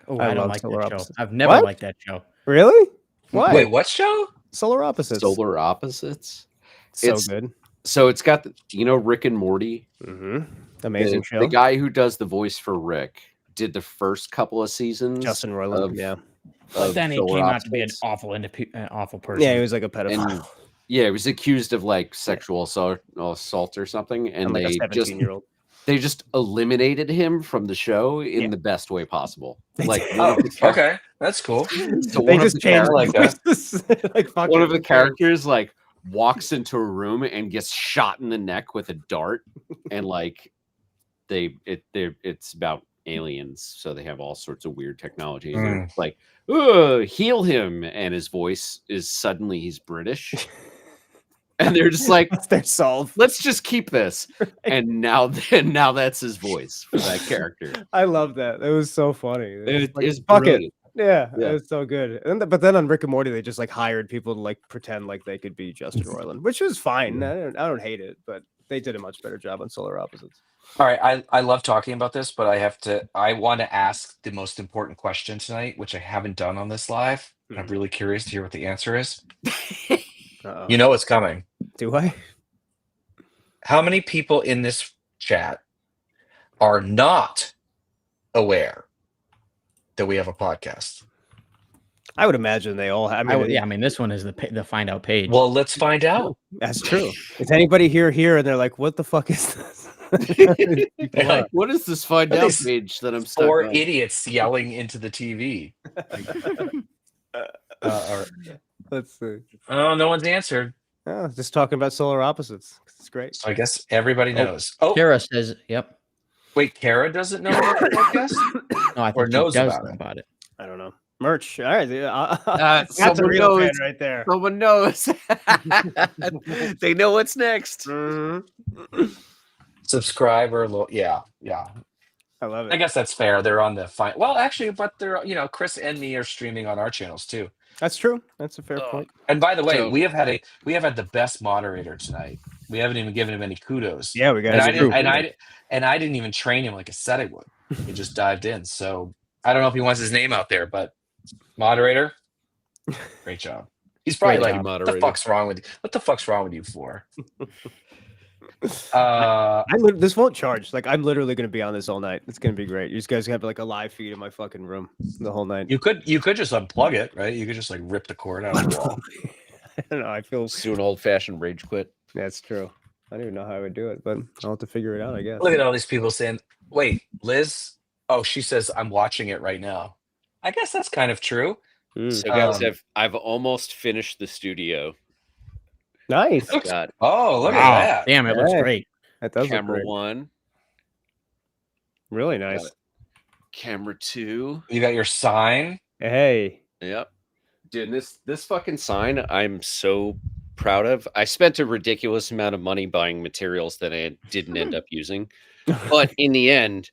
Oh, I I don't love like Solar that show. Opposites. I've never What? liked that show. Really? Why? Wait, what show? Solar Opposites. Solar opposites. So it's- good. So it's got Rick and Morty. Mm-hmm. Amazing The show. guy who does the voice for Rick did the first couple of seasons. Justin Roiland. of- Yeah. But of then he Solar came out to be an Opposites. awful person. Yeah, he was like a pedophile. And yeah, he was accused of like sexual assault or something, and like a they 17-year-old. just eliminated him from from the show in the best way possible. Like one Oh, of the char- okay. That's cool. so They one of just the changed char- like that. voices. Like fucking one of the characters like walks into a room and gets shot in the neck with a dart, and like it's about aliens, so they have all sorts of weird technology. And they're like, heal him, and his voice is suddenly he's British. And they're just like, That's their solve. let's just keep this. And now that's his voice for that character. I love that. It was so funny. It Like, is fuck it. brilliant. Yeah, Yeah. it was so good. But then on Rick and Morty, they just like hired people to like pretend like they could be Justin Roiland, which was fine. I don't hate it, but they did a much better job on Solar Opposites. All right, I love talking about this, but I want to ask the most important question tonight, which I haven't done on this live. I'm really curious to hear what the answer is. Uh-oh. You know what's coming. Do I? How many people in this chat are not aware that we have a podcast? I would imagine they all have. I mean, this one is the find out page. Well, let's find out. That's true. Is anybody here and they're like, what the fuck is this? Like, what is this find out page that I'm stuck four on? idiots yelling into the TV? Let's see. Oh, no one's answered. Oh, just talking about solar opposites. It's great. So I guess everybody knows. Oh, Kara says, "Yep." wait, Kara doesn't know about the podcast? No, I Or think knows she does about know it. about it. I don't know. Merch. All right. That's a Someone real fan knows. right there. Someone knows. They know what's next. Subscriber, yeah. I love it. I guess that's fair. They're on the fine. Well, actually, but they're Chris and me are streaming on our channels too. That's true. That's a fair point. And by the way, So- we have had the best moderator tonight. We haven't even given him any kudos. Yeah, we got. And I didn't even train him like I said I would. He just dived in. So I don't know if he wants his name out there, but moderator, great job. He's probably Great like, job, what the moderator. fuck's wrong with you? What the fuck's wrong with you for? This won't charge. Like, I'm literally going to be on this all night. It's going to be great. You guys have like a live feed in my fucking room the whole night. You could just unplug it, right? You could just like rip the cord out of the wall. I don't know. I feel Let's do an old-fashioned rage quit. that's true. I don't even know how I would do it, but I'll have to figure it out, I guess. Look at all these people saying, wait, Liz? Oh, she says, I'm watching it right now. I guess that's kind of true. So guys, I've almost finished the studio. Nice. Got Oh, look Wow. at that. Damn, it looks Hey. great. That does look camera great. 1, Really nice. camera 2. You got your sign. Hey. Yep. Dude, this fucking sign I'm so proud of. I spent a ridiculous amount of money buying materials that I didn't end up using. But in the end,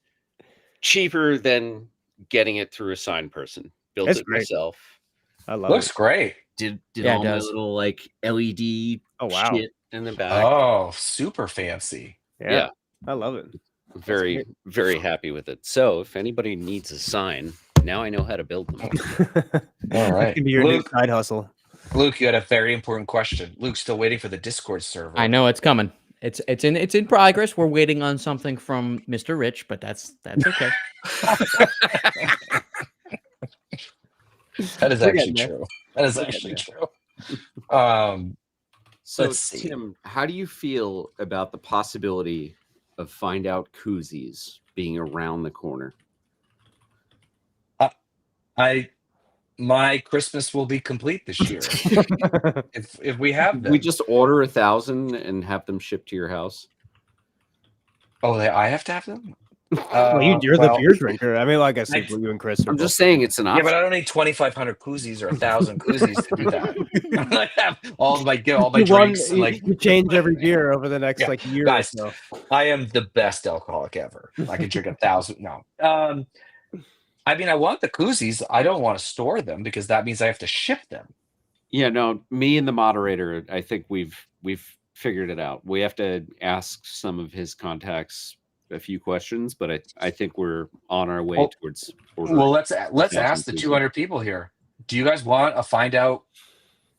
cheaper than getting it through a sign person. Built That's it great. myself. I love Looks it. great. Did Yeah, it all my does. little like LED Oh, wow. shit in the back. Oh, super fancy. Yeah. I love it. Very, very happy with it. So if anybody needs a sign, now I know how to build them. All right. That can be your new Luke, side hustle. Luke, you had a very important question. Luke's still waiting for the Discord server. I know it's coming. It's in progress. We're waiting on something from Mr. Rich, but that's okay. That is We're actually getting there. true. That is We're actually getting true. So Let's see. Tim, how do you feel about the possibility of Find Out koozies being around the corner? My Christmas will be complete this year if we have them. We just order 1,000 and have them shipped to your house. Oh, I have to have them. Well, you're the beer drinker. I mean, like I said, you and Chris. Are I'm both- just saying it's an Yeah, option. but I don't need 2,500 koozies or 1,000 koozies to do that. I have all my drinks. You change every beer over the next Yeah, year guys, or so. I am the best alcoholic ever. I can drink 1,000. No. I mean, I want the koozies. I don't want to store them because that means I have to ship them. Yeah, no, me and the moderator, I think we've figured it out. We have to ask some of his contacts a few questions, but I think we're on our way towards ordering. Well, let's ask the 200 people here. Do you guys want a Find Out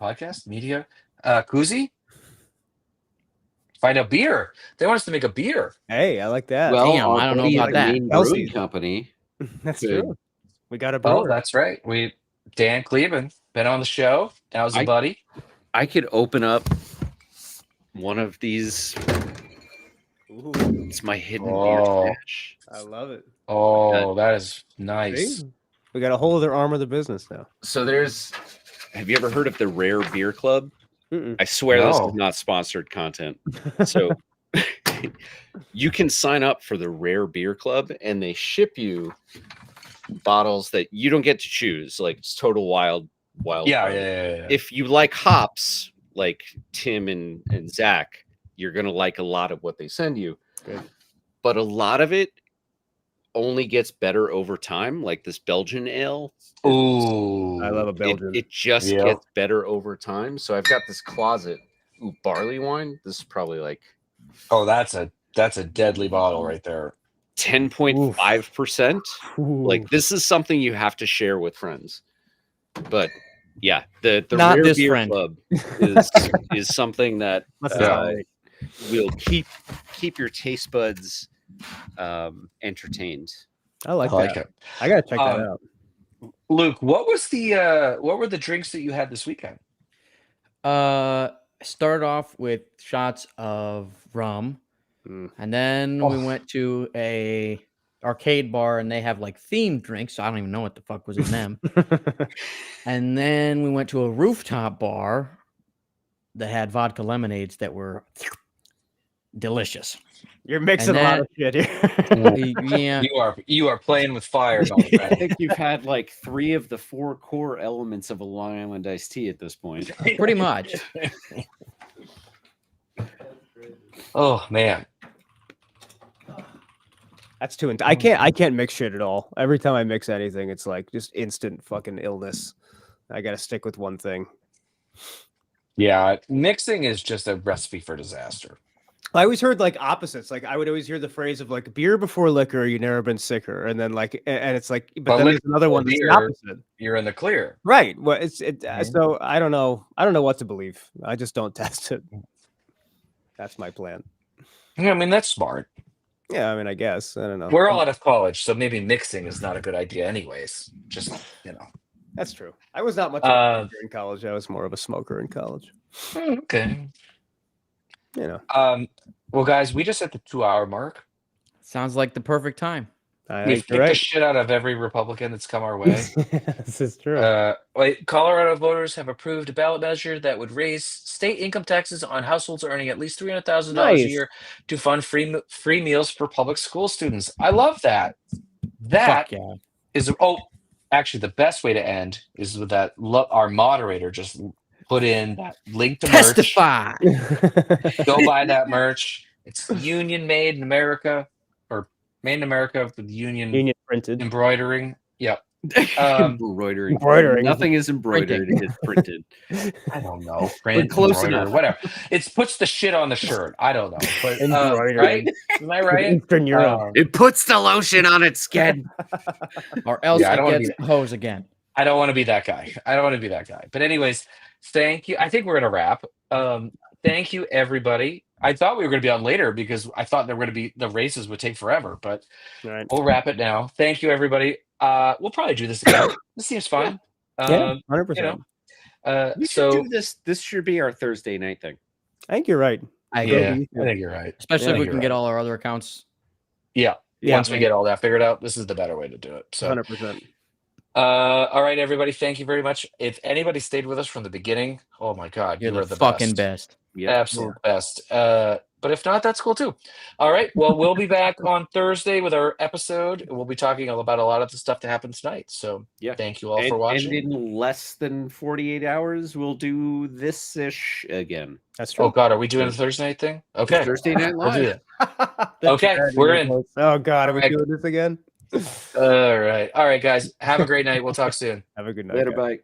podcast media koozie? Find Out beer. They want us to make a beer. Hey, I like that. Well, Damn, I don't know about that. Main Kelsey. brewing company. That's good. true. We got a Oh, brewer. that's right. Dan Cleveland been on the show. That was a buddy. I could open up one of these. Ooh, It's my hidden Oh. beer stash. I love it. Oh, that is nice. See? We got a whole other arm of the business now. So have you ever heard of the Rare Beer Club? Mm-mm. I swear this No. is not sponsored content. So you can sign up for the Rare Beer Club and they ship you bottles that you don't get to choose. Like it's total wild. Yeah. If you like hops, like Tim and Zach, you're going to like a lot of what they send you. Good. But a lot of it only gets better over time. Like this Belgian ale. Ooh. I love a Belgian. It just Yeah. gets better over time. So I've got this closet. Ooh, barley wine. This is probably like Oh, that's a deadly bottle right there. 10.5%. Ooh. Like this is something you have to share with friends. But Yeah, the Not Rare this Beer friend. Club is something that will keep your taste buds entertained. I like like that. it. I gotta check that out. Luke, what were the drinks that you had this weekend? Started off with shots of rum, and then we went to a arcade bar, and they have like themed drinks. So I don't even know what the fuck was in them. And then we went to a rooftop bar that had vodka lemonades that were delicious. You're mixing a lot of shit here. Yeah, You are playing with fire, my I friend. think you've had like 3 of the 4 core elements of a Long Island iced tea at this point. pretty much. Oh man. That's too I can't mix shit at all. Every time I mix anything, it's like just instant fucking illness. I gotta stick with one thing. Yeah, mixing is just a recipe for disaster. I always heard like opposites. Like I would always hear the phrase of like beer before liquor, you never been sicker. And then like and it's like but then there's another one that's the opposite. You're in the clear. Right. Well so I don't know. I don't know what to believe. I just don't test it. That's my plan. Yeah, I mean that's smart. Yeah, I mean I guess. I don't know. We're all out of college, so maybe mixing is not a good idea anyways. Just That's true. I was not much of a drinker in college. I was more of a smoker in college. Okay. Well, guys, we just hit the 2-hour mark. Sounds like the perfect time. We've kicked the shit out of every Republican that's come our way. This is true. Colorado voters have approved a ballot measure that would raise state income taxes on households earning at least $300,000 a year to fund free meals for public school students. I love that. That is actually the best way to end is with that. Our moderator just put in that link to Testify. merch. Go buy that merch. It's union made in America, or made in America with union printed embroidering. Yep. Embroidering. Nothing is embroidered. It's printed. I don't know. Close enough. Whatever. It puts the shit on the shirt. I don't know. But right? Am I right? It puts the lotion on its skin. Or else it gets hose again. I don't want to be that guy. But anyways, thank you. I think we're gonna wrap. Thank you, everybody. I thought we were going to be on later because I thought the races would take forever, but we'll wrap it now. Thank you, everybody. We'll probably do this again. This seems fun. Yeah, 100%. We should do this. This should be our Thursday night thing. I think you're right. I think you're right. Especially if we can get all our other accounts. Yeah. Once we get all that figured out, this is the better way to do it. So 100%. All right, everybody. Thank you very much. If anybody stayed with us from the beginning, oh my God, you're you were the fucking best. Yeah, absolute best. But if not, that's cool too. All right. Well, we'll be back on Thursday with our episode. We'll be talking about a lot of the stuff that happened tonight. So thank you all for watching. And in less than 48 hours, we'll do this-ish again. That's true. Oh God, are we doing a Thursday night thing? Okay. Thursday Night Live. We'll do that. Okay, we're in. Oh God, are we doing this again? All right. All right, guys. Have a great night. We'll talk soon. Have a good night. Later, bye.